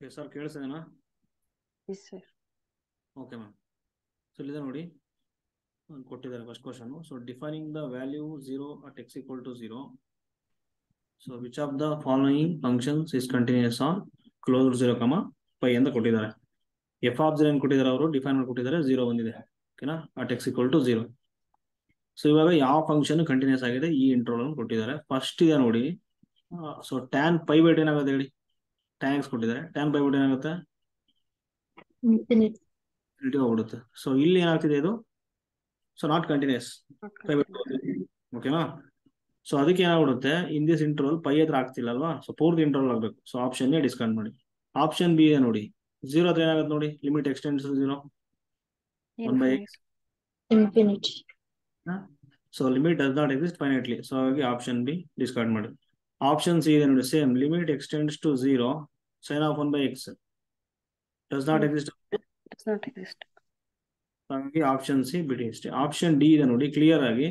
Sir ಕೇಳಿಸಿದೆನಾ? Yes sir. Okay ma'am. So ಇಲ್ಲಿದೆ ನೋಡಿ, ಕೊಟ್ಟಿದ್ದಾರೆ first question. So defining the value 0 at x equal to 0. So which of the following functions is continuous on close 0, pi ಅಂತ ಕೊಟ್ಟಿದ್ದಾರೆ. F of 0 ಏನು ಕೊಟ್ಟಿದ್ದಾರೆ ಅವರು, define ಮಾಡಿ ಕೊಟ್ಟಿದ್ದಾರೆ, 0 ಬಂದಿದೆ. ಓಕೆನಾ, at x equal to 0. So ಇವಾಗ ಯಾವ ಫಂಕ್ಷನ್ ಕಂಟಿನ್ಯೂಸ್ ಆಗಿದೆ ಈ ಇಂಟರ್ವಲ್ ಕೊಟ್ಟಿದ್ದಾರೆ. ಫಸ್ಟ್ ಇದೆ ನೋಡಿ. ಸೊ ಟ್ಯಾನ್ ಪೈ ಬೈ ಏನಾಗುತ್ತೆ ಹೇಳಿ, ಟ್ಯಾನ್ ಎಕ್ಸ್ ಕೊಟ್ಟಿದ್ದಾರೆ. ಟ್ಯಾನ್ ಪೈ ಬೈ ಏನಾಗುತ್ತೆ, ಇನ್ಫಿನಿಟಿ ಹೋಗ್ಬಿಡುತ್ತೆ. ಸೊ ಇಲ್ಲಿ ಏನಾಗ್ತಿದೆ ಇದು, ಸೊ ನಾಟ್ ಕಂಟಿನ್ಯೂಸ್. ಓಕೆನಾ. ಸೊ ಅದಕ್ಕೆ ಏನಾಗ್ಬಿಡುತ್ತೆ, ಇನ್ ದಿಸ್ ಇಂಟರ್ವಲ್ ಪೈ ಹತ್ರ ಆಗ್ತಿಲ್ಲ ಅಲ್ವಾ, ಸೊ ಪೂರ್ತಿ ಇಂಟರ್ವಲ್ ಆಗಬೇಕು. ಸೊ ಆಪ್ಷನ್ ಎ ಡಿಸ್ಕೌಂಟ್ ಮಾಡಿ. ಆಪ್ಷನ್ ಬಿ ಇದೆ ನೋಡಿ, 0 ಹತ್ರ ಏನಾಗುತ್ತೆ ನೋಡಿ, limit extends 0 1/x infinity. So limit does not exist finitely. So ಹಾಗಾಗಿ ಆಪ್ಷನ್ ಬಿ ಡಿಸ್ಕಾರ್ಡ್ ಮಾಡಿ. ಆಪ್ಷನ್ ಸಿ ಇದೆ ನೋಡಿ, same limit extends to 0 sin of 1/x does not exist. ಹಾಗಾಗಿ ಆಪ್ಷನ್ ಸಿ ಬಿಡಿ ಅಷ್ಟೇ. ಆಪ್ಷನ್ ಡಿ ಇದೆ ನೋಡಿ, ಕ್ಲಿಯರ್ ಆಗಿ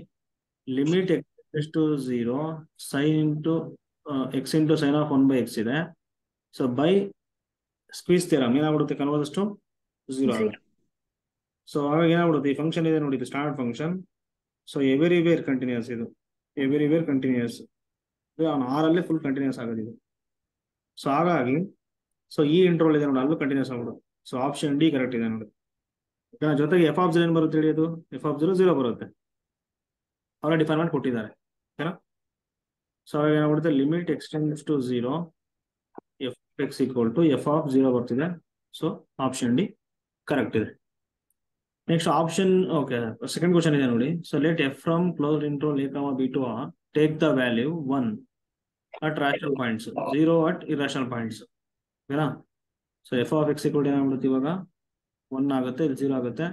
limit x to 0 sin into x into sin of 1/x ಇದೆ. ಸೊ ಬೈ ಸ್ಕ್ವೀಸ್ ಥಿಯರಮ್ ಏನಾಗ್ಬಿಡುತ್ತೆ, ಕನ್ವರ್ಸ್ ಟು 0 ಆಗುತ್ತೆ. So ಹಾಗಾಗಿ ಏನಾಗ್ಬಿಡುತ್ತೆ, ಈ ಫಂಕ್ಷನ್ ಇದೆ ನೋಡಿ, ಇದು standard function. So everywhere continuous, ಇದು ಎವ್ರಿವೇರ್ ಕಂಟಿನ್ಯೂಸ್, ಆನ್ ಆರ್ ಅಲ್ಲೇ ಫುಲ್ ಕಂಟಿನ್ಯೂಸ್ ಆಗೋದು ಇದು. ಸೊ ಹಾಗಾಗಿ ಸೊ ಈ ಇಂಟರ್ವಲ್ ಇದೆ ನೋಡಿ, ಅಲ್ಲೂ ಕಂಟಿನ್ಯೂಸ್ ಆಗ್ಬಿಡುತ್ತೆ. ಸೊ ಆಪ್ಷನ್ ಡಿ ಕರೆಕ್ಟ್ ಇದೆ ನೋಡಿ. ಜೊತೆಗೆ ಎಫ್ ಆಫ್ 0 ಏನು ಬರುತ್ತೆ ಹೇಳಿ, ಅದು ಎಫ್ ಆಫ್ 0 ಬರುತ್ತೆ, ಅವರ ಡಿಫೈನ್ ಮಾಡಿ ಕೊಟ್ಟಿದ್ದಾರೆ. ಓಕೆನಾ. ಸೊ ಅವಾಗ ಏನಾಗ್ಬಿಡುತ್ತೆ, limit extends to 0 f x equal to f of 0 ಬರ್ತಿದೆ. ಸೊ ಆಪ್ಷನ್ ಡಿ ಕರೆಕ್ಟ್ ಇದೆ. Next option, okay, second question ಇದೆ ನೋಡಿ. So let f from close interval a, b to r take the value 1 at rational points, 0 at irrational points. ಓಕೆನಾ. So f of X equal to ಏನಾಗ್ಬಿಡುತ್ತೆ, ಇವಾಗ 1 ಆಗುತ್ತೆ, ಇಲ್ಲಿ 0 ಆಗುತ್ತೆ.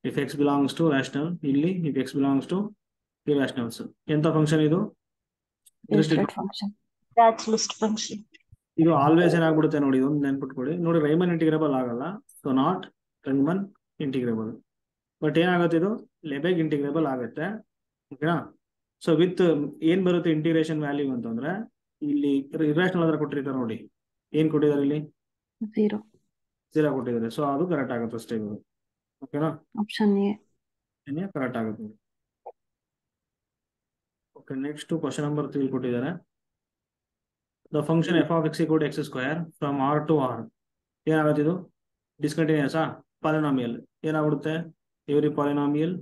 If x belongs to rational, ಇಲ್ಲಿ if x belongs to irrationals. ಎಂತ function ಇದು, ಇದು ಆಲ್ವೇಸ್ ಏನಾಗ್ಬಿಡುತ್ತೆ ನೋಡಿ, ಇದೊಂದು ನೆನ್ಪಿಟ್ಕೊಳ್ಳಿ ನೋಡಿ, ರೈಮನ್ ಇಂಟಿಗ್ರೇಬಲ್ ಆಗಲ್ಲ. So not Raimund integrable, but ಏನಾಗುತ್ತೆ, ಇದು ಲೆಬೆಗ್ ಇಂಟಿಗ್ರೇಬಲ್ ಆಗುತ್ತೆ. ಓಕೆನಾ. ಸೊ ವಿತ್ ಏನ್ ಬರುತ್ತೆ ಇಂಟಿಗ್ರೇಷನ್ ವ್ಯಾಲ್ಯೂ ಅಂತಂದ್ರೆ, ಇಲ್ಲಿ ಇರ್ಯಾಷನಲ್ ಆದ್ರೆ ಕೊಟ್ಟಿರ್ತಾರೆ ನೋಡಿ, ಏನ್ ಕೊಟ್ಟಿದ್ದಾರೆ ಇಲ್ಲಿ, 0 ಕೊಟ್ಟಿದ್ದಾರೆ. ಸೊ ಅದು ಕರೆಕ್ಟ್ ಆಗುತ್ತೆ ಅಷ್ಟೇ ಇದು. ಓಕೆನಾ, ಆಪ್ಷನ್ ಎ ಕರೆಕ್ಟ್ ಆಗುತ್ತೆ. ಓಕೆ, ನೆಕ್ಸ್ಟ್ ಕ್ವಶನ್ ನಂಬರ್ 3 ಕೊಟ್ಟಿದ್ದಾರೆ. The function F of X equal to X square from R to R ಏನಾಗುತ್ತೆ, ಇದು ಡಿಸ್ಕಂಟಿನ್ಯೂಸ್ ಪಾಲಿನಾಮಿಯಲ್. ಏನಾಗ್ಬಿಡುತ್ತೆ, ಎವ್ರಿ ಪಾಲಿನಾಮಿಯಲ್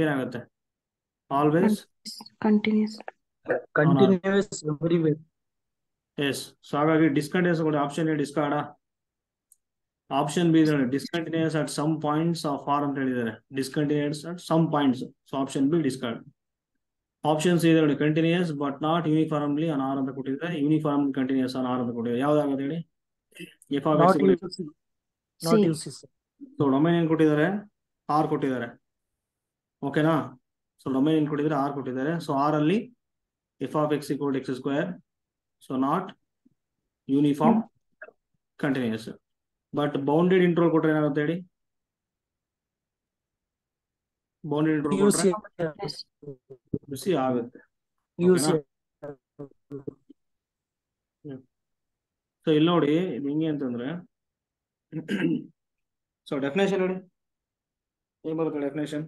ಏನಾಗುತ್ತೆ, ಆಲ್ವೇಸ್ ಕಂಟಿನ್ಯೂಸ್. ಎಸ್. ಸೊ ಹಾಗಾಗಿ ಡಿಸ್ಕಂಟಿನ್ಯೂಸ್ ಕೂಡ option A discard. Option B discontinuous at some points of R ಅಂತ ಹೇಳಿದ್ದಾರೆ, discontinuous at some points. So option B discard. Option C ಇದೆ ನೋಡಿ, continuous but not uniformly on R ಅಂತ ಕೊಟ್ಟಿದ್ದಾರೆ, uniform continuous on R ಅಂತ ಕೊಟ್ಟಿದ್ದಾರೆ. ಯಾವ್ದಾಗುತ್ತೆ ಹೇಳಿ, F of x. So domain ಏನ್ ಕೊಟ್ಟಿದ್ದಾರೆ, ಆರ್ ಕೊಟ್ಟಿದ್ದಾರೆ. ಓಕೆನಾ. ಸೊ ಡೊಮೈನ್ ಏನ್ ಕೊಟ್ಟಿದ್ದಾರೆ, ಆರ್ ಕೊಟ್ಟಿದ್ದಾರೆ. ಸೊ ಆರ್ ಅಲ್ಲಿ F of X equal to X square, so not uniform continuous. But bounded interval ಕೊಟ್ರೆ ಏನಾಗುತ್ತೆ ಹೇಳಿ, ಬೌಂಡೆಡ್ ಇಂಟರ್ವಲ್ ಕೊಟ್ರೆ ಸಿ ಆಗುತ್ತೆ. ಸೊ ಇಲ್ಲಿ ನೋಡಿ, ಇದು ಹಿಂಗೆ ಅಂತಂದ್ರೆ, ಸೊ ಡೆಫಿನೇಷನ್ ನೋಡಿ ಏನ್ ಬರುತ್ತೆ ಡೆಫಿನೇಷನ್.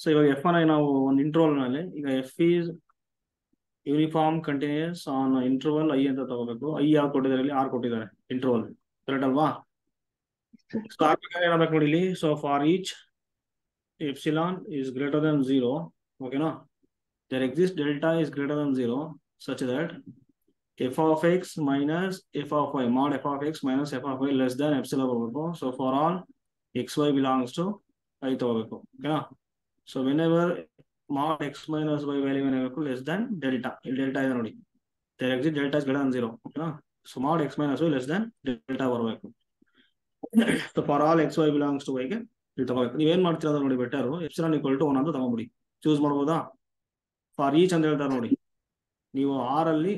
ಸೊ ಇವಾಗ ಎಫ್ ಅನ್ನ ನಾವು ಒಂದು ಇಂಟರ್ವಲ್ ನಲ್ಲಿ, ಈಗ F is uniform continuous on interval I ಅಂತ ತಗೋಬೇಕು. ಐ ಯಾವ್ದು ಕೊಟ್ಟಿದ್ದಾರೆ ಇಲ್ಲಿ, ಆರ್ ಕೊಟ್ಟಿದ್ದಾರೆ ಇಂಟರ್ವಲ್, ಕರೆಕ್ಟ್ ಅಲ್ವಾ. ಸೊ ಆ ಪ್ರಕಾರ ಏನಾಗಬೇಕು ನೋಡಿ ಇಲ್ಲಿ. So for each epsilon is greater Dhan 0, ಓಕೆನಾ, there exists delta is greater than 0 such that f of x minus f of y, mod f of x minus f of y less than epsilon ಹೋಗಬೇಕು. So for all xy belongs to I ತಗೋಬೇಕು. ಓಕೆನಾ. So whenever mod x minus y value ಏನಾಗಬೇಕು, less than delta. ಇಲ್ಲಿ delta ಇದೆ ನೋಡಿ, there exists delta is greater than 0, ಓಕೆನಾ. So mod x minus y less than delta ಬರಬೇಕು. So for all xy belongs to y ಗೆ ಇಲ್ಲಿ ತಗೋಬೇಕು. ನೀವೇನ್ ಮಾಡ್ತೀರಾ ನೋಡಿ, ಬೆಟರ್ ಎಪ್ಸಿಲಾನ್ ಈಕ್ವಲ್ ಟು 1 ಅಂತ ತಗೊಂಡ್ಬಿಡಿ. ಚೂಸ್ ಮಾಡ್ಬೋದಾ, ಫಾರ್ ಈಚ್ ಅಂತ ಹೇಳ್ತಾರೆ ನೋಡಿ. ನೀವು ಆರ್ ಅಲ್ಲಿ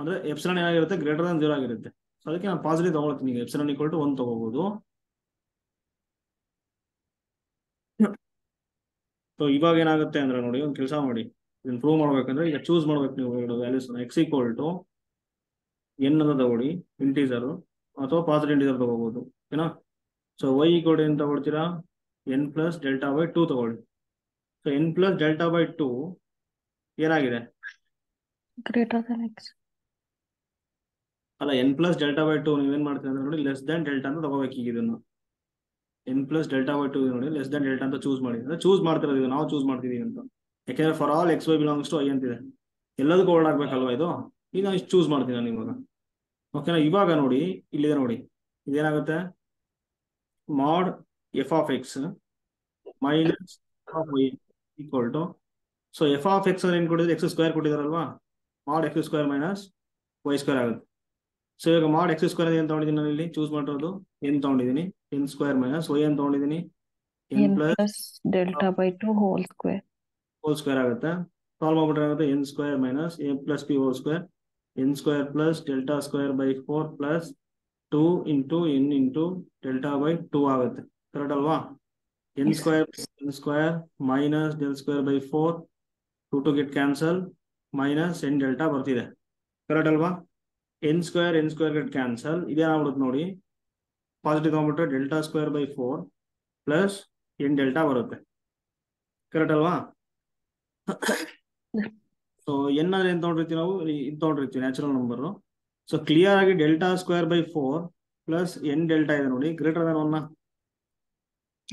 ಅಂದ್ರೆ ಎಪ್ಸಿಲಾನ್ ಏನಾಗಿರುತ್ತೆ, ಗ್ರೇಟರ್ ದನ್ 0 ಆಗಿರುತ್ತೆ. ಸೊ ಅದಕ್ಕೆ ನಾನು ಪಾಸಿಟಿವ್ ತಗೊಳ್ತೀನಿ, ಈಗ ಎಪ್ಸಿಲಾನ್ ಈಕ್ವಲ್ ಟು 1 ತಗೋಬಹುದು. ಸೊ ಇವಾಗ ಏನಾಗುತ್ತೆ ಅಂದ್ರೆ ನೋಡಿ, ಒಂದು ಕೆಲಸ ಮಾಡಿ, ಇದನ್ನ ಪ್ರೂವ್ ಮಾಡ್ಬೇಕಂದ್ರೆ ಈಗ ಚೂಸ್ ಮಾಡ್ಬೇಕು ನೀವು ಎರಡು values X equal to N ಅಂತ ತಗೊಳ್ಳಿ ಇಂಟೀಜರ್ ಅಥವಾ ಪಾಸಿಟಿವ್ ಇಂಟೀಜರ್ ತಗೋಬಹುದು ಓಕೆನಾ. ಸೊ ವೈ ಈಕ್ವಲ್ ಏನು ತಗೊಳ್ತೀರಾ ಎನ್ ಪ್ಲಸ್ ಡೆಲ್ಟಾ ಬೈ 2 ತಗೊಳ್ಳಿ. So N plus delta by 2 ಏನಾಗಿದೆ Greater than X. ಅಲ್ಲ ಎನ್ ಪ್ಲಸ್ ಡೆಲ್ಟಾ ಬೈ 2 ನೀವೇನ್ ಮಾಡ್ತೀರಾ ಅಂದ್ರೆ ನೋಡಿ ಲೆಸ್ ದ್ಯಾನ್ ಡೆಲ್ಟಾ ಅಂತ ತಗೋಬೇಕು. ಈಗ ಇದನ್ನು ಎನ್ ಪ್ಲಸ್ ಡೆಲ್ಟಾ ಬೈ 2 ನೋಡಿ ಲೆಸ್ ದ್ಯಾನ್ ಡೆಲ್ಟಾ ಅಂತ ಚೂಸ್ ಮಾಡಿ ಅಂದ್ರೆ ಚೂಸ್ ಮಾಡ್ತಿರೋದು ಇದು ನಾವು ಚೂಸ್ ಮಾಡ್ತಿದೀವಿ ಅಂತ. ಯಾಕೆಂದ್ರೆ for all X Y belongs to I ಅಂತಿದೆ, ಎಲ್ಲದಕ್ಕೂ ಓಲ್ಡ್ ಆಗ್ಬೇಕಲ್ವಾ ಇದು. ಈಗ ನಾನು ಇಷ್ಟು ಚೂಸ್ ಮಾಡ್ತೀನಿ ನಾನು ಇವಾಗ ಓಕೆನಾ. ಇವಾಗ ನೋಡಿ ಇಲ್ಲಿದೆ ನೋಡಿ ಇದೇನಾಗುತ್ತೆ mod f of x minus of y equal to. So f of x ಅಂದ್ರೆ ಏನು ಕೊಟ್ಟಿದ್ರೆ ಎಕ್ಸ್ ಸ್ಕ್ವೇರ್ ಕೊಟ್ಟಿದಾರಲ್ವಾ, mod x square minus Y square ಆಗುತ್ತೆ. ಸೊ ಇವಾಗ ಮಾಡ್ ಎಕ್ಸ್ ಸ್ಕ್ವೇರ್ ಏನು ತಗೊಂಡಿದ್ದೀನಿ ನಾನು ಇಲ್ಲಿ ಚೂಸ್ ಮಾಡಿರೋದು ಎನ್ ತಗೊಂಡಿದ್ದೀನಿ, ಎನ್ ಸ್ಕ್ವೇರ್ ಮೈನಸ್ ವೈ ಅಂತ ತಗೊಂಡಿದ್ದೀನಿ N N plus plus delta by 2 whole square. Whole square ಆಗುತ್ತೆ. ಸಾಲ್ವ್ ಮಾಡ್ಬಿಟ್ರೆ ಆಗುತ್ತೆ N square minus A plus P whole square N square plus delta square by 4 plus 2 into N into delta by 2 ಆಗುತ್ತೆ. Correct ಅಲ್ವಾ. N Yes. Square minus del square by 4 2 get cancel minus N delta ಬರ್ತಿದೆ. Correct ಅಲ್ವಾ. N square get cancel ಇದೇನಾಗ್ಬಿಡುತ್ತೆ ನೋಡಿ positive ತಗೊಂಡ್ಬಿಟ್ರೆ delta square by 4 plus N delta ಬರುತ್ತೆ. Correct ಅಲ್ವಾ. So N ಅಂದ್ರೆ ಏನ್ ತಗೊಂಡಿರ್ತೀವಿ ನಾವು ಇದು ತಗೊಂಡಿರ್ತೀವಿ ನ್ಯಾಚುರಲ್ ನಂಬರ್. ಸೊ ಕ್ಲಿಯರ್ ಆಗಿ delta square by 4 plus N delta ಇದೆ ನೋಡಿ ಗ್ರೇಟರ್ ದನ್ 1.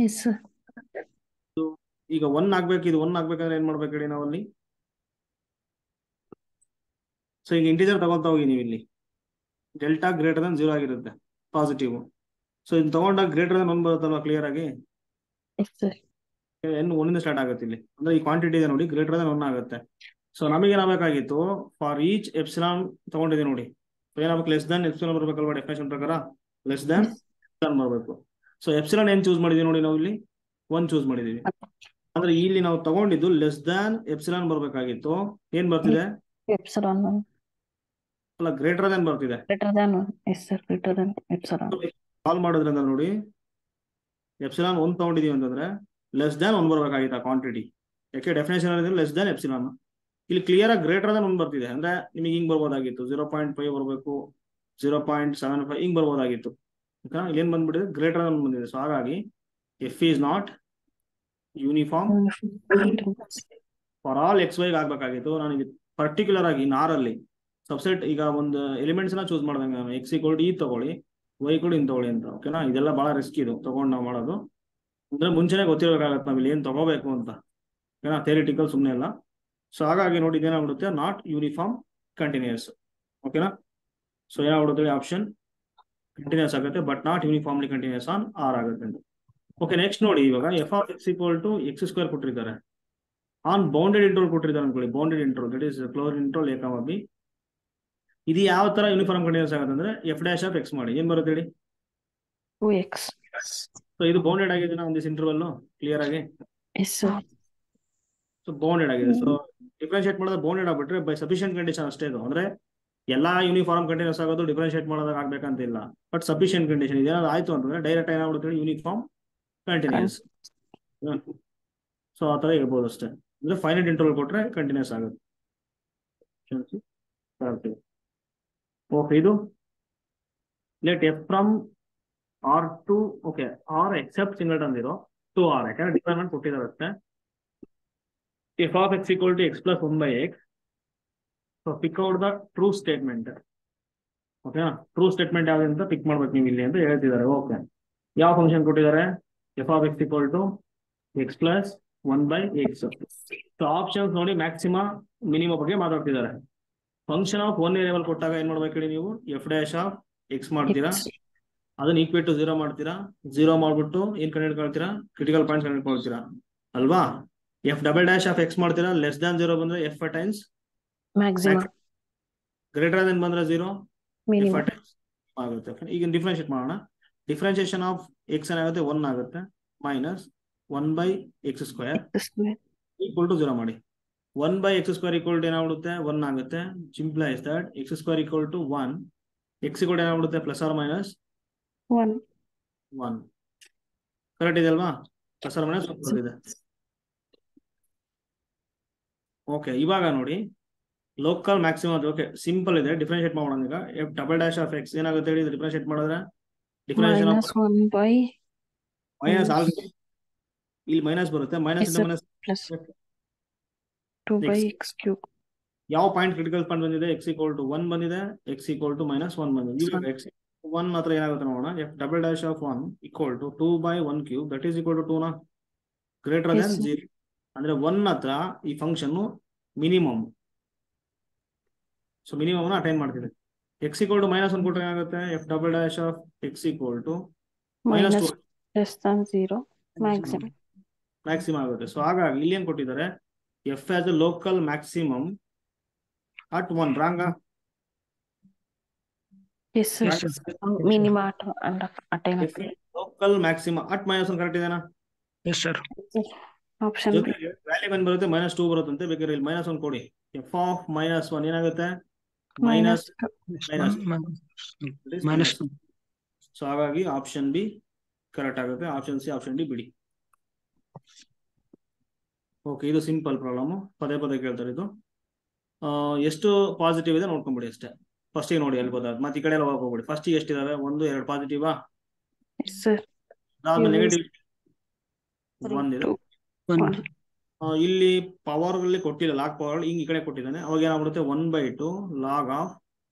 Yes, sir. ಈಗ 1 ಆಗ್ಬೇಕು, ಇದು 1 ಆಗ್ಬೇಕಂದ್ರೆ ಏನ್ ಮಾಡ್ಬೇಕು ಹೇಳಿ ನಾವು ಅಲ್ಲಿ. ಸೊ ಈಗ ಇಂಟೀಜರ್ ತಗೊಂತ ಹೋಗಿ ನೀವು ಇಲ್ಲಿ ಡೆಲ್ಟಾ ಗ್ರೇಟರ್ ದನ್ 0 ಆಗಿರುತ್ತೆ ಪಾಸಿಟಿವ್. ಸೊ ಇದು ತಗೊಂಡಾಗ ಗ್ರೇಟರ್ ದನ್ 1 ಬರುತ್ತಲ್ವಾ ಕ್ಲಿಯರ್ ಆಗಿ. Yes, sir. ಎನ್ 1 ಸ್ಟಾರ್ಟ್ ಆಗುತ್ತೆ ಇಲ್ಲಿ ಅಂದ್ರೆ ಈ ಕ್ವಾಂಟಿಟಿ ಇದೆ ನೋಡಿ ಗ್ರೇಟರ್ ದನ್ 1 ಆಗುತ್ತೆ. ಸೊ ನಮಗೆ ಏನಾಗಬೇಕಾಗಿತ್ತು ಫಾರ್ ಈಚ್ ಎಪ್ಸಿಲಾನ್ ತಗೊಂಡಿದೆ ನೋಡಿ ಏನಾಗಬೇಕು ಲೆಸ್ ದನ್ ಎಪ್ಸಿಲಾನ್ ಬರ್ಬೇಕಲ್ವಾ ಡೆಫಿನೇಷನ್ ಪ್ರಕಾರ ಲೆಸ್ ದನ್ ಎಪ್ಸಿಲಾನ್ ಬರಬೇಕು. ಸೊ ಎಪ್ಸಿಲಾನ್ ಏನ್ ಚೂಸ್ ಮಾಡಿದೀವಿ ನೋಡಿ ನಾವು ಇಲ್ಲಿ 1 ಚೂಸ್ ಮಾಡಿದೀವಿ ಅಂದ್ರೆ ಇಲ್ಲಿ ನಾವು ತಗೊಂಡಿದ್ದು ಲೆಸ್ ದನ್ ಎಪ್ಸಿಲಾನ್ ಬರ್ಬೇಕಾಗಿತ್ತು. ಏನ್ ಬರ್ತಿದೆ Epsilon 1. ಅಲ್ಲ ಗ್ರೇಟರ್ ದನ್ ಬರ್ತಿದೆ. Greater than 1. Yes, sir. Greater than epsilon. Solve ಮಾಡೋದ್ರಿಂದ ನೋಡಿ ಎಪ್ಸಿಲಾನ್ 1 ತಗೊಂಡಿದೀವಿ ಅಂತಂದ್ರೆ ಲೆಸ್ ದ್ಯಾನ್ 1 ಬರ್ಬೇಕಾಗಿತ್ತು ಆ ಕ್ವಾಂಟಿಟಿ. ಯಾಕೆ ಡೆಫಿನೇಷನ್ ಲೆಸ್ ದ್ಯಾನ್ ಎಪ್ಸಿಲಾನ್. ಇಲ್ಲಿ ಕ್ಲಿಯರ್ ಆಗಿ ಗ್ರೇಟರ್ ದನ್ 1 ಬರ್ತಿದೆ ಅಂದ್ರೆ ನಿಮಗೆ ಹಿಂಗ್ ಬರ್ಬೋದಾಗಿತ್ತು 0.5 ಬರಬೇಕು 0.75 ಹಿಂಗ್ ಬರ್ಬೋದಾಗಿತ್ತು. ಇಲ್ಲಿ ಏನ್ ಬಂದ್ಬಿಟ್ಟಿದೆ ಗ್ರೇಟರ್ ದನ್ 1 ಬಂದಿದೆ. ಸೊ ಹಾಗಾಗಿ f is not uniform for all x ವೈಗೆ ಆಗ್ಬೇಕಾಗಿತ್ತು. ನನಗೆ ಪರ್ಟಿಕ್ಯುಲರ್ ಆಗಿ ನಾರಲ್ಲಿ ಸಬ್ಸೆಟ್ ಈಗ ಒಂದು ಎಲಿಮೆಂಟ್ಸ್ ನ ಚೂಸ್ ಮಾಡ್ದಂಗೆ ನಾನು ಎಕ್ಸ್ ಈಕ್ವಲ್ ಟು ಈ ತಗೊಳ್ಳಿ ವೈ ಕೂಡ ಇನ್ ತಗೊಳ್ಳಿ ಅಂತ. ಓಕೆನಾ. ಇದೆಲ್ಲ ಬಹಳ ರಿಸ್ಕ್ ಇದು ತಗೊಂಡು ನಾವು ಮಾಡೋದು ಅಂದ್ರೆ ಮುಂಚೆನೆ ಗೊತ್ತಿರಬೇಕಾಗತ್ತೆ ನಾವ್ ಇಲ್ಲಿ ಏನ್ ತಗೋಬೇಕು ಅಂತ. ಓಕೆನಾ. ಥಿಯರಿಟಿಕಲ್ ಸುಮ್ಮನೆ ಇಲ್ಲ. ಸೊ ಹಾಗಾಗಿ ನೋಡಿ ಇದೇನಾಗ್ಬಿಡುತ್ತೆ ನಾಟ್ ಯೂನಿಫಾರ್ಮ್ ಕಂಟಿನ್ಯೂಸ್. ಓಕೆನಾ. ಸೊ ಏನಾಗ್ಬಿಡುತ್ತೆ ಆಪ್ಷನ್ ಕಂಟಿನ್ಯೂಸ್ ಆಗುತ್ತೆ but not uniformly continuous on R ಆಗುತ್ತೆ. ಓಕೆ ನೆಕ್ಸ್ಟ್ ನೋಡಿ ಇವಾಗ F of X equal to X square ಕೊಟ್ಟಿರ್ತಾರೆ ಆನ್ ಬೌಂಡೆಡ್ ಇಂಟರ್ವಲ್ ಕೊಟ್ಟಿರ್ತಾರೆ ಅನ್ಕೊಳ್ಳಿ. Bounded interval that is close interval A comma B. ಇದು ಯಾವ ತರ ಯೂನಿಫಾರ್ಮ್ ಕಂಟಿನ್ಯೂಸ್ ಆಗುತ್ತೆ ಅಂದ್ರೆ ಎಫ್ ಡ್ಯಾಶ್ ಆಫ್ ಎಕ್ಸ್ ಮಾಡಿ ಏನ್ ಬರುತ್ತೆ ಹೇಳಿ 2x. ಸೊ ಇದು ಬೌಂಡೆಡ್ ಆಗಿದೆ ಒಂದು ಇಂಟರ್ವಲ್ ಕ್ಲಿಯರ್ ಆಗಿ. Yes, sir. ಸೊ ಬೌಂಡೆಡ್ ಆಗಿದೆ. ಸೊ ಡಿಫ್ರೆನ್ಶಿಯೇಟ್ ಮಾಡೋದು ಬೌಂಡೆಡ್ ಆಗ್ಬಿಟ್ರೆ ಬೈ ಸಫಿಷಿಯಂಟ್ ಕಂಡೀಷನ್ ಅಷ್ಟೇ ಇದು. ಅಂದ್ರೆ ಎಲ್ಲಾ ಯೂನಿಫಾರ್ಮ್ ಕಂಟಿನ್ಯೂಸ್ ಆಗೋದು ಡಿಫ್ರೆನ್ಶಿಯೇಟ್ ಮಾಡೋದಾಗ ಆಗ್ಬೇಕಂತಿಲ್ಲ ಬಟ್ ಸಫಿಷಿಯಂಟ್ ಕಂಡೀಷನ್ ಇದೇನಾದ್ರು ಆಯ್ತು ಅಂತಂದ್ರೆ ಡೈರೆಕ್ಟ್ ಏನಾಗ್ಬಿಡುತ್ತೆ ಯೂನಿಫಾರ್ಮ್ ಕಂಟಿನ್ಯೂಸ್. ಸೊ ಆ ತರ ಇರ್ಬೋದು ಅಷ್ಟೇ. ಅಂದ್ರೆ ಫೈನೈಟ್ ಇಂಟರ್ವಲ್ ಕೊಟ್ರೆ ಕಂಟಿನ್ಯೂಸ್ ಆಗುತ್ತೆ. ಓಕೆ ಇದು let f from R to okay R except singleton 0 to R ಯಾಕಂದ್ರೆ ಡಿಫೈನ್ಮೆಂಟ್ ಕೊಟ್ಟಿದ್ದಾರೆ ಅಷ್ಟೇ. F of X equal to X plus 1/x. So pick out the true statement. ಓಕೆನಾ. ಟ್ರೂ ಸ್ಟೇಟ್ಮೆಂಟ್ ಯಾವ್ದು ಅಂತ ಪಿಕ್ ಮಾಡ್ಬೇಕು ನೀವು ಇಲ್ಲಿ ಅಂತ ಹೇಳ್ತಿದ್ದಾರೆ. ಓಕೆ ಯಾವ ಫಂಕ್ಷನ್ ಕೊಟ್ಟಿದ್ದಾರೆ F of X equal to X plus 1/x. So options ನೋಡಿ ಮ್ಯಾಕ್ಸಿಮಮ್ ಮಿನಿಮಮ್ ಬಗ್ಗೆ ಮಾತಾಡ್ತಿದ್ದಾರೆ. ಫಂಕ್ಷನ್ ಆಫ್ 1 ವೇರಿಯೇಬಲ್ ಕೊಟ್ಟಾಗ ಏನ್ ಮಾಡ್ಬೇಕು ಹೇಳಿ ನೀವು ಎಫ್ ಡ್ಯಾಶ್ ಆಫ್ ಎಕ್ಸ್ ಮಾಡ್ತೀರಾ ಅದನ್ನ ಈಕ್ವೇಟ್ ಟು 0 ಮಾಡ್ತೀರಾ 0 ಮಾಡ್ಬಿಟ್ಟು ಏನ್ ಕಂಡುಹಿಡ್ಕೊಳ್ತೀರಾ ಕ್ರಿಟಿಕಲ್ ಪಾಯಿಂಟ್ಸ್ ಕಂಡುಹಿಡ್ಕೊಳ್ತೀರಾ ಅಲ್ವಾ. F double dash of X ಮಾಡ್ತೀರಾ ಲೆಸ್ ದ್ಯಾನ್ 0 ಬಂದ್ರೆ F times Maximum. Greater than ಬಂದ್ರೆ 0 Minimum. ಎಫ್ ಟೈಮ್ಸ್ ಆಗುತ್ತೆ. ಈಗ ಡಿಫ್ರೆನ್ಶಿಯೇಟ್ ಮಾಡೋಣ. ಡಿಫ್ರೆನ್ಶಿಯೇಷನ್ ಆಫ್ ಎಕ್ಸ್ ಏನಾಗುತ್ತೆ 1 ಆಗುತ್ತೆ minus 1/x square X square. Equal to 0 ಮಾಡಿ 1/x ಸ್ಕ್ವೇರ್ ಈಕ್ವಲ್ ಟು ಏನಾಗ್ಬಿಡುತ್ತೆ 1 ಆಗುತ್ತೆ. Simplifies that x square equal to 1 x ಕೂಡ ಏನಾಗ್ಬಿಡುತ್ತೆ ಪ್ಲಸ್ ಆರ್ ಮೈನಸ್ 1. 1. ಕರೆಕ್ಟ್ ಇದೆ ಅಲ್ವಾ. ಪ್ಲಸ್ ಆರ್ ಮೈನಸ್ 1 ಇದೆ. ಓಕೆ, ಇವಾಗ ನೋಡಿ ಲೋಕಲ್ ಮ್ಯಾಕ್ಸಿಮಮ್. ಓಕೆ, ಸಿಂಪಲ್ ಇದೆ, ಡಿಫ್ರೆನ್ಶಿಯೇಟ್ ಮಾಡೋಣ ಈಗ. F double dash of x ಏನಾಗುತ್ತೆ ಹೇಳಿ ಡಿಫ್ರೆನ್ಶಿಯೇಟ್ ಮಾಡಿದ್ರೆ? Differentiation of -1 by minus minus already ಇಲ್ಲಿ ಮೈನಸ್ ಬರುತ್ತೆ, ಮೈನಸ್ ಇಂದ minus. plus 2 by x cube. ಯಾವ ಪಾಯಿಂಟ್ ಕ್ರಿಟಿಕಲ್ ಪಾಯಿಂಟ್ ಬಂದಿದೆ? x = 1 ಬಂದಿದೆ, x = -1 ಬಂದಿದೆ. ಇವಾಗ x 1 ಮಾತ್ರ ಏನಾಗುತ್ತೆ ನೋಡೋಣ. F double dash of 1 = 2 by 1 cube that is = 2 ನ ಗ್ರೇಟರ್ ದನ್ 0. ಅಂದ್ರೆ 1 ಹತ್ರ ಈ ಫಂಕ್ಷನ್ ಮಿನಿಮಮ್. ಸೊ ಮಿನಿಮಮ್ ನ ಅಟೈನ್ ಮಾಡ್ತಿದೆ. x = -1 ಕೊಟ್ಟರೆ ಏನಾಗುತ್ತೆ? F double dash of x = -2 less than 0 maximum. Maximum ಆಗುತ್ತೆ. ಸೊ ಹಾಗಾಗಿ ಇಲ್ಲಿ ಏನ್ ಕೊಟ್ಟಿದ್ದಾರೆ? F as a local maximum at 1. ರಾಂಗಾ? Yes sir. Minima and attain. Local maximum at -1 correct ಇದೆನಾ? Yes sir. Option B. Value ಏನ್ ಬರುತ್ತೆ? -2 ಬರುತ್ತಂತೆ. ಬೇಕಾದ್ರೆ ಇಲ್ಲಿ -1 ಕೊಡಿ. ಎಫ್ ಆಫ್ -1 ಏನಾಗುತ್ತೆ? Minus Minus. ಸೊ ಹಾಗಾಗಿ ಆಪ್ಷನ್ ಬಿ ಕರೆಕ್ಟ್ ಆಗುತ್ತೆ. ಆಪ್ಷನ್ ಸಿ, ಆಪ್ಷನ್ ಡಿ ಬಿಡಿ. ಓಕೆ, ಇದು ಸಿಂಪಲ್ ಪ್ರಾಬ್ಲಮ್, ಪದೇ ಪದೇ ಕೇಳ್ತಾರೆ ಇದು. ಎಷ್ಟು ಪಾಸಿಟಿವ್ ಇದೆ ನೋಡ್ಕೊಂಬಿಡಿ ಅಷ್ಟೇ. ಫಸ್ಟಿಗೆ ನೋಡಿ ಎಲ್ಲಿ ಗೊತ್ತಾಗುತ್ತೆ, ಮತ್ತೆ ಈ ಕಡೆ ಎಲ್ಲ ಹೋಗ್ಬಿಡಿ. ಫಸ್ಟಿಗೆ ಎಷ್ಟಿದಾವೆ? 1 2 ಪಾಸಿಟಿವಾ? Yes sir. ಅದಾದ್ಮೇಲೆ ನೆಗೆಟಿವ್ 1 ಇದೆ. ಇಲ್ಲಿ ಪವರ್ ಅಲ್ಲಿ ಕೊಟ್ಟಿಲ್ಲ, ಲಾಗ್ ಪವರ್ ಹಿಂಗ್ ಈ ಕಡೆ ಕೊಟ್ಟಿದ್ದಾನೆ. ಅವಾಗ ಏನಾಗ್ಬಿಡುತ್ತೆ? 1/2 log of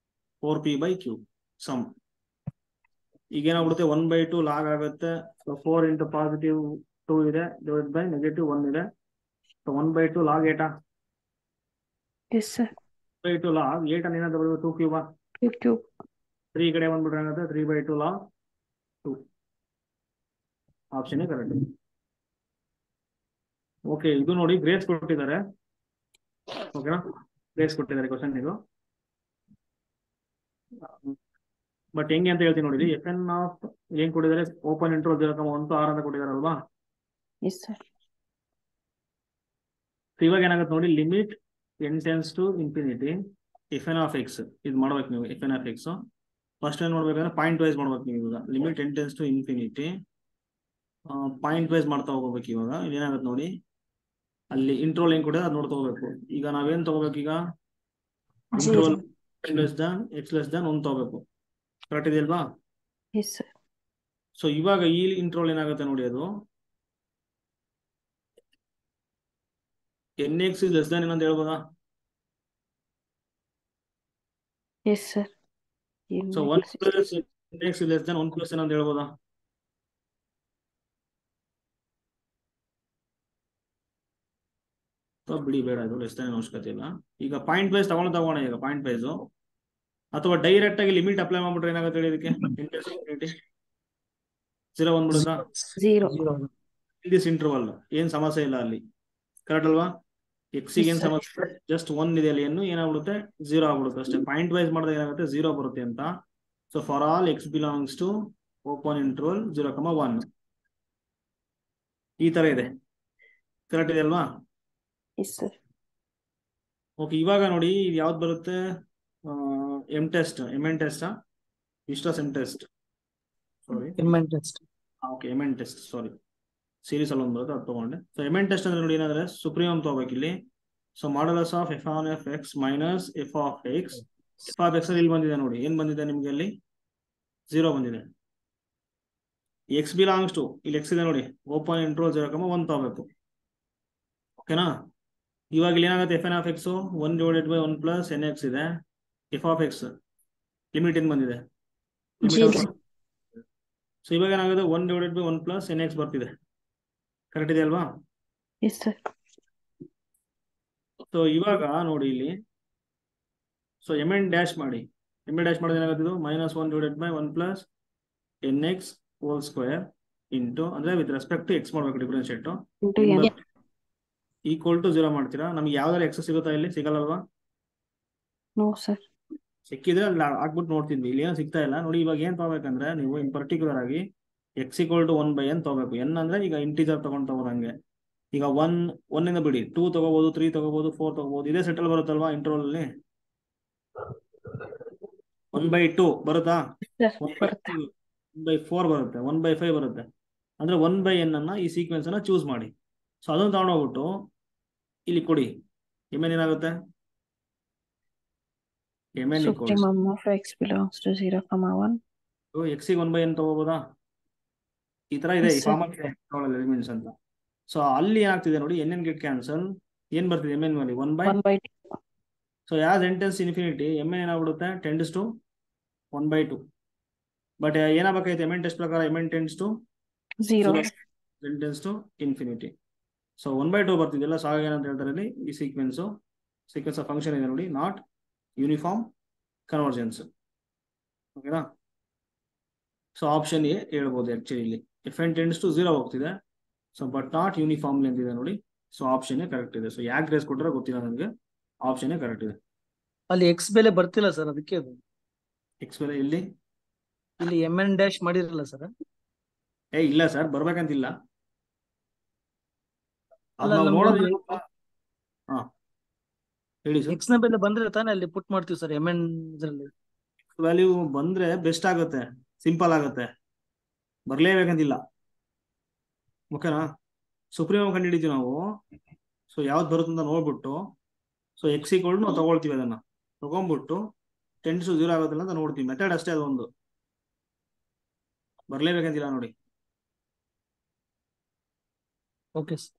4p/q ಸಮ್. ಈಗ ಏನಾಗ್ಬಿಡುತ್ತೆ? 1/2 ಲಾಗ್ ಆಗುತ್ತೆ. 4 into +2 ಇದೆ ಡಿವೈಡ್ ಬೈ -1 ಇದೆ. So 1/2 log 8. Yes sir. 1/2 log 8 ಅನ್ನ ಏನಾದ್ರು ಬರೋದು? 2 cube. 2 cube. 3 ಕಡೆ ಬಂದ್ಬಿಟ್ರೆ ಏನಾಗುತ್ತೆ? 3/2 log 2. Option correct. ಓಕೆ, ಇದು ನೋಡಿ ಗ್ರೇಸ್ ಕೊಟ್ಟಿದ್ದಾರೆ. ಓಕೆನಾ? ಗ್ರೇಸ್ ಕೊಟ್ಟಿದ್ದಾರೆ ಕ್ವಶನ್ ಇದು. ಬಟ್ ಹೆಂಗೆ ಅಂತ ಹೇಳ್ತೀನಿ ನೋಡಿ. ಎಫ್ ಎನ್ ಆಫ್ ಏನ್ ಕೊಟ್ಟಿದ್ದಾರೆ? ಓಪನ್ ಇಂಟ್ರೋ 0.1 to r ಅಂತ ಕೊಟ್ಟಿದಾರಲ್ವಾ? Yes sir. ಇವಾಗ ಏನಾಗುತ್ತೆ ನೋಡಿ, limit n tends to infinity F N of X. ಇದು ಮಾಡ್ಬೇಕು ನೀವು. F N of X first ಏನ್ ಮಾಡ್ಬೇಕಂದ್ರೆ ಪಾಯಿಂಟ್ ವೈಸ್ ಮಾಡ್ಬೇಕು ನೀವು. ಇವಾಗ limit n tends to infinity pointwise ಮಾಡ್ತಾ ಹೋಗ್ಬೇಕು. ಇವಾಗ ಏನಾಗುತ್ತೆ ನೋಡಿ, ಅಲ್ಲಿ ಇಂಟ್ರೋಲ್ ಏನ್ ಕೊಟ್ಟಿದೆ ಅದು ನೋಡ್ತಾ ಹೋಗ್ಬೇಕು. ಈಗ ನಾವೇನ್ ತಗೋಬೇಕು? ಈಗ ಇಂಟ್ರೋಲ್ x<1 ತಗೋಬೇಕು. ಕರೆಕ್ಟ್ ಇದೆಯಲ್ವಾ? Yes sir. ಸೊ ಇವಾಗ ಈ ಇಂಟ್ರೋಲ್ ಏನಾಗುತ್ತೆ ನೋಡಿ, ಅದು nx < ಏನಂತ ಹೇಳ್ಬೋದಾ? Yes sir. ಸೊ 1 + nx < 1 + ಏನಂತ ಹೇಳ್ಬೋದಾ? ಬಿಡಿ, ಬೇಡ, ಇದು ಲೆಸ್ ದನ್ ಅವಶ್ಯಕತೆ ಇಲ್ಲ. ಈಗ ಪಾಯಿಂಟ್ ವೈಸ್ ತಗೋಣ. ಈಗ ಪಾಯಿಂಟ್ ವೈಸ್ ಅಥವಾ ಡೈರೆಕ್ಟ್ ಆಗಿ ಲಿಮಿಟ್ ಅಪ್ಲೈ ಮಾಡ್ಬಿಟ್ರೆ ಏನಾಗುತ್ತೆ ಹೇಳಿ? ಇದಕ್ಕೆ 0 ಬಂದ್ಬಿಡುತ್ತಾ? 0. ದಿಸ್ ಇಂಟರ್ವಲ್ ಏನ್ ಸಮಸ್ಯೆ ಇಲ್ಲ ಅಲ್ಲಿ. ಕರೆಕ್ಟ್ ಅಲ್ವಾ? ಎಕ್ಸ್ ಏನ್ ಸಮಸ್ಯೆ? ಜಸ್ಟ್ 1 ಇದೆ ಅಲ್ಲಿ, ಏನಾಗ್ಬಿಡುತ್ತೆ? 0 ಆಗ್ಬಿಡುತ್ತೆ ಅಷ್ಟೇ. ಪಾಯಿಂಟ್ ವೈಸ್ ಮಾಡಿದಾಗ ಏನಾಗುತ್ತೆ? 0 ಬರುತ್ತೆ ಅಂತ. So for all x belongs to open interval 0,1 ಈ ತರ ಇದೆ. ಕರೆಕ್ಟ್ ಇದೆ ಅಲ್ವಾ? Yes sir. ಓಕೆ, ಇವಾಗ ನೋಡಿ ಇದು ಯಾವ್ದು ಬರುತ್ತೆ? M test, MN test, Weierstrass M test, sorry MN test. Okay, MN test, sorry, series ಅಲ್ಲಿ ಒಂದು ಬರುತ್ತೆ, ಅದು ತಗೊಂಡೆ. ಸೊ MN ಟೆಸ್ಟ್ ಅಂದ್ರೆ ನೋಡಿ ಏನಾದ್ರೆ ಸುಪ್ರೀಮ್ ತಗೋಬೇಕು ಇಲ್ಲಿ. So modulus of f on f x minus f of x. f of x ಅಲ್ಲಿ ಬಂದಿದೆ ನೋಡಿ, ಏನ್ ಬಂದಿದೆ ನಿಮ್ಗೆ ಅಲ್ಲಿ? 0 ಬಂದಿದೆ. x ಬಿಲಾಂಗ್ಸ್ ಟು, ಇಲ್ಲಿ x ಇದೆ ನೋಡಿ, ಓಪನ್ ಇಂಟ್ರೋಲ್ 0,1 ತಗೋಬೇಕು. ಓಕೆನಾ? ಇವಾಗ ಇಲ್ಲಿ ಏನಾಗುತ್ತೆ? F N of X 1/1 + nx ಇದೆ. ಎಫ್ ಆಫ್ ಎಕ್ಸ್ ಲಿಮಿಟ್ ಏನ್ ಬಂದಿದೆ? ಸೊ ಇವಾಗ ಏನಾಗುತ್ತೆ? 1/1 + nx ಬರ್ತಿದೆ. ಕರೆಕ್ಟ್ ಇದೆ ಅಲ್ವಾ? Yes sir. ಸೊ ಇವಾಗ ನೋಡಿ ಇಲ್ಲಿ, ಸೊ MN ಡ್ಯಾಶ್ ಮಾಡಿ. MN ಡ್ಯಾಶ್ ಮಾಡಿದ್ರೆ ಏನಾಗುತ್ತೆ? ಇದು -1/1 + nx² ಇಂಟು, ಅಂದ್ರೆ ವಿತ್ ರೆಸ್ಪೆಕ್ಟ್ ಟು ಎಕ್ಸ್ ಮಾಡ್ಬೇಕು ಡಿಫ್ರೆನ್ಶಿಯೇಟ್. ಈಕ್ವಲ್ ಟು 0 ಮಾಡ್ತೀರಾ. ನಮ್ಗೆ ಯಾವ್ದಾದ್ರು ಎಕ್ಸ್ ಸಿಗುತ್ತಾ? ಇಲ್ಲಿ ಸಿಗಲ್ಲಲ್ವಾ? No sir. ಸಿಕ್ಕಿದ್ರೆ ಅಲ್ಲಿ ಹಾಕ್ಬಿಟ್ಟು ನೋಡ್ತಿದ್ವಿ. ಇಲ್ಲಿ ಏನೋ ಸಿಗ್ತಾ ಇಲ್ಲ ನೋಡಿ. ಇವಾಗ ಏನ್ ತಗೋಬೇಕಂದ್ರೆ ನೀವು ಇನ್ ಪರ್ಟಿಕ್ಯುಲರ್ ಆಗಿ x = 1/n ತಗೋಬೇಕು. n ಅಂದ್ರೆ ಈಗ ಇಂಟೀಜರ್ ತಗೋದಂಗೆ. ಈಗ 1 ಇಂದ ಬಿಡಿ, 2 ತಗೋಬಹುದು, 3 ತಗೋಬಹುದು, 4 ತಗೋಬಹುದು. ಇದೇ ಸೆಟಲ್ ಬರುತ್ತಲ್ವಾ ಇಂಟರ್ವಲ್ ಅಲ್ಲಿ? 1/2 ಬರುತ್ತಾ? 1/4 ಬರುತ್ತೆ, 1/5 ಬರುತ್ತೆ. ಅಂದ್ರೆ 1/n ಅನ್ನ ಈ ಸೀಕ್ವೆನ್ಸ್ ಅನ್ನ ಚೂಸ್ ಮಾಡಿ. ಸೊ ಅದನ್ನ ತಗೊಂಡೋಗ್ಬಿಟ್ಟು ಇಲ್ಲಿ ಕೊಡಿ. mn ಏನಾಗುತ್ತೆ? mn equals supremum of x belongs to 0, 1. x ಗೆ 1/n ತಗೋಬೋದಾ? ಈ ತರ ಇದೆ, Yes, ಈ sir. ಫಾರ್ಮಲ್ ಎಲಿಮೆಂಟ್ಸ್ ಅಂತ. ಸೊ ಅಲ್ಲಿ ಏನಾಗ್ತಿದೆ ನೋಡಿ, n ಗೆಟ್ ಕ್ಯಾನ್ಸಲ್, ಏನ್ ಬರ್ತಿದೆ mn ಮೇಲೆ 1/. 1/2. So as n tends infinity mn ಏನಾಗ್ಬಿಡುತ್ತೆ 10⁻². ಬಟ್ ಏನಾಗಬೇಕಾಯ್ತು mn ಟೆಸ್ಟ್ ಪ್ರಕಾರ? mn tends to 0. 0, n tends to infinity. So 1/2 ಬರ್ತಿದೆಯಲ್ಲ, ಸೊ ಆಗ ಏನಂತ ಹೇಳ್ತಾರೆ ಇಲ್ಲಿ, ಈ ಸೀಕ್ವೆನ್ಸ್ ಆಫ್ ಫಂಕ್ಷನ್ ಇದೆ ನೋಡಿ, ನಾಟ್ ಯೂನಿಫಾರ್ಮ್ ಕನ್ವರ್ಜೆನ್ಸ್. ಓಕೆನಾ? ಸೊ ಆಪ್ಷನ್ ಎ ಹೇಳ್ಬೋದು ಆಕ್ಚುಲಿ ಇಲ್ಲಿ, fn ಟೆನ್ಸ್ ಟು 0 ಹೋಗ್ತಿದೆ, ಸೊ ಬಟ್ ನಾಟ್ ಯೂನಿಫಾರ್ಮ್ಲಿ ಅಂತಿದೆ ನೋಡಿ. ಸೊ ಆಪ್ಷನ್ ಎ ಕರೆಕ್ಟ್ ಇದೆ. ಸೊ ಯಾಕೆ ಗ್ರೇಸ್ ಕೊಟ್ಟರೆ ಗೊತ್ತಿಲ್ಲ ನನಗೆ, ಆಪ್ಷನ್ ಎ ಕರೆಕ್ಟ್ ಇದೆ. ಅಲ್ಲಿ ಎಕ್ಸ್ ಬೆಲೆ ಬರ್ತಿಲ್ಲ ಸರ್, ಅದಕ್ಕೆ ಅದು ಎಕ್ಸ್ ಬೆಲೆ ಇಲ್ಲಿ mn ಡ್ಯಾಶ್ ಮಾಡಿರಲ್ಲ ಸರ್. ಇಲ್ಲ ಸರ್, ಬರ್ಬೇಕಂತಿಲ್ಲ. ಅದು ಅಲ್ಲ ನಾವು ನಮ್ಗೆ ನೋಡೋದು ಹಾ ಹೇಳಿ ಸರ್. ಎಕ್ಸ್ ನ ಬೆಲೆ ಬಂದ್ರೆ ತಾನೇ ಅಲ್ಲಿ ಪುಟ್ ಮಾಡ್ತೀವಿ ಸರ್ mn ಇದ್ರಲ್ಲಿ. ವ್ಯಾಲ್ಯೂ ಬಂದ್ರೆ ಬೆಸ್ಟ್ ಆಗುತ್ತೆ, ಸಿಂಪಲ್ ಆಗುತ್ತೆ, ಬರ್ಲೇಬೇಕಂತಿಲ್ಲ. ಓಕೆನಾ? ಸುಪ್ರೀಂ ಕಂಡುಹಿಡಿತೀವಿ ನಾವು. ಸೊ ಯಾವ್ದು ಬರುತ್ತೆ ಅಂತ ನೋಡ್ಬಿಟ್ಟು, ಸೊ ಎಕ್ಸ್ ಈಕ್ವಲ್ ನಾವು ತಗೊಳ್ತೀವಿ, ಅದನ್ನ ತಗೊಂಡ್ಬಿಟ್ಟು 10⁻0 ಆಗುತ್ತಲ್ಲ ಅಂತ ನೋಡ್ತೀವಿ. ಮೆಥಡ್ ಅಷ್ಟೇ, ಅದೊಂದು ಬರ್ಲೇಬೇಕಂತಿಲ್ಲ ನೋಡಿ. Okay sir.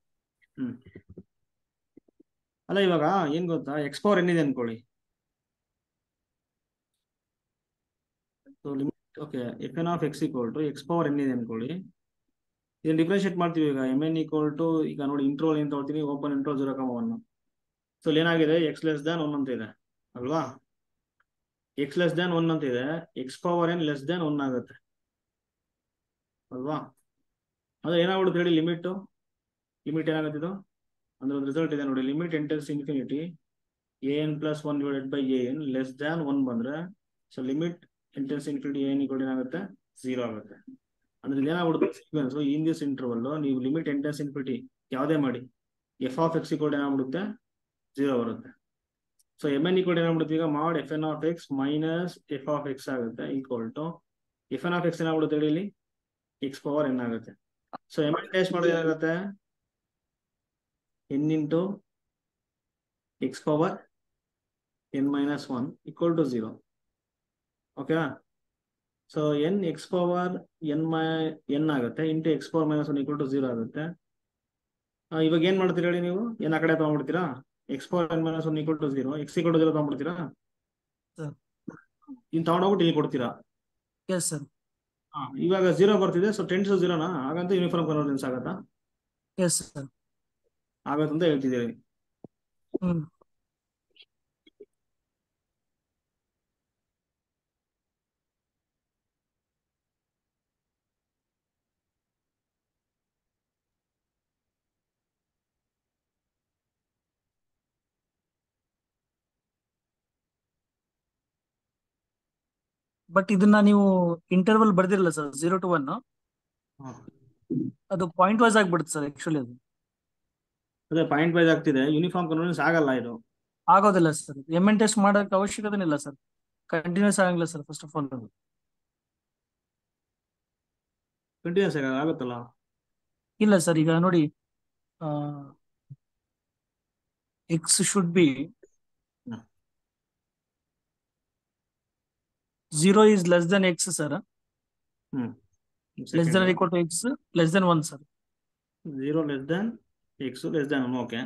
ಅಲ್ಲ ಇವಾಗ ಏನ್ ಗೊತ್ತಾ, x ಪವರ್ n ಇದೆ ಅನ್ಕೊಳ್ಳಿ. Okay, fn of x equal to x power n ಇದೆ ಅನ್ಕೊಳ್ಳಿ. ಇದನ್ನ ಡಿಫ್ರೆನ್ಶಿಯೇಟ್ ಮಾಡ್ತೀವಿ ಈಗ. mn ಈಕ್ವಲ್ ಟು, ಈಗ ನೋಡಿ ಇಂಟ್ರೋಲ್ ಏನ್ ತಗೊಳ್ತೀನಿ, ಓಪನ್ ಇಂಟ್ರೋಲ್ 0,1. ಸೊ ಏನಾಗಿದೆ, x<1 ಅಂತ ಇದೆ ಅಲ್ವಾ? x<1 ಅಂತ ಇದೆ, x ಪವರ್ n <1 ಆಗುತ್ತೆ ಅಲ್ವಾ? ಅದೇ ಏನಾಗ್ಬಿಡುತ್ತೆ ಹೇಳಿ, ಲಿಮಿಟ್ ಏನಾಗುತ್ತೆ ಇದು ಅಂದ್ರೆ ಒಂದು ರಿಸಲ್ಟ್ ಇದೆ ನೋಡಿ, limit n tends infinity an+1/an <1 ಬಂದ್ರೆ, so limit n tends infinity an equal ಏನಾಗುತ್ತೆ 0 ಆಗುತ್ತೆ. ಅಂದ್ರೆ ಇಲ್ಲಿ ಏನಾಗ್ಬಿಡುತ್ತೆ ಸೀಕ್ವೆನ್ಸ್, ಇನ್ ದಿಸ್ ಇಂಟರ್ವಲ್ ನೀವು ಲಿಮಿಟ್ n ಟೆನ್ಸ್ ಇನ್ಫಿನಿಟಿ ಯಾವುದೇ ಮಾಡಿ, f ಆಫ್ x ಈಕ್ವಲ್ ಏನಾಗ್ಬಿಡುತ್ತೆ 0 ಬರುತ್ತೆ. ಸೊ mn ಈಕ್ವಲ್ ಏನಾಗ್ಬಿಡುತ್ತೆ ಈಗ, mod fn of x minus f of x ಆಗುತ್ತೆ, equal to fn of x ಏನಾಗ್ಬಿಡುತ್ತೆ ಹೇಳಿ ಇಲ್ಲಿ, x ಪವರ್ n ಆಗುತ್ತೆ. ಸೊ mn ಡ್ಯಾಶ್ ಮಾಡೋದು ಏನಾಗುತ್ತೆ, n into x power n-1 equal to 0. ಓಕೆನಾ? So n x power n ಆಗುತ್ತೆ, into x power -1 equal to 0 ಆಗುತ್ತೆ. ಇವಾಗ ಏನ್ ಮಾಡ್ತೀರಾ ಹೇಳಿ ನೀವು, ಏನ್ ಆ ಕಡೆ ತಗೊಂಡ್ಬಿಡ್ತೀರಾ, x power n-1 equal to 0, x equal to 0 ತಗೊಂಡ್ಬಿಡ್ತೀರಾ, ಇನ್ ತಗೊಂಡೋಗ್ಬಿಟ್ಟು ಇಲ್ಲಿ ಕೊಡ್ತೀರಾ. Yes sir. ಇವಾಗ 0 ಬರ್ತಿದೆ, ಸೊ 10⁻0 ಹಾಗಂತ ಯೂನಿಫಾರ್ಮ್ ಕನ್ವರ್ಜೆನ್ಸ್ ಆಗತ್ತಾ? Yes sir. ಆಗತ್ತಂತ ಹೇಳ್ತಿದ್ದೀರಿ. ಬಟ್ ಇದನ್ನ ನೀವು ಇಂಟರ್ವಲ್ ಬರ್ದಿರಲ್ಲ ಸರ್, 0 to 1, ಅದು ಪಾಯಿಂಟ್ ವೈಸ್ ಆಗ್ಬಿಡುತ್ತೆ ಸರ್ ಆಕ್ಚುಲಿ. ಅದು ಅದೇ ಪಾಯಿಂಟ್ ವೈಸ್ ಆಗ್ತಿದೆ, ಯೂನಿಫಾರ್ಮ್ ಕನ್ವರ್ಜೆನ್ಸ್ ಆಗಲ್ಲ ಇದು. ಆಗೋದಿಲ್ಲ ಸರ್, mn ಟೆಸ್ಟ್ ಮಾಡೋಕೆ ಅವಶ್ಯಕತೆ ಇಲ್ಲ ಸರ್, ಕಂಟಿನ್ಯೂಸ್ ಆಗಂಗಿಲ್ಲ ಸರ್. ಫಸ್ಟ್ ಆಫ್ ಆಲ್ ಅದು ಕಂಟಿನ್ಯೂಸ್ ಆಗುತ್ತಲ್ಲ. ಇಲ್ಲ ಸರ್, ಈಗ ನೋಡಿ, x should be 0 is less than x sir, less than or equal to x, less than 1 sir. 0 less than x less than 1. Okay,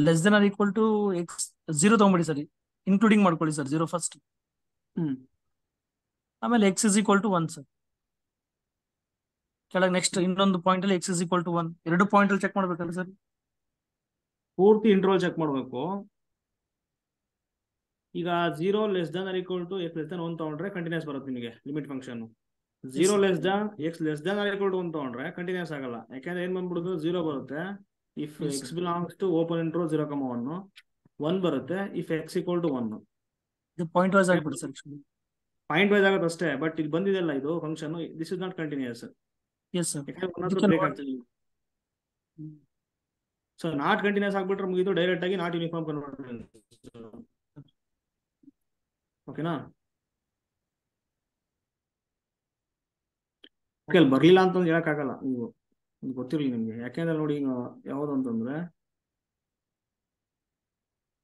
less than or equal to x 0 ತಗೊಂಬಿಡಿ sir, including ಮಾಡ್ಕೊಳ್ಳಿ sir 0 first, ಆಮೇಲೆ x is equal to 1 sir. ಕೆಳಗೆ next ಇನ್ನೊಂದು point ಅಲ್ಲಿ x is equal to 1, ಎರಡು point ಅಲ್ಲಿ check ಮಾಡ್ಬೇಕಲ್ಲ sir, ಪೂರ್ತಿ ಇಂಟರ್ವಲ್ ಚೆಕ್ ಮಾಡಬೇಕು. ಈಗ 0 less than or equal to x less than 1 ತಗೊಂಡ್ರೆ ಕಂಟಿನ್ಯೂಸ್ ಬರುತ್ತೆ ನಿಮಗೆ limit function. 0 less than x less than or equal to 1 ತಗೊಂಡ್ರೆ ಕಂಟಿನ್ಯೂಸ್ ಆಗಲ್ಲ, ಯಾಕಂದ್ರೆ ಏನ್ ಬಂದ್ಬಿಡುದು 0 ಬರುತ್ತೆ if x belongs to open interval 0,1, 1 ಬರುತ್ತೆ ಇಫ್ x ಈಕ್ವಲ್ ಟು 1. ಇದು ಪಾಯಿಂಟ್ ವೈಸ್ ಆಗ್ಬಿಡುತ್ತೆ ಸರ್, ಪಾಯಿಂಟ್ ವೈಸ್ ಆಗುತ್ತೆ ಅಷ್ಟೇ. ಬಟ್ ಇಲ್ಲಿ ಬಂದಿದೆಲ್ಲ ಇದು function, this is not continuous. Yes sir. Break ಆಗ್ತದೆ. ಸೊ ನಾಟ್ ಕಂಟಿನ್ಯೂಸ್ ಆಗ್ಬಿಟ್ರೆ ಮುಗಿದು, ಡೈರೆಕ್ಟ್ ಆಗಿ ನಾಟ್ ಯೂನಿಫಾರ್ಮ್ ಕನ್ವರ್ಜೆನ್ಸ್. ಓಕೆನಾ? ಓಕೆ, ಅಲ್ಲಿ ಬರ್ಲಿಲ್ಲ ಅಂತಂದು ಹೇಳಕ್ಕಾಗಲ್ಲ, ನೀವು ಗೊತ್ತಿರಲಿ ನಿಮ್ಗೆ. ಯಾಕೆಂದ್ರೆ ನೋಡಿ ಯಾವ್ದು ಅಂತಂದ್ರೆ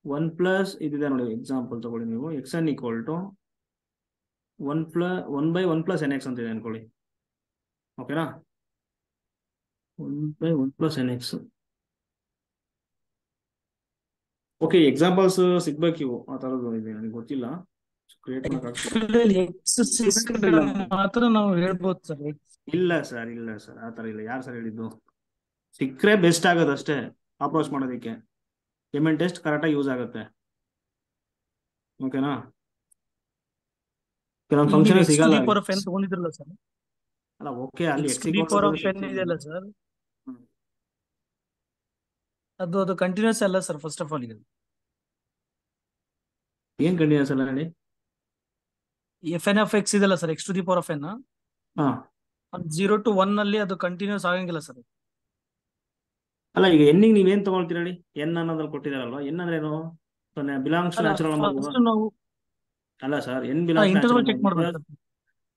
1 ಪ್ಲಸ್ ಇದಿದೆ ನೋಡಿ, ಎಕ್ಸಾಂಪಲ್ ತಗೊಳ್ಳಿ ನೀವು, X N equal to 1/1 + nx ಅಂತ ಇದೆ ಅನ್ಕೊಳ್ಳಿ. ಓಕೆನಾ? 1/1 + nx. ಓಕೆ, ಎಕ್ಸಾಂಪಲ್ಸ್ ಸಿಗ್ಬೇಕು ಇವು, ಆ ಥರದ್ದು ಇದೆ, ನನಗೆ ಗೊತ್ತಿಲ್ಲ, ಕ್ರಿಯೇಟ್ ಆಕ್ಚುಲಿ ಎಕ್ಸ್ ಸಿಕ್ಕರೆ ಮಾತ್ರ ನಾವು ಹೇಳ್ಬೋದು ಸರ್. ಇಲ್ಲ ಸರ್, ಇಲ್ಲ ಸರ್, ಆ ಥರ ಇಲ್ಲ. ಯಾರು ಸರ್ ಹೇಳಿದ್ದು? ಸಿಕ್ಕರೆ ಬೆಸ್ಟ್ ಆಗೋದು ಅಷ್ಟೇ ಅಪ್ರೋಚ್ ಮಾಡೋದಕ್ಕೆ. ಪೇಮೆಂಟ್ ಟೆಸ್ಟ್ ಕರೆಕ್ಟಾಗಿ ಯೂಸ್ ಆಗುತ್ತೆ. ಓಕೆನಾ? ಕೆಲವೊಂದು ಫಂಕ್ಷನ್ ಸಿಗಲ್ಲ. n ತಗೊಂಡಿದ್ರಲ್ಲ ಸರ್, ಅಲ್ಲ ಓಕೆ, ಅಲ್ಲಿ n ಇದೆಯಲ್ಲ ಸರ್, ಅದು ಕಂಟಿನ್ಯೂಸ್ ಅಲ್ಲ ಸರ್. ಫಸ್ಟ್ ಆಫ್ ಆಲ್ ಈಗ ಏನ್ ಕಂಟಿನ್ಯೂಸ್ ಅಲ್ಲ ಹೇಳಿ? fn(x) ಇದೆಯಲ್ಲ ಸರ್, x⁴n ಹಾ 0 to 1 ಅಲ್ಲಿ ಅದು ಕಂಟಿನ್ಯೂಸ್ ಆಗಂಗಿಲ್ಲ ಸರ್. ಅಲ್ಲ, ಈಗ ಎನ್ನಿಗೆ ನೀವೇನ್ ತಗೊಳ್ತೀರ ಹೇಳಿ? ಎನ್ ಅನ್ನೋದ್ರಲ್ಲಿ ಕೊಟ್ಟಿದಾರಲ್ವಾ, ಎನ್ ಅಂದ್ರೆ ಏನು? Belongs to natural number. ನಾವು ಅಲ್ಲ sir, N belongs interval check ಮಾಡ್ಬೇಕು.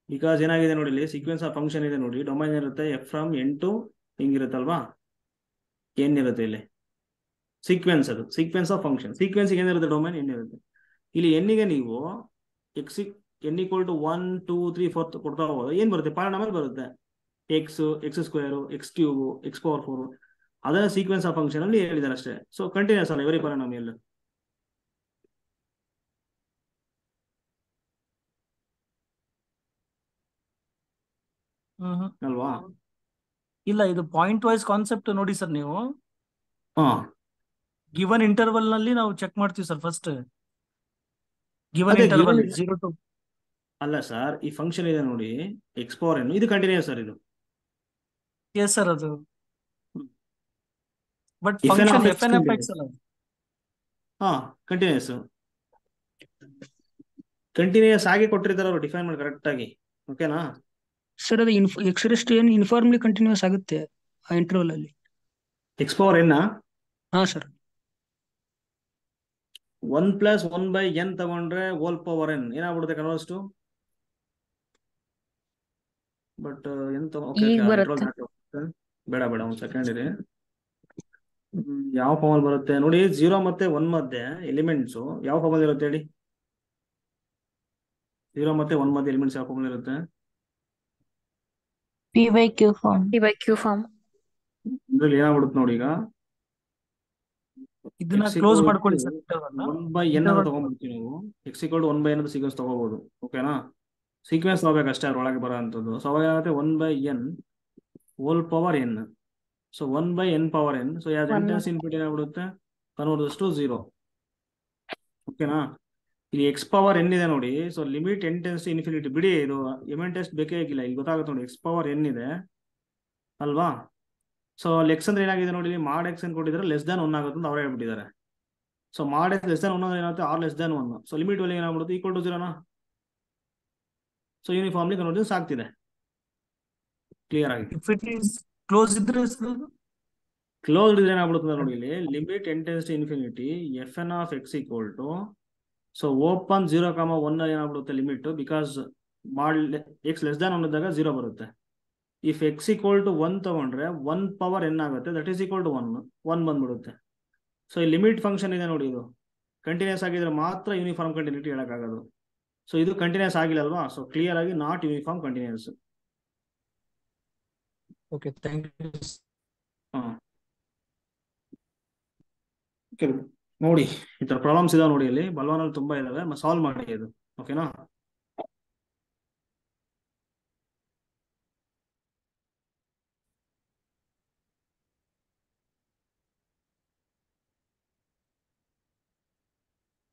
ಬಿಕಾಸ್ ಏನಾಗಿದೆ ನೋಡಿ, ಇಲ್ಲಿ ಸೀಕ್ವೆನ್ಸ್ ಆಫ್ ಫಂಕ್ಷನ್ ಇದೆ ನೋಡಿ, ಡೊಮೈನ್ ಇರುತ್ತೆ ಎಫ್ ಫ್ರಮ್ ಎನ್ ಟು ಹಿಂಗಿರುತ್ತಲ್ವಾ, ಎನ್ ಇರುತ್ತೆ ಇಲ್ಲಿ ಸೀಕ್ವೆನ್ಸ್, ಅದು ಸೀಕ್ವೆನ್ಸ್ ಆಫ್ ಫಂಕ್ಷನ್. ಸೀಕ್ವೆನ್ಸ್ ಏನಿರುತ್ತೆ, ಡೊಮೈನ್ ಎನ್ ಇರುತ್ತೆ. ಇಲ್ಲಿ ಎನ್ನಿಗೆ ನೀವು ಎಕ್ಸ್ n = 1 2 3 4 ಕೊಡ್ತಾ ಹೋಗೋದು ಏನ್ ಬರುತ್ತೆ? ಪಾಲಿನಾಮಿಯಲ್ ಬರುತ್ತೆ. x² x³ x⁴ ಅದನ್ನ ಸೀಕ್ವೆನ್ಸ್ ಆಫ್ ಫಂಕ್ಷನ್ ಅಲ್ಲಿ ಹೇಳಿದ್ದಾರೆ ಅಷ್ಟೇ. ಸೊ ಕಂಟಿನ್ಯೂಸ್ ಅಲ್ಲ ಎವರಿ ಪಾಲಿನಾಮಿಯಲ್. ಅಲ್ವಾ? ಇಲ್ಲ, ಇದು ಪಾಯಿಂಟ್ ವೈಸ್ ಕಾನ್ಸೆಪ್ಟ್ ನೋಡಿ ಸರ್. ನೀವು ಹಾ ಗಿವನ್ ಇಂಟರ್ವಲ್ ನಲ್ಲಿ ನಾವು ಚೆಕ್ ಮಾಡ್ತೀವಿ ಸರ್. ಫಸ್ಟ್ ಗಿವನ್ ಅದೇ ಇಂಟರ್ವಲ್ given 0 to. ಅಲ್ಲ ಸರ್, ಈ ಫಂಕ್ಷನ್ ಇದೆ ನೋಡಿ x⁴n, ಇದು ಕಂಟಿನ್ಯೂಸ್ ಸರ್ ಇದು. ಎಸ್ ಸರ್, ಅದು but Fn function of x fn(x) ಅಲ್ಲ. ಹಾ ಕಂಟಿನ್ಯೂಸ್ ಆಗಿ ಕೊಟ್ಟಿರ್ತಾರೆ ಅವರು, ಡಿಫೈನ್ ಮಾಡಿ ಕರೆಕ್ಟ್ ಆಗಿ. ಓಕೆನಾ ಸರ್? ಅದು x⁴n ಯೂನಿಫಾರ್ಮ್ಲಿ ಕಂಟಿನ್ಯೂಸ್ ಆಗುತ್ತೆ ಆ ಇಂಟರ್ವಲ್ ಅಲ್ಲಿ. x⁴n ಹಾ ಸರ್. 1 + 1/n ತಗೊಂಡ್ರೆ ಹೋಲ್ ಪವರ್ n ಏನಾಗ್ಬಿಡುತ್ತೆ ಕನ್ವರ್ಸ್. ಬಟ್ ಎಂತ ಈಗ ಬರುತ್ತೆ. ಬೇಡ ಒಂದು ಸೆಕೆಂಡ್ ಇದೆ. ಯಾವ ಫಾರ್ಮಲ್ ಬರುತ್ತೆ ನೋಡಿ? 0 ಮತ್ತೆ 1 ಮಧ್ಯೆ ಎಲಿಮೆಂಟ್ಸ್ ಯಾವ ಫಾರ್ಮಲ್ ಇರುತ್ತೆ ಹೇಳಿ? 0 ಮತ್ತೆ 1 ಮಧ್ಯೆ ಎಲಿಮೆಂಟ್ಸ್ ಯಾವ ಫಾರ್ಮಲ್ ಇರುತ್ತೆ? p/q form. ಇದ್ರಲ್ಲಿ ಏನಾಗ್ಬಿಡುತ್ತೆ ನೋಡಿ, ಈಗ ಇದನ್ನ ಕ್ಲೋಸ್ ಮಾಡ್ಕೊಳ್ಳಿ ಸರ್. 1/n ಅಂತ ತಗೊಂಡ್ಬಿಡ್ತೀವಿ ನೀವು. x = 1/n ಅಂತ ಸೀಕ್ವೆನ್ಸ್ ತಗೋಬಹುದು. ಓಕೆನಾ? ಸೀಕ್ವೆನ್ಸ್ ತಗೋಬೇಕು ಅಷ್ಟೇ ಅದ್ರೊಳಗೆ ಬರೋ ಅಂಥದ್ದು. ಸೊ ಅವಾಗ ಏನಾಗುತ್ತೆ? 1/n whole power n. So 1/n power n. So ಯಾವ್ದು ಇಂಟೆನ್ಸ್ ಇನ್ಫಿನಿಟಿ ಏನಾಗ್ಬಿಡುತ್ತೆ? Converse to 0. ಓಕೆನಾ? ಇಲ್ಲಿ x⁴n ಇದೆ ನೋಡಿ. ಸೊ ಲಿಮಿಟ್ n → ಇನ್ಫಿನಿಟಿ ಬಿಡಿ, ಇದು ಎಮನ್ ಟೆಸ್ಟ್ ಬೇಕೇ ಆಗಿಲ್ಲ, ಇಲ್ಲಿ ಗೊತ್ತಾಗುತ್ತೆ ನೋಡಿ. x⁴n ಇದೆ ಅಲ್ವಾ? ಸೊ ಅಲ್ಲಿ x ಅಂದ್ರೆ ಏನಾಗಿದೆ ನೋಡಿ, ಮಾಡ್ x ಅಂತ ಕೊಟ್ಟಿದ್ರೆ <1 ಆಗುತ್ತೆ ಅಂತ ಅವ್ರು ಹೇಳ್ಬಿಟ್ಟಿದ್ದಾರೆ. ಸೊ ಮಾಡ್ x <1 ಅಂದ್ರೆ ಏನಾಗುತ್ತೆ? r <1. ಸೊ ಲಿಮಿಟ್ ವ್ಯಾಲ್ಯೂ ಏನಾಗ್ಬಿಡುತ್ತೆ? = 0ನಾ? ಸೊ ಯೂನಿಫಾರ್ಮ್ಲಿ ಕನ್ವರ್ಜೆನ್ಸ್ ಆಗ್ತಿದೆ ಕ್ಲಿಯರ್ ಆಗಿ. ಇಫ್ ಇಟ್ ಈಸ್ ಕ್ಲೋಸ್ ಇದ್ರೆ ಕ್ಲೋಸ್ಡ್ ಇದ್ರೆ ಏನಾಗ್ಬಿಡುತ್ತೆ ನೋಡಿ, ಇಲ್ಲಿ limit n → infinity fn(x) = so open 0, 1 ಏನಾಗ್ಬಿಡುತ್ತೆ ಲಿಮಿಟ್, ಬಿಕಾಸ್ ಮಾಡ್ x <1 ಇದ್ದಾಗ 0 ಬರುತ್ತೆ. ಇಫ್ x = 1 ತಗೊಂಡ್ರೆ 1 ಪವರ್ n ಆಗುತ್ತೆ, ದಟ್ ಈಸ್ = 1 ಬಂದ್ಬಿಡುತ್ತೆ. ಸೊ ಈ ಲಿಮಿಟ್ ಫಂಕ್ಷನ್ ಇದೆ ನೋಡಿ, ಇದು ಕಂಟಿನ್ಯೂಸ್ ಆಗಿದ್ರೆ ಮಾತ್ರ ಯೂನಿಫಾರ್ಮ್ ಕಂಟಿನ್ಯೂಟಿ ಹೇಳಕ್ಕಾಗೋದು. ಸೊ ಇದು ಕಂಟಿನ್ಯೂಸ್ ಆಗಿಲ್ಲ ಅಲ್ವಾ? ಸೊ ಕ್ಲಿಯರ್ ಆಗಿ not uniform continuous. Okay, thank you. ನೋಡಿ ಈ ತರ ಪ್ರಾಬ್ಲಮ್ಸ್ ಇದಾವೆ ನೋಡಿ, ಇಲ್ಲಿ ಬಲ್ವಾನಲ್ಲಿ ತುಂಬಾ ಇದಾವೆ, ಸಾಲ್ವ್ ಮಾಡಿ ಅದು. ಓಕೆನಾ?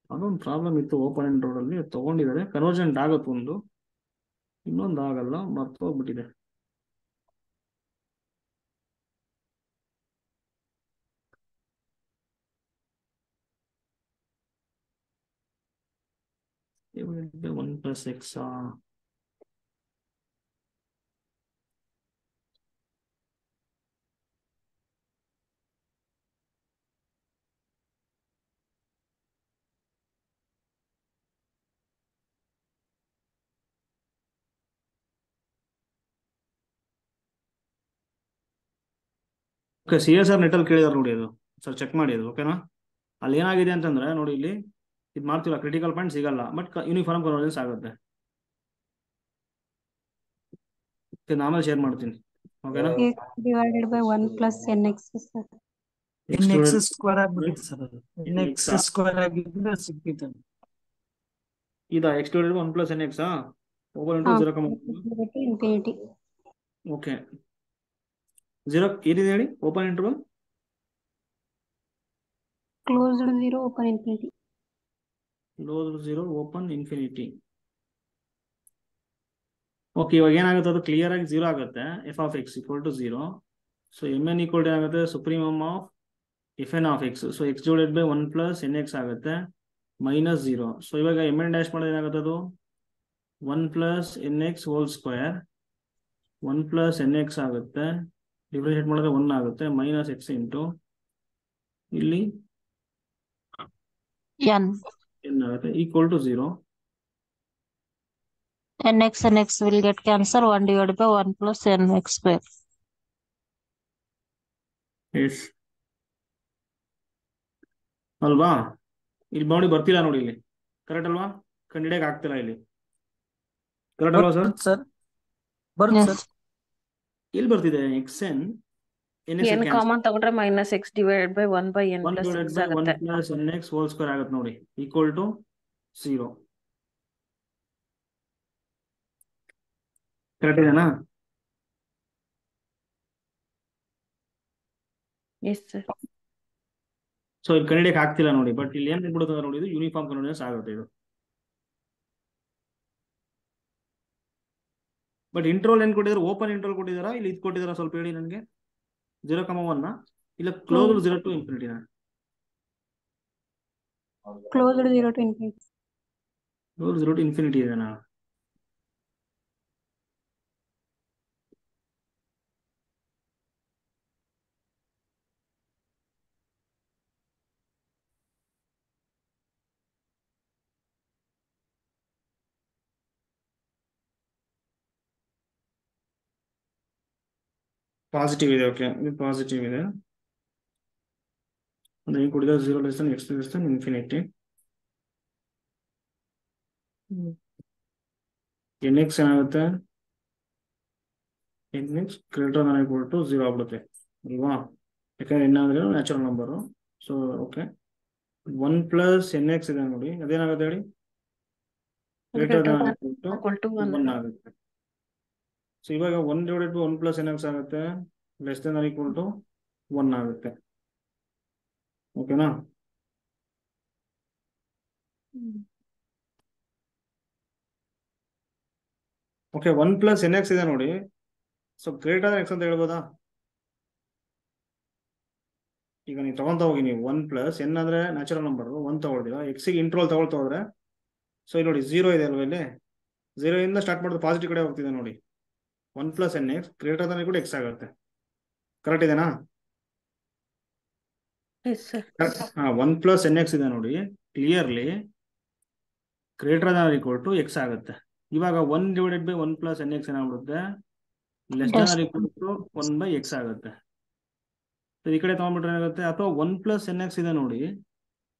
ಅದೊಂದು ಪ್ರಾಬ್ಲಮ್ ಇತ್ತು ಓಪನ್ ಎಂಡ್ ರೋಡ್ ಅಲ್ಲಿ, ತಗೊಂಡಿದ್ದಾರೆ. ಕನ್ವರ್ಜೆಂಟ್ ಆಗುತ್ತೆ ಒಂದು, ಇನ್ನೊಂದು ಆಗಲ್ಲ, ಮರ್ತೋಗ್ಬಿಟ್ಟಿದೆ. One plus x okay. CSR net ಅಲ್ಲಿ ಕೇಳಿದಾರೆ ನೋಡಿ, ಅದು ಸರ್ ಚೆಕ್ ಮಾಡಿ ಅದು. ಓಕೆನಾ? ಅಲ್ಲಿ ಏನಾಗಿದೆ ಅಂತಂದ್ರೆ ನೋಡಿ, ಇಲ್ಲಿ ಇದು ಮಾಡ್ತಿಲ್ಲ, ಕ್ರಿಟಿಕಲ್ ಪಾಯಿಂಟ್ ಸಿಗಲ್ಲ, ಬಟ್ ಯೂನಿಫಾರ್ಮ್ ಕನ್ವರ್ಜೆನ್ಸ್ ಆಗುತ್ತೆ. ನಾನು ಆಮೇಲೆ ಶೇರ್ ಮಾಡ್ತೀನಿ, ಓಕೆನಾ? Divided by 1 plus nx sir. N X square ಆಗ್ಬಿಟ್ಟಿತ್ತು ಸರ್, ಅದು ಎನ್ ಎಕ್ಸ್ ಸ್ಕ್ವೇರ್ ಆಗಿದ್ರೆ ಸಿಕ್ಕಿತ್ತು. ಇದಾ x divided by 1 plus nx over into 0, infinity. Okay. 0 ಏನಿದೆ ಹೇಳಿ, open interval closed 0 open infinity. Closed 0 open infinity. Okay, ಇವಾಗ ಏನಾಗುತ್ತೆ, ಅದು ಕ್ಲಿಯರ್ ಆಗಿ 0 ಆಗುತ್ತೆ. F of X equal to 0. So m n equal to ಏನಾಗುತ್ತೆ, supremum of f N of x. So x divided by 1 plus n x ಆಗುತ್ತೆ minus 0. So ಇವಾಗ m n dash ಮಾಡೋದು ಏನಾಗುತ್ತೆ, ಅದು 1 plus n x whole square 1 plus n x ಆಗುತ್ತೆ. Differentiate ಮಾಡಿದ್ರೆ 1 ಆಗುತ್ತೆ, minus x into ಇಲ್ಲಿ n n ಆಗುತ್ತೆ equal to 0. nx will get cancel. 1 divided by 1 plus nx square. S ಅಲ್ವಾ? ಇಲ್ಲಿ ನೋಡಿ ಬರ್ತಿಲ್ಲ ನೋಡಿ, ಇಲ್ಲಿ ಕರೆಕ್ಟ್ ಅಲ್ವಾ? ಕಂಡಿಡಿಯಕ್ಕೆ ಆಗ್ತಿಲ್ಲ ಇಲ್ಲಿ, ಕರೆಕ್ಟ್ ಅಲ್ವಾ ಸರ್? ಸರ್ ಬರುತ್ತೆ Yes. ಸರ್. ಎಲ್ಲಿ ಬರ್ತಿದೆ ಎಕ್ಸ್ ಎನ್ n ಕಾಮನ್ ತಗೊಂಡ್ರೆ minus x divided by 1 by n 1 plus divided x by 1 ಆಗುತ್ತೆ. Plus n x whole square ಆಗುತ್ತೆ ನೋಡಿ, ಈಕ್ವಲ್ ಟು 0. ಕರೆಕ್ಟ್ ಇದೆನಾ? S sir. ಸೊ ಇಲ್ಲಿ ಕಂಡಿಡಿಯಕ್ಕೆ ಆಗ್ತಿಲ್ಲ ನೋಡಿ, ಬಟ್ ಇಲ್ಲಿ ಏನ್ ಬಿಡುತ್ತದೆ ನೋಡಿ, ಇದು ಯೂನಿಫಾರ್ಮ್ ಕನ್ವರ್ಜೆನ್ಸ್ ಆಗುತ್ತೆ ಇದು. ಬಟ್ ಇಂಟರ್ವಲ್ ಏನ್ ಕೊಟ್ಟಿದ್ದಾರೆ, ಓಪನ್ ಇಂಟರ್ವಲ್ ಕೊಟ್ಟಿದ್ದಾರಾ, ಇಲ್ಲಿ ಇದು ಕೊಟ್ಟಿದ್ದಾರಾ ಸ್ವಲ್ಪ ಹೇಳಿ ನನಗೆ. 0,1 ಇಲ್ಲ ಕ್ಲೋಸ್ 0 ಟು ಇನ್ಫಿನಿಟಿನ? Closed 0 to infinity. Close 0 to infinity ಇದೆನಾ? ಪಾಸಿಟಿವ್ ಇದೆ, ಓಕೆ, ಇದು ಪಾಸಿಟಿವ್ ಇದೆ. ಅಂದ್ರೆ ಏನು ಕೊಟ್ಟಿದ್ದಾರೆ, 0 less than x less than infinity. N x ಏನಾಗುತ್ತೆ, n x greater than equal to 0 ಆಗ್ಬಿಡುತ್ತೆ ಅಲ್ವಾ? ಯಾಕಂದ್ರೆ ಎನ್ ಅಂದ್ರೆ natural number. So okay, 1 plus n x ಇದೆ ನೋಡಿ, ಅದೇನಾಗುತ್ತೆ ಹೇಳಿ, ಗ್ರೇಟರ್ ದನ್ ಈಕ್ವಲ್ ಟು 1 ಆಗುತ್ತೆ. ಸೊ ಇವಾಗ 1 divided by 1 plus n x ಆಗುತ್ತೆ, ಲೆಸ್ ದನ್ ಈಕ್ವಲ್ ಟು 1 ಆಗುತ್ತೆ, ಓಕೆನಾ? ಓಕೆ, 1 ಪ್ಲಸ್ ಎನ್ ಎಕ್ಸ್ ಇದೆ ನೋಡಿ, ಸೊ ಗ್ರೇಟರ್ ಎಕ್ಸ್ ಅಂತ ಹೇಳ್ಬೋದಾ? ಈಗ ನೀವು ತಗೊಂತ ಹೋಗಿ, ನೀವು 1 ಪ್ಲಸ್ ಎನ್ ಅಂದ್ರೆ ನ್ಯಾಚುರಲ್ ನಂಬರ್ 1 ತಗೊಳ್ತೀರಾ, ಎಕ್ಸಿಗೆ ಇಂಟ್ರೋಲ್ ತಗೊಳ್ತಾ ಹೋದ್ರೆ, ಸೊ ಇಲ್ಲಿ ನೋಡಿ 0 ಇದೆ ಅಲ್ವಾ, ಇಲ್ಲಿ 0 ಇಂದ ಸ್ಟಾರ್ಟ್ ಮಾಡಿದ್ರೆ ಪಾಸಿಟಿವ್ ಕಡೆ ಹೋಗ್ತಿದೆ ನೋಡಿ. 1 plus n x greater Dhan ಕೂಡ ಎಕ್ಸ್ ಆಗುತ್ತೆ, ಕರೆಕ್ಟ್ ಇದೆನಾ? ಹಾ, 1 ಪ್ಲಸ್ ಎನ್ ಎಕ್ಸ್ ಇದೆ ನೋಡಿ, clearly greater than equal to x ಆಗುತ್ತೆ. ಇವಾಗ 1 divided by 1 plus n x ಏನಾಗ್ಬಿಡುತ್ತೆ, less than equal to 1 by x ಆಗುತ್ತೆ. ಈ ಕಡೆ ತಗೊಂಡ್ಬಿಟ್ರೆ ಏನಾಗುತ್ತೆ, ಅಥವಾ 1 ಪ್ಲಸ್ ಎನ್ ಎಕ್ಸ್ ಇದೆ ನೋಡಿ,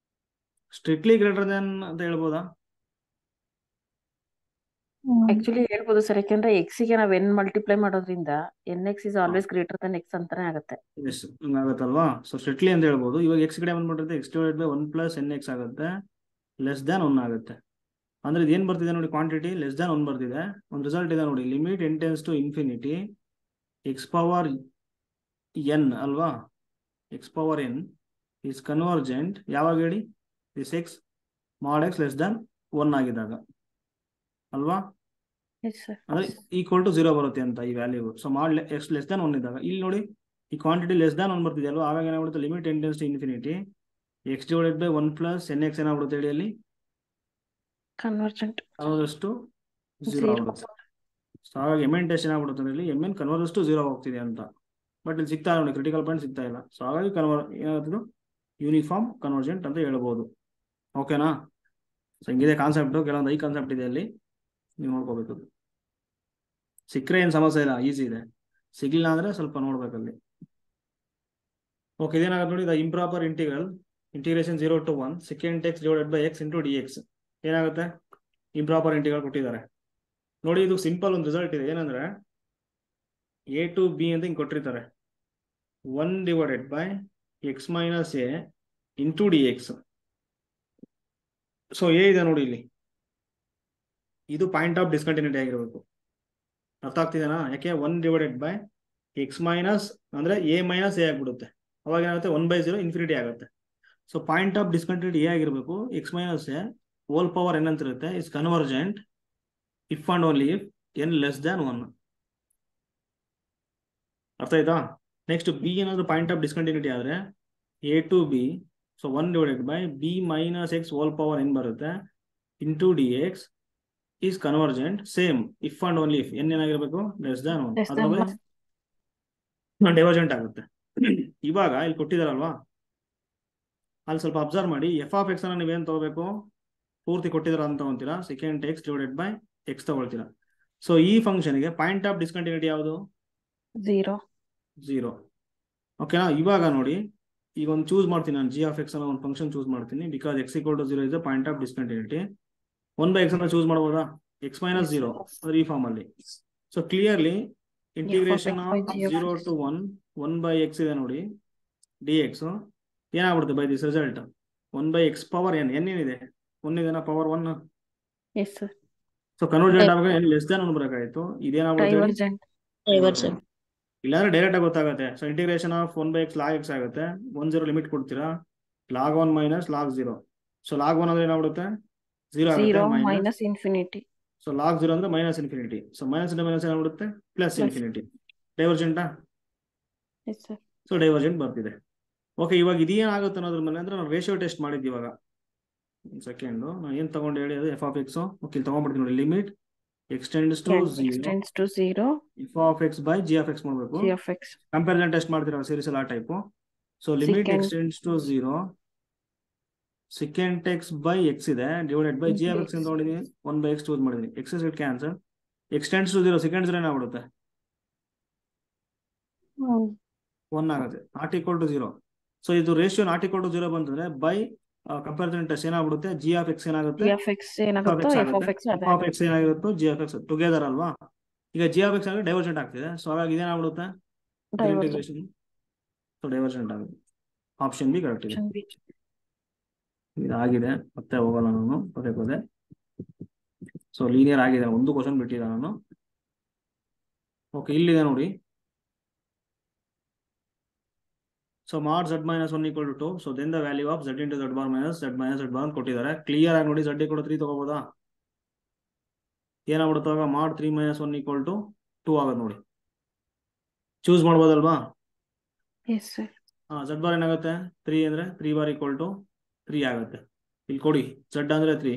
ಸ್ಟ್ರಿಕ್ಟ್ಲಿ ಗ್ರೇಟರ್ ದನ್ ಅಂತ ಹೇಳ್ಬೋದಾ? ಆಕ್ಚುಲಿ ಹೇಳ್ಬೋದು ಸರ್, ಯಾಕಂದ್ರೆ x ಗೆ ನಾವ್ n ಮಲ್ಟಿಪ್ಲೈ ಮಾಡೋದ್ರಿಂದ nx is always greater than x ಅಂತಾನೆ ಆಗುತ್ತೆ. ಎಸ್, ಹಂಗಾಗತ್ತಲ್ವಾ? ಸೊ ಸ್ಟ್ರಿಕ್ಟ್ಲಿ ಅಂತ ಹೇಳ್ಬೋದು. ಇವಾಗ ಎಕ್ಸ್ ಕಡೆ ಬಂದ್ಬಿಟ್ಟಿರುತ್ತೆ, x divide by 1 plus n x ಆಗುತ್ತೆ, ಲೆಸ್ ದ್ಯಾನ್ 1 ಆಗುತ್ತೆ. ಅಂದ್ರೆ ಇದು ಏನ್ ಬರ್ತಿದೆ ನೋಡಿ, ಕ್ವಾಂಟಿಟಿ ಲೆಸ್ ದ್ಯಾನ್ 1 ಬರ್ತಿದೆ. ಒಂದು ರಿಸಲ್ಟ್ ಇದೆ ನೋಡಿ, limit n tends to infinity X power n ಅಲ್ವಾ, X power n is convergent ಯಾವಾಗ ಹೇಳಿ, this X mod X less than 1 ಆಗಿದಾಗ ಅಲ್ವಾ? ಅಂದ್ರೆ ಈಕ್ವಲ್ ಟು 0 ಬರುತ್ತೆ ಅಂತ ಈ value. So mod X less than 1 ಇದ್ದಾಗ ಇಲ್ಲಿ ನೋಡಿ, ಈ ಕ್ವಾಂಟಿಟಿ ಲೆಸ್ ದ್ಯಾನ್ 1 ಬರ್ತಿದೆ ಅಲ್ವಾ, ಆವಾಗ ಏನಾಗ್ಬಿಡುತ್ತೆ, limit n tends to infinity x divided by 1 plus n x ಏನಾಗ್ಬಿಡುತ್ತೆ ಹೇಳಿ, ಅಲ್ಲಿ ಕನ್ವರ್ಜೆಂಟ್ ಕನ್ವರ್ಜೆಂಟು 0 ಆಗ್ಬಿಡುತ್ತೆ. ಸೊ ಹಾಗಾಗಿ ಎಮ್ ಎನ್ ಟೆಸ್ಟ್ ಏನಾಗ್ಬಿಡುತ್ತೆ, ಇಲ್ಲಿ ಎಮ್ ಎನ್ ಕನ್ವರ್ಜೆಂಟು 0 ಹೋಗ್ತಿದೆ ಅಂತ. ಬಟ್ ಇಲ್ಲಿ ಸಿಗ್ತಾ ನೋಡಿ, ಕ್ರಿಟಿಕಲ್ ಪಾಯಿಂಟ್ ಸಿಗ್ತಾ ಇಲ್ಲ. ಸೊ ಹಾಗಾಗಿ ಏನಾಗ್ತದೆ, ಯೂನಿಫಾರ್ಮ್ ಕನ್ವರ್ಜೆಂಟ್ ಅಂತ ಹೇಳ್ಬೋದು, ಓಕೆನಾ? ಸೊ ಹಿಂಗಿದೆ ಕಾನ್ಸೆಪ್ಟು, ಕೆಲವೊಂದು ಕಾನ್ಸೆಪ್ಟ್ ಇದೆ ಅಲ್ಲಿ, ನೀವು ನೋಡ್ಕೋಬೇಕು. ಸಿಕ್ಕರೆ ಏನು ಸಮಸ್ಯೆ ಇಲ್ಲ, ಈಸಿ ಇದೆ. ಸಿಗ್ಲಿಲ್ಲ ಅಂದ್ರೆ ಸ್ವಲ್ಪ ನೋಡ್ಬೇಕಲ್ಲಿ. ಓಕೆ, ಇದೇನಾಗುತ್ತೆ ನೋಡಿ, the improper integral integration 0 to 1 second x divided by X into d X ಏನಾಗುತ್ತೆ? ಇಂಪ್ರಾಪರ್ ಇಂಟಿಗ್ರಲ್ ಕೊಟ್ಟಿದ್ದಾರೆ ನೋಡಿ. ಇದು ಸಿಂಪಲ್ ಒಂದು ರಿಸಲ್ಟ್ ಇದೆ, ಏನಂದ್ರೆ ಎ ಟು ಬಿ ಅಂತ ಹಿಂಗೆ ಕೊಟ್ಟಿರ್ತಾರೆ. 1 divided by x minus A into d X. So A ಇದೆ ನೋಡಿ ಇಲ್ಲಿ, ಇದು ಪಾಯಿಂಟ್ ಆಫ್ ಡಿಸ್ಕಂಟಿನ್ಯೂಟಿ ಆಗಿರಬೇಕು. ಅರ್ಥ ಆಗ್ತಿದೆನಾ? ಯಾಕೆ 1 ಡಿವೈಡೆಡ್ ಬೈ ಎಕ್ಸ್ ಮೈನಸ್ ಅಂದ್ರೆ ಎ ಮೈನಸ್ ಎ ಆಗ್ಬಿಡುತ್ತೆ. ಅವಾಗ ಏನಾಗುತ್ತೆ? 1/0 ಇನ್ಫಿನಿಟಿ ಆಗುತ್ತೆ. So point of discontinuity a ಆಗಿರಬೇಕು. X minus a whole power n ಅಂತ ಇರುತ್ತೆ. Is convergent if and only if n less than 1. ಅರ್ಥ ಆಯ್ತಾ? ನೆಕ್ಸ್ಟ್ ಬಿ ಏನಾದ್ರು ಪಾಯಿಂಟ್ ಆಫ್ ಡಿಸ್ಕಂಟಿನ್ಯೂಟಿ ಆದ್ರೆ a to b, so 1 divided by b minus x whole power n ಬರುತ್ತೆ into d x is convergent same if and only if n ಏನಾಗಿರ್ಬೇಕು? Less than 1. ಅದರೊಳಗೆ divergent ಆಗುತ್ತೆ. ಇವಾಗ ಇಲ್ಲಿ ಕೊಟ್ಟಿದಾರಲ್ವಾ, ಅಲ್ಲಿ ಸ್ವಲ್ಪ ಅಬ್ಸರ್ವ್ ಮಾಡಿ. ಎಫ್ ಆಫ್ ಎಕ್ಸ್ ಅನ್ನ ನೀವೇನು ತಗೋಬೇಕು? ಪೂರ್ತಿ ಕೊಟ್ಟಿದಾರ ಅಂತ ತಗೊಂತೀರಾ, second x divided by x ತಗೊಳ್ತೀರಾ. ಸೊ ಈ ಫಂಕ್ಷನ್ಗೆ ಪಾಯಿಂಟ್ ಆಫ್ ಡಿಸ್ಕಂಟಿನ್ಯೂಟಿ ಯಾವುದು? 0. ಓಕೆನಾ? ಇವಾಗ ನೋಡಿ, ಈಗ ಒಂದು ಚೂಸ್ ಮಾಡ್ತೀನಿ ನಾನು, ಜಿ ಆಫ್ ಎಕ್ಸ್ ಅನ್ನೋ ಒಂದು ಫಂಕ್ಷನ್ ಚೂಸ್ ಮಾಡ್ತೀನಿ. Because X equal to 0 is the point of discontinuity. 1/x ಅನ್ನ ಚೂಸ್ ಮಾಡಬಹುದಾ? ಎಕ್ಸ್ ಮೈನಸ್ 0 ಈ ಫಾರ್ಮ್ ಅಲ್ಲಿ. So clearly integration of 0 to 1 1/x ಇದೆ ನೋಡಿ ಡಿ ಎಕ್ಸ್ ಏನಾಗ್ಬಿಡುತ್ತೆ by this result? 1/x power n. N ಏನಿದೆ? 1 ಇದೆನಾ? ಪವರ್ 1. ಸೊ ಕನ್ವರ್ಜೆಂಟ್ ಆಗ ಎನ್ ಲೆಸ್ ದ್ಯಾನ್ 1 ಬರಕಾಯ್ತು. ಇದೇನಾಗ್ಬಿಡುತ್ತೆ? ಇಲ್ಲಾಂದ್ರೆ ಡೈರೆಕ್ಟ್ ಆಗಿ ಗೊತ್ತಾಗುತ್ತೆ. So integration of 1/x log x ಆಗುತ್ತೆ. 1/0 ಲಿಮಿಟ್ ಕೊಡ್ತೀರಾ, log 1 minus log 0. So log 1 ಅಂದ್ರೆ ಏನಾಗ್ಬಿಡುತ್ತೆ? 0 ಆಗುತ್ತೆ, ಮೈನಸ್ ಇನ್ಫಿನಿಟಿ. ಸೊ ಲಾಗ್ 0 ಅಂದ್ರೆ ಮೈನಸ್ ಇನ್ಫಿನಿಟಿ. ಸೊ ಮೈನಸ್ ಇಂದ ಮೈನಸ್ ಏನಾಗ್ಬಿಡುತ್ತೆ? Plus infinity. ಡೈವರ್ಜೆಂಟಾ? ಸೊ ಡೈವರ್ಜೆಂಟ್ ಬರ್ತಿದೆ. ಓಕೆ, ಇವಾಗ ಇದೇನಾಗುತ್ತೆ ಅನ್ನೋದ್ರ ಮೇಲೆ ಅಂದ್ರೆ ನಾವು ರೇಷಿಯೋ ಟೆಸ್ಟ್ ಮಾಡಿದ್ವಿ. ಇವಾಗ ಒಂದು ಸೆಕೆಂಡ್ ನಾನು ಏನ್ ತಗೊಂಡು ಹೇಳಿ, ಅದು ಎಫ್ ಆಫ್ ಎಕ್ಸ್. ಓಕೆ, ಇಲ್ಲಿ ತಗೊಂಡ್ಬಿಡ್ತೀನಿ ನೋಡಿ. Limit extends to 0 f of x by g of x ಮಾಡಬೇಕು. ಕಂಪ್ಯಾರಿಸನ್ ಟೆಸ್ಟ್ ಮಾಡ್ತೀರಾ ಸೀರೀಸ್ ಎಲ್ಲ ಆ type. So limit extends to 0 second x by x ಇದೆ divided by g of x ಅಂತ ತಗೊಂಡಿದ್ದೀನಿ. 1/x ಚೂಸ್ ಮಾಡಿದ್ದೀನಿ. X is it cancel. X tends to 0 second 0 ಏನಾಗ್ಬಿಡುತ್ತೆ? 1 ಆಗುತ್ತೆ. Not equal to 0. ಸೊ ಇದು ರೇಷಿಯೋ ನಾಟ್ ಈಕ್ವಲ್ ಟು 0 ಬಂತಂದ್ರೆ by comparison test ಏನಾಗ್ಬಿಡುತ್ತೆ? G of x ಏನಾಗುತ್ತೆ? F of x ಏನಾಗಿರುತ್ತೋ g of x together ಅಲ್ವಾ? ಈಗ ಜಿ ಆಫ್ ಎಕ್ಸ್ ಆಗಿ divergent ಆಗ್ತಿದೆ. ಸೊ ಹಾಗಾಗಿ ಇದೇನಾಗ್ಬಿಡುತ್ತೆ? ಇಂಟಿಗ್ರೇಷನ್. ಸೊ ಡೈವರ್ಜೆಂಟ್ ಆಗುತ್ತೆ. ಆಪ್ಷನ್ ಬಿ ಕರೆಕ್ಟ್ ಇದೆ. ಇದಾಗಿದೆ, ಮತ್ತೆ ಹೋಗಲ್ಲ ನಾನು ಪದೇ. ಸೊ ಲೀನಿಯರ್ ಆಗಿದೆ, ಒಂದು ಕ್ವಶನ್ ಬಿಟ್ಟಿದ್ದೆ ನಾನು. ಓಕೆ, ಇಲ್ಲಿದೆ ನೋಡಿ. So mod z minus 1 equal to 2. So then the value of z into z bar minus z minus z bar ಕೊಟ್ಟಿದ್ದಾರೆ. ಕ್ಲಿಯರ್ ಆಗಿ ನೋಡಿ. z equal to 3 ತಗೋಬೋದಾ? ಏನಾಗ್ಬಿಡುತ್ತೆ ಆಗ? mod 3 minus 1 equal to 2 ಆಗುತ್ತೆ ನೋಡಿ. ಚೂಸ್ ಮಾಡ್ಬೋದಲ್ವಾ? z ಬಾರ್ ಏನಾಗುತ್ತೆ? 3 ಅಂದ್ರೆ 3 bar equal to 3 ಆಗುತ್ತೆ. ಇಲ್ಲಿ ಕೊಡಿ, z ಅಂದ್ರೆ 3,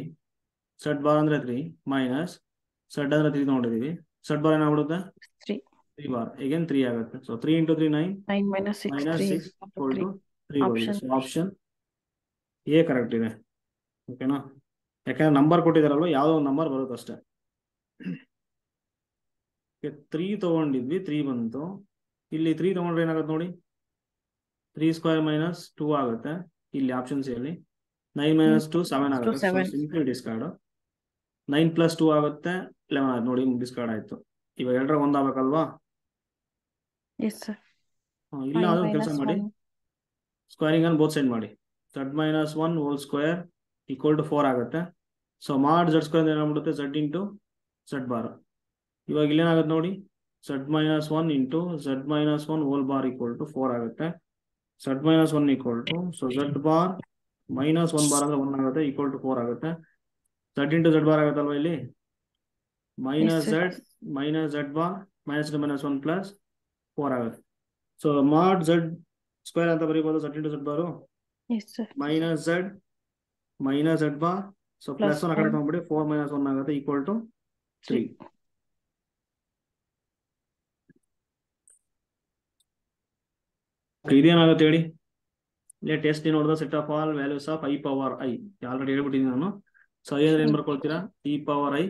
z ಬಾರ್ ಅಂದ್ರೆ 3 ಮೈನಸ್ z ಅಂದ್ರೆ 3 ತಗೊಂಡಿದೀವಿ. z ಬಾರ್ ಏನಾಗ್ಬಿಡುತ್ತೆ? 3 ಬಾರ್ again 3 ಆಗುತ್ತೆ. So 3 into 3 9 minus 6 equal to 3 ಬರುತ್ತೆ. ಸೊ ಆಪ್ಷನ್ ಎ ಕರೆಕ್ಟ್ ಇದೆ. ಓಕೆನಾ? ಯಾಕಂದ್ರೆ ನಂಬರ್ ಕೊಟ್ಟಿದಾರಲ್ವ, ಯಾವ್ದೋ ಒಂದು ನಂಬರ್ ಬರುತ್ತೆ ಅಷ್ಟೇ. 3 ತಗೊಂಡಿದ್ವಿ, 3 ಬಂತು. ಇಲ್ಲಿ 3 ತಗೊಂಡ್ರೆ ಏನಾಗುತ್ತೆ ನೋಡಿ? 3 ಸ್ಕ್ವೇರ್ ಮೈನಸ್ 2 ಆಗುತ್ತೆ. ಇಲ್ಲಿ ಆಪ್ಷನ್ ಸಿ ಅಲ್ಲಿ 9 minus 2 7 ಆಗುತ್ತೆ. Simply discard. 9 plus 2 ಆಗುತ್ತೆ 11 ಆಗುತ್ತೆ ನೋಡಿ. ಡಿಸ್ಕಾರ್ಡ್ ಆಯ್ತು. ಇವಾಗ 2 1 ಆಗ್ಬೇಕಲ್ವಾ? ಇಲ್ಲ ಅದೊಂದು ಕೆಲಸ ಮಾಡಿ, ಸ್ಕ್ವೇರಿಂಗ್ ಅನ್ನು ಬೋತ್ ಸೈಡ್ ಮಾಡಿ. z minus 1 whole square equal to 4 ಆಗುತ್ತೆ. ಸೊ ಮಾಡ್ z ಸ್ಕ್ವೇರ್ ಏನಾಗ್ಬಿಡುತ್ತೆ? z into z bar. ಇವಾಗ ಇಲ್ಲೇನಾಗುತ್ತೆ ನೋಡಿ, z minus 1 ಇಂಟು z minus 1 whole bar equal to 4 ಆಗುತ್ತೆ. z minus 1 equal to, so z bar minus 1 bar ಅಂದ್ರೆ 1 ಆಗುತ್ತೆ, equal to 4 ಆಗುತ್ತೆ. z ಇಂಟು z ಬಾರ್ ಆಗುತ್ತಲ್ವಾ ಇಲ್ಲಿ? Minus z bar minus 1 plus 4 ಆಗುತ್ತೆ. ಸೊ ಮಾಡ್ z ಸ್ಕ್ವೇರ್ ಅಂತ ಬರೀಬಹುದು. z into z bar minus z bar. So plus 1 ಆ ಕಡೆ ತಗೊಂಡ್ಬಿಡಿ, 4 minus 1 ಆಗುತ್ತೆ, ಈಕ್ವಲ್ ಟು 3. ಇದೇನಾಗುತ್ತೆ ಹೇಳಿ? ಇಲ್ಲಿ ಟೆಸ್ಟ್ ನೋಡಿದ set of all values of i power i already ಹೇಳ್ಬಿಟ್ಟಿದ್ದೀನಿ ನಾನು. ಸೊ ಏನ್ ಬರ್ಕೊಳ್ತೀರಾ? e power i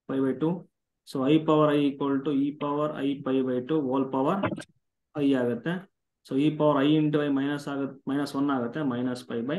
π/2. So i power i equal to e power i π/2 whole power i ಆಗುತ್ತೆ. So e power i into i minus 1 ಆಗುತ್ತೆ, minus π/2.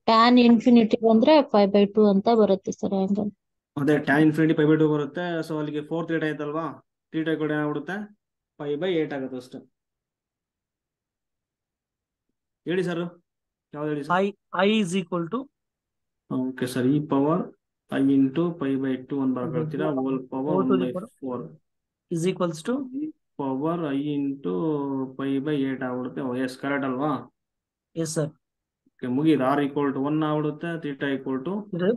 Tan infinity ಬಂದ್ರೆ 5/2 ಅಂತ ಬರುತ್ತೆ sir angle. ಅದೇ ಟ್ಯಾನ್ ಇನ್ಫಿನಿಟಿ 5/2 ಬರುತ್ತೆ. ಸೊ ಅಲ್ಲಿಗೆ 4 ಥೀಟಾ ಆಯ್ತಲ್ವಾ, theta ಕೂಡ ಏನಾಗ್ಬಿಡುತ್ತೆ 5/8 ಆಗುತ್ತೆ ಅಷ್ಟೇ. ಹೇಳಿ ಸರ್, ಯಾವ್ದು ಹೇಳಿ sir? I is equal to okay sir, ಈ ಪವರ್ I ಇಂಟು 5/2 ಅಂತ ಬರ್ಕೊಳ್ತೀರಾ, whole power 1/4 is equals to power I into 5/8 ಆಗ್ಬಿಡುತ್ತೆ. ಎಸ್ ಕರೆಕ್ಟ್ ಅಲ್ವಾ? yes sir. ಮುಗೀತು. R = 1 ಆಗ್ಬಿಡುತ್ತೆ, ಥೀಟಾ =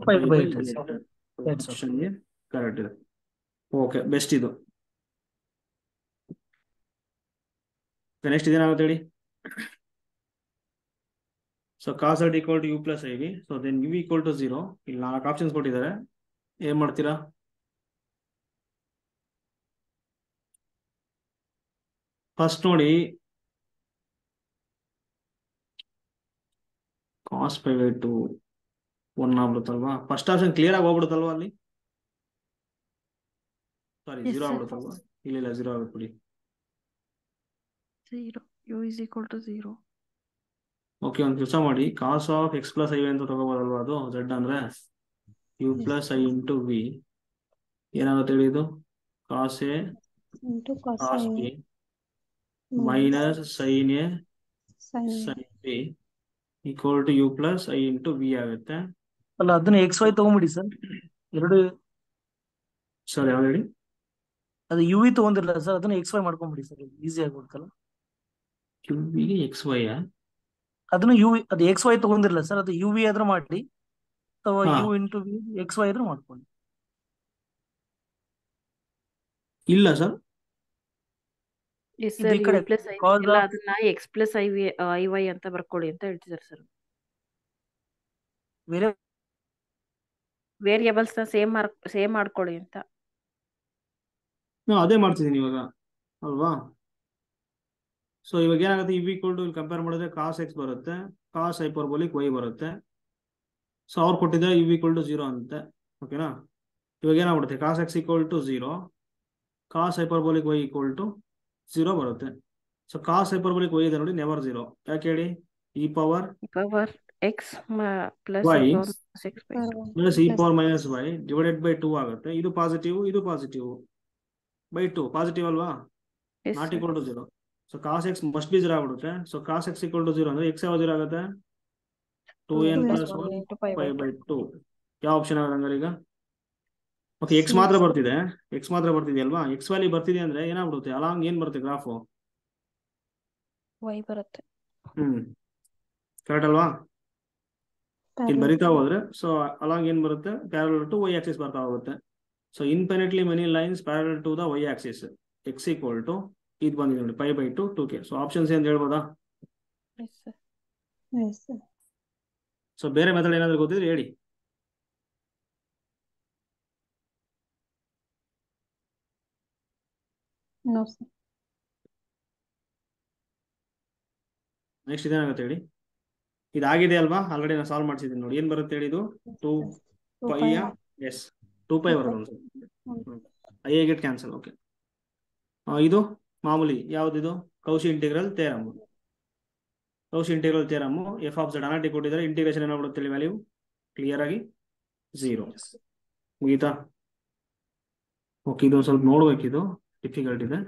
5/8. That's all. ಕರೆಕ್ಟ್ ಇದೆ. ಓಕೆ, ಬೆಸ್ಟ್ ಇದು. ನೆಕ್ಸ್ಟ್ ಇದೇನಾಗುತ್ತೆ ಹೇಳಿ. So cos z = u + iv. So then u = 0. ಇಲ್ಲಿ 4 ಆಪ್ಷನ್ಸ್ ಕೊಟ್ಟಿದ್ದಾರೆ, ಏನ್ ಮಾಡ್ತೀರಾ? ಫಸ್ಟ್ ನೋಡಿ, cos 5/2 1 ಆಗ್ಬಿಡುತ್ತಲ್ವಾ, ಫಸ್ಟ್ ಆಪ್ಷನ್ ಕ್ಲಿಯರ್ ಆಗಿ ಹೋಗ್ಬಿಡುತ್ತಲ್ವಾ ಅಲ್ಲಿ. ಸಾರಿ, Yes, 0 sir. ಆಗ್ಬಿಡುತ್ತಲ್ವಾ? ಇಲ್ಲ 0 ಆಗುತ್ತೆ ಬಿಡಿ. 0. U = 0. ಓಕೆ, ಒಂದು ಕೆಲಸ ಮಾಡಿ, cos of x + iv ಅಂತ ತಗೋಬೋದಲ್ವಾ, ಅದು z ಅಂದ್ರೆ u + i ಇಂಟು v ಏನಾಗುತ್ತೆ ಹೇಳಿ ಇದು? cos a cos b minus sin a sin b = u + i into v ಆಗುತ್ತೆ. ಅಲ್ಲ, ಅದನ್ನ XY ತಗೊಂಬಿಡಿ ಸರ್. ಎರಡು ಸರ್ ಯಾವ್ದು ಹೇಳಿ? ಅದು UV ತಗೊಂಡಿರಲ್ಲ ಸರ್, ಅದನ್ನ XY ಮಾಡ್ಕೊಂಬಿಡಿ ಸರ್, ಈಸಿ ಆಗ್ಬಿಡುತ್ತಲ್ಲ. qv ಗೆ xy ಅದನ್ನ UV, ಅದು XY ತಗೊಂಡಿರಲ್ಲ ಸರ್, ಅದು UV ಆದ್ರೂ ಮಾಡಿ ಅಥವಾ ಹಾ. U ಇಂಟು V XY ಆದ್ರೂ ಮಾಡ್ಕೊಳ್ಳಿ. ಇಲ್ಲ ಸರ್, Yes, ಇದು sir. ಈ ಕಡೆ U + iv cos ಇಲ್ಲ, of ಅದನ್ನ x + iy ಅಂತ ಬರ್ಕೊಳ್ಳಿ ಅಂತ ಹೇಳ್ತಿದ್ದಾರೆ ಸರ್. ವೇರಿಯೇಬಲ್ಸ್ ನ ಸೇಮ್ ಮಾಡ್ಕೊಳ್ಳಿ ಅಂತ. ನಾವು ಅದೇ ಮಾಡ್ತಿದ್ದೀನಿ ಇವಾಗ ಅಲ್ವಾ. ಸೊ ಇವಾಗ ಏನಾಗುತ್ತೆ, ಇವ್ ಈಕ್ವಲ್ ಟು ಇಲ್ಲಿ ಕಂಪೇರ್ ಮಾಡಿದ್ರೆ cos x ಬರುತ್ತೆ, cos ಹೈಪರ್ಬೋಲಿಕ್ y ಬರುತ್ತೆ. ಸೊ ಅವ್ರು ಕೊಟ್ಟಿದ್ರೆ ಇವ್ ಈಕ್ವಲ್ ಟು 0 ಅಂತೆ. ಓಕೆನಾ? ಇವಾಗ ಏನಾಗ್ಬಿಡುತ್ತೆ, cos x = 0, cos hyperbolic y = 0 ಬರುತ್ತೆ. ಸೊ cos ಹೈಪರ್ಬೋಲಿಕ್ y ಇದೆ ನೋಡಿ, ನೆವರ್ 0. ಯಾಕೆ ಹೇಳಿ? e power x + y e = x/2. Plus e power minus y divided by 2 ಆಗುತ್ತೆ. ಇದು ಪಾಸಿಟಿವ್, ಇದು ಪಾಸಿಟಿವ್ ಬೈ 2, ಪಾಸಿಟಿವ್ ಅಲ್ವಾ? Yes, not sir. Equal to 0. So cos x must be 0 ಆಗ್ಬಿಡುತ್ತೆ. So cos x = 0 ಅಂದ್ರೆ x ಯಾವ್ದು 0 ಆಗುತ್ತೆ? 2n + 1 × 5/2. ಯಾವ option ಆಗುತ್ತೆ ಹಂಗಾರೆ ಈಗ? ಓಕೆ, x ಮಾತ್ರ ಬರ್ತಿದೆ, x ಮಾತ್ರ ಬರ್ತಿದೆ ಅಲ್ವಾ? x ವ್ಯಾಲ್ಯೂ ಬರ್ತಿದೆ ಅಂದ್ರೆ ಏನಾಗ್ಬಿಡುತ್ತೆ, ಅಲಾಂಗ್ ಏನ್ ಬರುತ್ತೆ ಗ್ರಾಫು? y ಬರುತ್ತೆ. ಕರೆಕ್ಟ್ ಅಲ್ವಾ? ಇಲ್ಲಿ ಬರಿತಾ ಹೋದ್ರೆ ಸೊ ಅಲಾಂಗ್ ಏನ್ ಬರುತ್ತೆ, ಪ್ಯಾರಲಲ್ ಟು y ಆಕ್ಸಿಸ್ ಬರ್ತಾ ಹೋಗುತ್ತೆ. So infinitely many lines parallel to the y axis. x = ಇದು ಬಂದಿದೆ ನೋಡಿ 5/2 2k. ಸೊ ಆಪ್ಷನ್ಸ್ ಏನ್ ಹೇಳ್ಬೋದಾ? Yes, sir. ಸೊ ಬೇರೆ ಮೆಥಡ್ ಏನಾದ್ರು ಗೊತ್ತಿದ್ರೆ ಹೇಳಿ. No, sir. ನೆಕ್ಸ್ಟ್ ಇದೇನಾಗುತ್ತೆ ಹೇಳಿ. ಇದಾಗಿದೆ ಅಲ್ವಾ, ಆಲ್ರೆಡಿ ನಾನು ಸಾಲ್ವ್ ಮಾಡಿಸಿದ್ದೀನಿ ನೋಡಿ. ಏನ್ ಬರುತ್ತೆ ಹೇಳಿ ಇದು? 2π ಎಸ್ 2π ಬರೋದು. I get cancel. ಓಕೆ, ಇದು ಮಾಮೂಲಿ ಯಾವ್ದಿದು? Cauchy integral theorem. Cauchy integral theorem f of z ಅನಾಟಿ ಕೊಟ್ಟಿದ್ದಾರೆ. ಇಂಟಿಗ್ರೇಷನ್ ಏನಾಗ್ಬಿಡುತ್ತೆ ಹೇಳಿ, ವ್ಯಾಲ್ಯೂ ಕ್ಲಿಯರ್ ಆಗಿ 0. ಮುಗೀತಾ? ಓಕೆ, ಇದು ಸ್ವಲ್ಪ ನೋಡ್ಬೇಕಿದು, ಡಿಫಿಕಲ್ಟ್ ಇದೆ,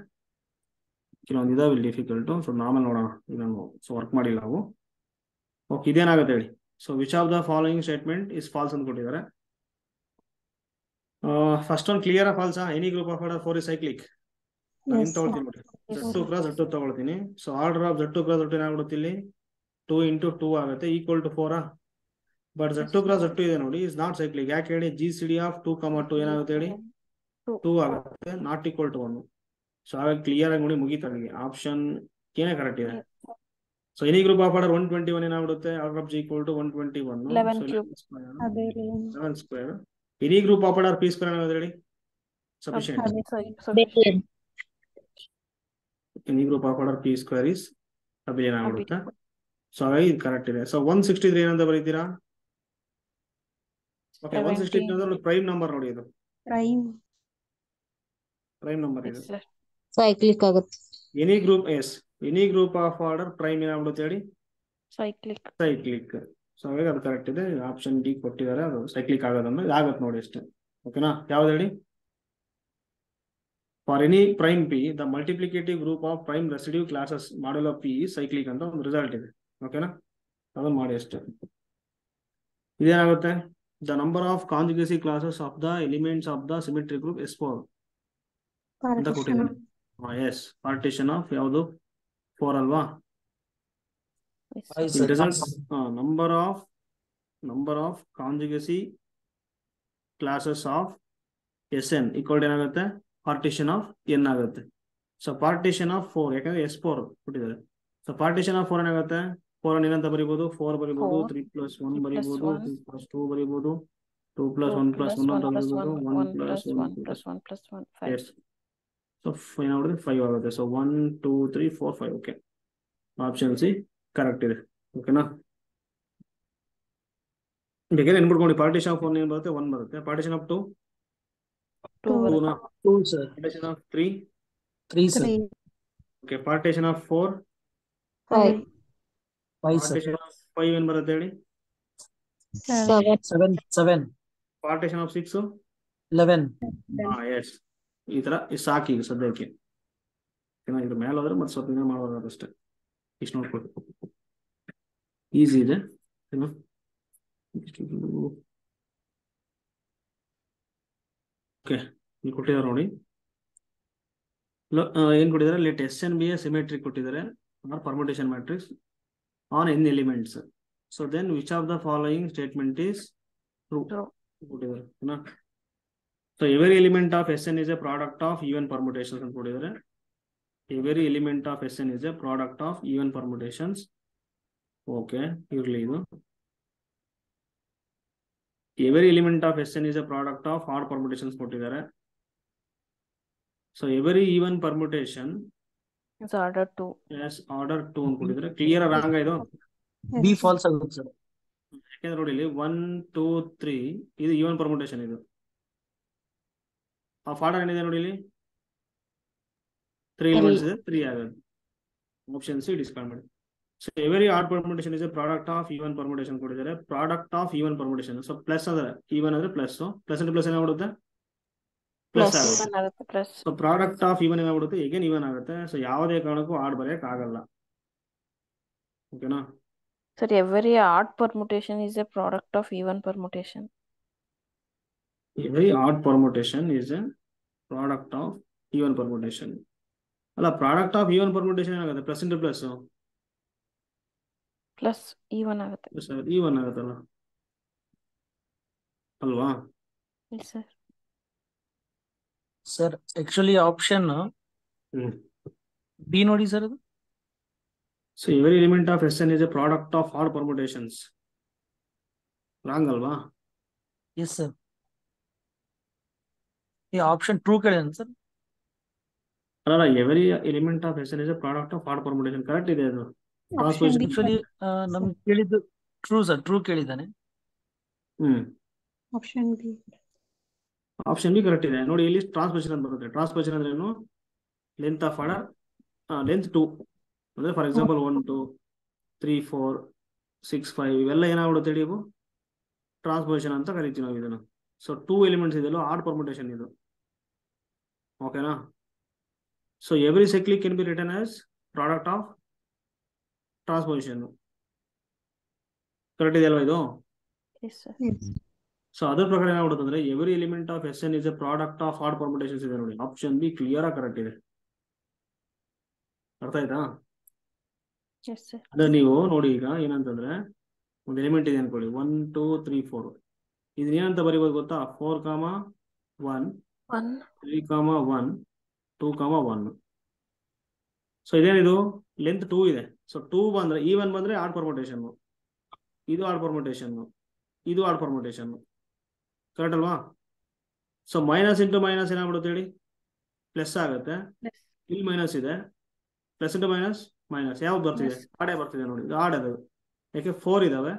ಕೆಲವೊಂದು ಇದಾವೆ ಇಲ್ಲಿ ಡಿಫಿಕಲ್ಟು. ಸೊ ನಾರ್ಮಲ್ ನೋಡೋಣ, ಈಗ ನಾವು ವರ್ಕ್ ಮಾಡಿಲ್ಲ ನಾವು. ಓಕೆ, ಇದೇನಾಗುತ್ತೆ ಹೇಳಿ. So which of the following statement is false ಅಂತ ಕೊಟ್ಟಿದ್ದಾರೆ. ಫಸ್ಟ್ ಒನ್ ಕ್ಲಿಯರ್ ಫಾಲ್ಸಾ? Any group of order 4 is cyclic. ನಾನು ಏನು ತಗೊಳ್ತೀನಿ ನೋಡಿ, Z2 × Z2 ತಗೊಳ್ತೀನಿ. So order of Z2 × Z2 ಏನಾಗ್ಬಿಡುತ್ತೆ ಇಲ್ಲಿ? 2 × 2 ಆಗುತ್ತೆ, = 4. ಬಟ್ Z2 × Z2 ಇದೆ ನೋಡಿ, ಇಸ್ ನಾಟ್ ಸೈಕ್ಲಿಕ್. ಯಾಕೆ ಹೇಳಿ? GCD ಆಫ್ 2, 2 ಏನಾಗುತ್ತೆ ಹೇಳಿ? 2 ಆಗುತ್ತೆ, ನಾಟ್ ಈಕ್ವಲ್ ಟು 1. ಸೊ ಹಾಗಾಗಿ ಕ್ಲಿಯರ್ ಆಗಿ ನೋಡಿ, ಮುಗೀತಾ ನಿಮಗೆ. ಆಪ್ಷನ್ ಏನೇ ಕರೆಕ್ಟ್ ಇದೆ. So any group of order 121 ಏನಾಗ್ಬಿಡುತ್ತೆ? Order of G = 121. 11 square. Any group of order P² ಏನಾಗುತ್ತೆ ಹೇಳಿ? Sufficient. Any group of order P² is abelian ಆಗ್ಬಿಡುತ್ತೆ. ಸೊ ಹಾಗಾಗಿ ಇದು ಕರೆಕ್ಟ್ ಇದೆ. ಸೊ 163 ಏನಂತ ಬರೀತೀರಾ? ಓಕೆ, 163 ಪ್ರೈಮ್ ನಂಬರ್ ನೋಡಿ, ಇದು ಪ್ರೈಮ್ ನಂಬರ್ ಇದು. ಸೈಕ್ಲಿಕ್ ಆಗುತ್ತೆ. Any group of order prime ಏನಾಗ್ಬಿಡುತ್ತೆ ಹೇಳಿ? ಸೈಕ್ಲಿಕ್. ಸೊ ಹಾಗಾಗಿ ಅದು ಕರೆಕ್ಟ್ ಇದೆ. ಆಪ್ಷನ್ ಡಿ ಕೊಟ್ಟಿದ್ದಾರೆ, ಅದು ಸೈಕ್ಲಿಕ್ ಆಗೋದಂದ್ರೆ ಇದಾಗತ್ತೆ ನೋಡಿ ಅಷ್ಟೇ. ಓಕೆನಾ? ಯಾವ್ದು ಹೇಳಿ? For any prime p the multiplicative group of prime residue classes modulo p cyclic ಅಂತ ಒಂದು ರಿಸಲ್ಟ್ ಇದೆ. ಓಕೆನಾ? ಅದನ್ನ ಮಾಡಿ ಅಷ್ಟೇ. ಇದೇನಾಗುತ್ತೆ? The number of ಕಾಂಜುಗೇಸಿ classes of the elements of the symmetric group S4 ಅಂತ ಕೊಟ್ಟಿದ್ದಾರೆ. ಎಸ್, ಪಾರ್ಟಿಷನ್ ಆಫ್ ಯಾವುದು 4 ಅಲ್ವಾ? Yes, sir. Result number of ಕಾಂಜುಗೇಸಿ classes ಆಫ್ SN ಈಕ್ವಲ್ ಏನಾಗುತ್ತೆ? ಪಾರ್ಟಿಷನ್ ಆಫ್ N ಆಗುತ್ತೆ. ಸೊ ಪಾರ್ಟಿಷನ್ ಆಫ್ 4, ಯಾಕಂದ್ರೆ S4 ಕೊಟ್ಟಿದ್ದಾರೆ. ಸೊ ಪಾರ್ಟಿಷನ್ ಆಫ್ 4 ಏನಾಗುತ್ತೆ? 4 ಏನಂತ ಬರೀಬಹುದು? 4 ಬರೀಬಹುದು, 4, 3 + 1 3 + ಬರೀಬಹುದು, 1, 2 + 2 ಬರೀಬಹುದು, 2 + 2 1 + + 1 ಅಂತ 1 + ಬರೀಬಹುದು, 1, 1 1 + + 1 1 + 1 + 1 + 1, 5. ಸೊ ಏನಾಗುತ್ತೆ? 5 ಆಗುತ್ತೆ. So 1 2 3 4 5. Okay, option C correct ಇದೆ. ಓಕೆನಾ? ಬೇಕಾದ್ರೆ ನೆನ್ಬಿಟ್ಕೊಂಡು ಪಾರ್ಟಿಷನ್ ಆಫ್ 1 ಏನು ಬರುತ್ತೆ? 1 ಬರುತ್ತೆ. ಪಾರ್ಟಿಷನ್ ಆಫ್ 2 2 ಬರುತ್ತೆ. 2 sir. Partition of 3 3 sir. 3, okay. Partition of 4 5, 5 sir. Partition of 5 ಏನು ಬರುತ್ತೆ ಹೇಳಿ? 7, 7. Partition of 6 11. ಎಸ್. ಈ ತರ ಸಾಕಿ ಈಗ ಸದ್ಯಕ್ಕೆ. ಇದ್ರ ಮೇಲೆ ಹೋದ್ರೆ ಮತ್ತೆ ಸ್ವಲ್ಪ ದಿನ ಮಾಡೋದು ಅಷ್ಟೇ. ಇಷ್ಟು ನೋಡ್ಕೊಳ್ಳಿ, ಈಸಿ ಇದೆ. ಓಕೆ, ನೀವು ಕೊಟ್ಟಿದ್ದಾರೆ ನೋಡಿ. ಏನ್ ಕೊಟ್ಟಿದ್ದಾರೆ? Let SN be a symmetric ಕೊಟ್ಟಿದ್ದಾರೆ or permutation matrix on N elements. So then which of the following statement is true ಕೊಟ್ಟಿದ್ದಾರೆ. So every element of SN is a product of even permutations ಅಂತ ಕೊಟ್ಟಿದ್ದಾರೆ. Every element of SN is a product of even permutations. Okay, ಇರ್ಲಿ ಇದು. Every element of SN is a product of odd permutations ಕೊಟ್ಟಿದ್ದಾರೆ. So every even permutation It's order 2. S order 2 ಅಂತ ಕೊಟ್ಟಿದ್ದಾರೆ. Clear wrong ಇದು? B false ಆಗುತ್ತೆ sir. ಯಾಕೆಂದ್ರೆ ನೋಡಿ ಇಲ್ಲಿ 1 2 3 ಇದು ಈವನ್ ಪರ್ಮುಟೇಷನ್. ಇದು ಆಫ್ ಆರ್ಡರ್ ಏನಿದೆ ನೋಡಿ ಇಲ್ಲಿ 3 ಎಲಿಮೆಂಟ್ಸ್ ಇದೆ, 3 ಆಗುತ್ತೆ. ಆಪ್ಷನ್ ಸಿ ಡಿಸ್ಕಾರ್ಡ್ ಮಾಡಿ. So every odd permutation is a product of even permutation ಕೊಟ್ಟಿದ್ದಾರೆ. Product of even permutation. So plus ಅಂದ್ರೆ ಈವನ್ ಅಂದ್ರೆ ಪ್ಲಸ್, ಪ್ಲಸ್ ಇಂಟು ಪ್ಲಸ್ ಏನಾಗ್ಬಿಡುತ್ತೆ? ಪ್ಲಸ್ ಆಗುತ್ತೆ. 1 ಆಗುತ್ತೆ plus. So product of even ಏನಾಗ್ಬಿಡುತ್ತೆ? ಈಗೇನ್ ಈವನ್ ಆಗುತ್ತೆ. ಸೊ ಯಾವುದೇ ಕಾರಣಕ್ಕೂ ಆಡ್ ಬರೆಯಕ್ ಆಗಲ್ಲ. ಓಕೆನಾ? Sir, every odd permutation is a product of even permutation. Every odd permutation is a product of even permutation. ಅಲ್ಲ, ಪ್ರಾಡಕ್ಟ್ ಆಫ್ ಈವನ್ ಪರ್ಮುಟೇಷನ್ ಏನಾಗುತ್ತೆ? Plus into plus plus even ಆಗುತ್ತೆ. Even ಆಗುತ್ತಲ್ಲ ಅಲ್ವಾ? Yes, sir. Sir, actually option B ನೋಡಿ sir ಅದು. So every element of SN is a product of odd permutations. Wrong ಅಲ್ವಾ? Yes sir. ಈ option true ಕೇಳಿದೆ sir. ಅಲ್ಲ, every element of SN is a product of odd permutation. Correct ಇದೆ ಅದು. Actually ನಮ್ಗೆ ಕೇಳಿದ್ದು ಟ್ರೂ ಸರ್, ಟ್ರೂ ಕೇಳಿದ್ದಾನೆ. Option B. Option B correct ಇದೆ ನೋಡಿ. ಇಲ್ಲಿ ಟ್ರಾನ್ಸ್ಪೋಸಿಷನ್ ಅಂತ ಬರುತ್ತೆ. ಟ್ರಾನ್ಸ್ಪೋಸಿಷನ್ ಅಂದ್ರೆ ಏನು? ಲೆಂತ್ ಆಫ್ ಆರ್ಡರ್, ಲೆಂತ್ 2 ಅಂದ್ರೆ ಫಾರ್ ಎಕ್ಸಾಂಪಲ್ 1 2 3 4 6 5 ಇವೆಲ್ಲ ಏನಾಗ್ಬಿಡುತ್ತೆ ಹೇಳಿ? ಇವು ಟ್ರಾನ್ಸ್ಪೋಸಿಷನ್ ಅಂತ ಕರಿತೀವಿ ನಾವು ಇದನ್ನು. ಸೊ 2 ಎಲಿಮೆಂಟ್ಸ್ ಇದೆಲ್ಲ ಆಡ್ ಪರ್ಮುಟೇಷನ್ ಇದು. ಓಕೆನಾ? So every cyclic can be return as product of transposition. Correct ಇದೆ ಅಲ್ವಾ ಇದು? Yes, sir. ಸೊ ಅದ್ರ ಪ್ರಕಾರ ಏನಾಗ್ಬಿಡುತ್ತೆ ಅಂದ್ರೆ every element of SN is a product of odd permutations ಇದೆ ನೋಡಿ. ಆಪ್ಷನ್ ಬಿ ಕ್ಲಿಯರ್ ಆಗಿ ಕರೆಕ್ಟ್ ಇದೆ. ಅರ್ಥ ಆಯ್ತಾ? Yes, sir. ಅದೇ ನೀವು ನೋಡಿ ಈಗ ಏನಂತಂದ್ರೆ ಒಂದು ಎಲಿಮೆಂಟ್ ಇದೆ ಅನ್ಕೊಳ್ಳಿ, 1 2 3 4. ಇದನ್ನ ಏನಂತ ಬರೀಬೋದು ಗೊತ್ತಾ? 4, 1 1. 3, 1 2, 1. ಸೊ ಇದೇನಿದು? ಲೆಂತ್ 2 ಇದೆ. ಸೊ 2 ಬಂದ್ರೆ ಈವನ್ ಬಂದ್ರೆ ಆಡ್ ಪರ್ಮುಟೇಷನ್, ಇದು ಆಡ್ ಪರ್ಮುಟೇಷನ್, ಇದು ಆಡ್ ಪರ್ಮುಟೇಷನ್. ಕರೆಕ್ಟ್ ಅಲ್ವಾ? ಸೊ ಮೈನಸ್ ಇಂಟು ಮೈನಸ್ ಏನಾಗ್ಬಿಡುತ್ತೆ ಹೇಳಿ? ಪ್ಲಸ್ ಆಗುತ್ತೆ. Yes. ಇಲ್ಲಿ ಮೈನಸ್ ಇದೆ, ಪ್ಲಸ್ ಇಂಟು ಮೈನಸ್ ಮೈನಸ್. ಯಾವ್ದು ಬರ್ತಿದೆ? Yes. ಆಡೇ ಬರ್ತಿದೆ ನೋಡಿ. ಇದು ಆಡದು ಯಾಕೆ 4 ಇದಾವೆ.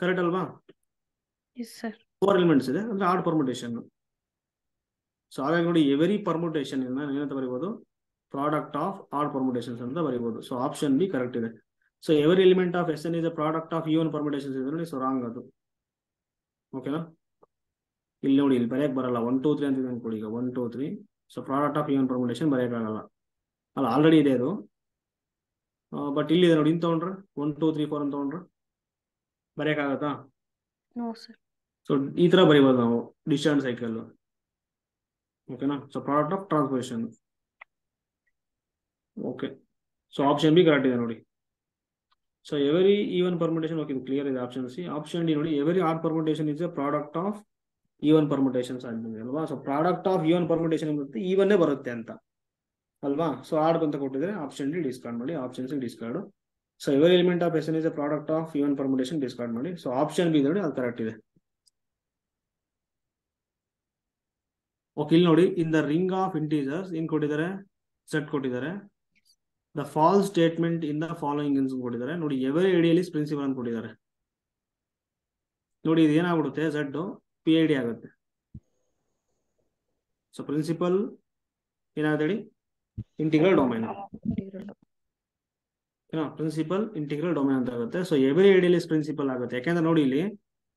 ಕರೆಕ್ಟ್ ಅಲ್ವಾ? Yes, sir. 4 ಎಲಿಮೆಂಟ್ಸ್ ಇದೆ ಅಂದ್ರೆ ಆಡ್ ಪರ್ಮುಟೇಷನ್. ಸೊ ಹಾಗಾಗಿ ನೋಡಿ ಎವರಿ ಪರ್ಮುಟೇಷನ್ ಏನಂತ ಬರೀಬಹುದು? ಪ್ರಾಡಕ್ಟ್ ಆಫ್ ಆಡ್ ಪರ್ಮುಟೇಷನ್ಸ್ ಅಂತ ಬರೀಬಹುದು. ಸೊ ಆಪ್ಷನ್ ಬಿ ಕರೆಕ್ಟ್ ಇದೆ. So every element of S N is a product of even permutations ಇದೆ ನೋಡಿ. ಸೊ ರಾಂಗ್ ಅದು. ಓಕೆನಾ? ಇಲ್ಲಿ ನೋಡಿ, ಇಲ್ಲಿ ಬರೆಯಕ್ಕೆ ಬರಲ್ಲ. 1 2 3 ಅಂತ ಅನ್ಕೊಳ್ಳಿ. ಈಗ 1 2 3. So product of even permutation ಬರೆಯೋಕ್ಕಾಗಲ್ಲ ಅಲ್ಲ, ಆಲ್ರೆಡಿ ಇದೆ ಅದು. ಬಟ್ ಇಲ್ಲಿದೆ ನೋಡಿ, ಇನ್ ತಗೊಂಡ್ರೆ 1 2 3 4 ಅಂತ ತಗೊಂಡ್ರೆ ಬರೆಯೋಕ್ಕಾಗತ್ತಾ? No sir. ಸೊ ಈ ತರ ಬರೀಬೋದು ನಾವು ಡಿಸ್ಚಾರ್ಜ್ ಸೈಕಲ್. ಓಕೆನಾ? So product of transposition. Okay. So option B correct ಇದೆ ನೋಡಿ. So every even permutation. Okay, ಇದು ಕ್ಲಿಯರ್ ಇದೆ. Option C. ಆಪ್ಷನ್ ಡಿ ನೋಡಿ, every odd permutation is a product of even permutations ಆಗಿದೆ ಅಲ್ವಾ. So product of even permutation ಬರುತ್ತೆ, ಈವನ್ನೇ ಬರುತ್ತೆ ಅಂತ ಅಲ್ವಾ. ಸೊ ಆಡ್ ಅಂತ ಕೊಟ್ಟಿದ್ರೆ ಆಪ್ಷನ್ ಡಿ ಡಿಸ್ಕಾರ್ಡ್ ಮಾಡಿ. Option C discard. So every element of S N is a product of even permutation discard ಮಾಡಿ. ಸೊ ಆಪ್ಷನ್ ಬಿ ನೋಡಿ, ಅದು ಕರೆಕ್ಟ್ ಇದೆ. ಓಕೆ, ಇಲ್ಲಿ ನೋಡಿ, in the ring of integers ಏನ್ ಕೊಟ್ಟಿದ್ದಾರೆ? ಸೆಟ್ ಕೊಟ್ಟಿದ್ದಾರೆ. The false statement in the following ಇನ್ಸ್ ಕೊಟ್ಟಿದ್ದಾರೆ ನೋಡಿ. ಎವರಿ ಐಡಿಯಲ್ ಇಸ್ ಪ್ರಿನ್ಸಿಪಲ್ ಅಂತ ಕೊಟ್ಟಿದ್ದಾರೆ ನೋಡಿ. ಇದು ಏನಾಗ್ಬಿಡುತ್ತೆ? ಝಡ್ ಪಿ ಐ ಡಿ ಆಗುತ್ತೆ. ಸೊ ಪ್ರಿನ್ಸಿಪಲ್ ಏನಾಗುತ್ತೆ ಹೇಳಿ? Integral domain. Principal integral domain ಅಂತ ಆಗುತ್ತೆ. So every ideal is principal ಆಗುತ್ತೆ. ಯಾಕೆಂದ್ರೆ ನೋಡಿ, ಇಲ್ಲಿ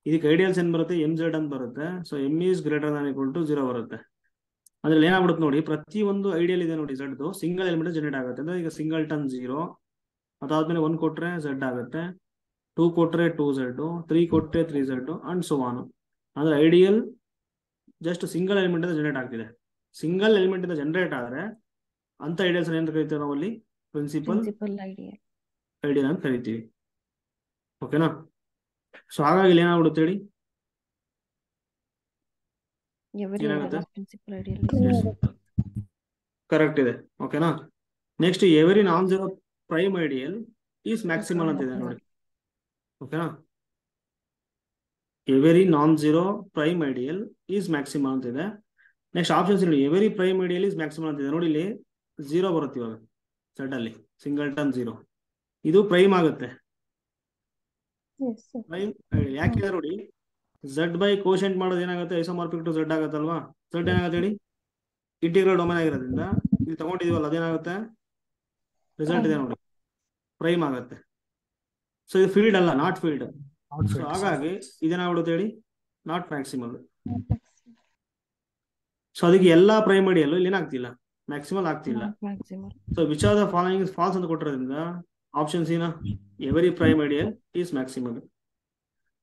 ಇದಕ್ಕೆ ಐಡಿಯಲ್ಸ್ ಏನ್ ಬರುತ್ತೆ? ಎಂ ಝೆಡ್ ಅಂತ ಬರುತ್ತೆ. So M is greater than equal to 0 ಬರುತ್ತೆ. ಅದ್ರಲ್ಲಿ ಏನಾಗ್ಬಿಡುತ್ತೆ ನೋಡಿ, ಪ್ರತಿ ಒಂದು ಐಡಿಯಲ್ ಇದೆ ನೋಡಿ, ಝಡ್ ಸಿಂಗಲ್ ಎಲಿಮೆಂಟ್ ಜನರೇಟ್ ಆಗುತ್ತೆ. ಅಂದ್ರೆ ಈಗ ಸಿಂಗಲ್ ಟನ್ 0, ಅದಾದ್ಮೇಲೆ 1 ಕೊಟ್ರೆ ಝಡ್ ಆಗುತ್ತೆ, 2 ಕೊಟ್ರೆ 2Z, 3 ಕೊಟ್ರೆ 3Z ಅಂಡ್ ಸೋ ಆನ್. ಅಂದ್ರೆ ಐಡಿಯಲ್ ಜಸ್ಟ್ ಸಿಂಗಲ್ ಎಲಿಮೆಂಟ್ ಇಂದ ಜನರೇಟ್ ಆಗ್ತಿದೆ. ಸಿಂಗಲ್ ಎಲಿಮೆಂಟ್ ಇಂದ ಜನರೇಟ್ ಆದ್ರೆ ಅಂತ ಐಡಿಯಲ್ಸ್ ಏನ್ ಕರಿತೀವಿ ನಾವು ಅಲ್ಲಿ? ಪ್ರಿನ್ಸಿಪಲ್ ಐಡಿಯಲ್ ಅಂತ ಕರಿತೀವಿ. ಓಕೆನಾ? ಸೊ ಹಾಗಾಗಿ ಇಲ್ಲಿ ಏನಾಗ್ಬಿಡುತ್ತೆ ಹೇಳಿ? ಏನಾಗುತ್ತೆ? ಕರೆಕ್ಟ್ ಇದೆ. ಓಕೆನಾ? Next, every non zero prime ideal is maximal ಅಂತ ಇದೆ ನೋಡಿ. ಓಕೆನಾ? Every non zero prime ideal is maximal ಅಂತ ಇದೆ. ನೆಕ್ಸ್ಟ್ ಆಪ್ಷನ್ಸ್ ನೋಡಿ, every prime ideal is maximal ಅಂತ ಇದೆ ನೋಡಿ. ಇಲ್ಲಿ 0 ಬರುತ್ತೆ ಇವಾಗ ಸೆಟ್ ಅಲ್ಲಿ, ಸಿಂಗಲ್ ಟನ್ 0. ಇದು ಪ್ರೈಮ್ ಆಗುತ್ತೆ. ಪ್ರೈಮ್ ಐಡಿಯಲ್ ಯಾಕೆ ನೋಡಿ, ಝಡ್ ಬೈ ಕೋಶೆಂಟ್ ಮಾಡೋದು ಏನಾಗುತ್ತೆ? Isomorphic to Z ಆಗುತ್ತಲ್ವಾ. ಝಡ್ ಏನಾಗುತ್ತೆ ಹೇಳಿ? ಇಂಟಿಗ್ರಲ್ ಡೊಮೈನ್ ಆಗಿರೋದ್ರಿಂದ ಇಲ್ಲಿ ತಗೊಂಡಿದೀವಲ್ಲ, ಅದೇನಾಗುತ್ತೆ? ರಿಸಲ್ಟ್ ಇದೆ ನೋಡಿ, ಪ್ರೈಮ್ ಆಗುತ್ತೆ. ಸೊ ಇದು ಫೀಲ್ಡ್ ಅಲ್ಲ, ನಾಟ್ ಫೀಲ್ಡ್. ಸೊ ಹಾಗಾಗಿ ಇದೇನಾಗ್ಬಿಡುತ್ತೆ ಹೇಳಿ? Not maximal. ಸೊ ಅದಕ್ಕೆ ಎಲ್ಲಾ ಪ್ರೈಮ್ ಐಡಿಯಲ್ ಇಲ್ಲಿ ಏನಾಗ್ತಿಲ್ಲ, ಮ್ಯಾಕ್ಸಿಮಲ್ ಆಗ್ತಿಲ್ಲ. So which are the following is false ಅಂತ ಕೊಟ್ಟಿರೋದ್ರಿಂದ ಆಪ್ಷನ್ ಸಿ ನ every prime ideal is maximal.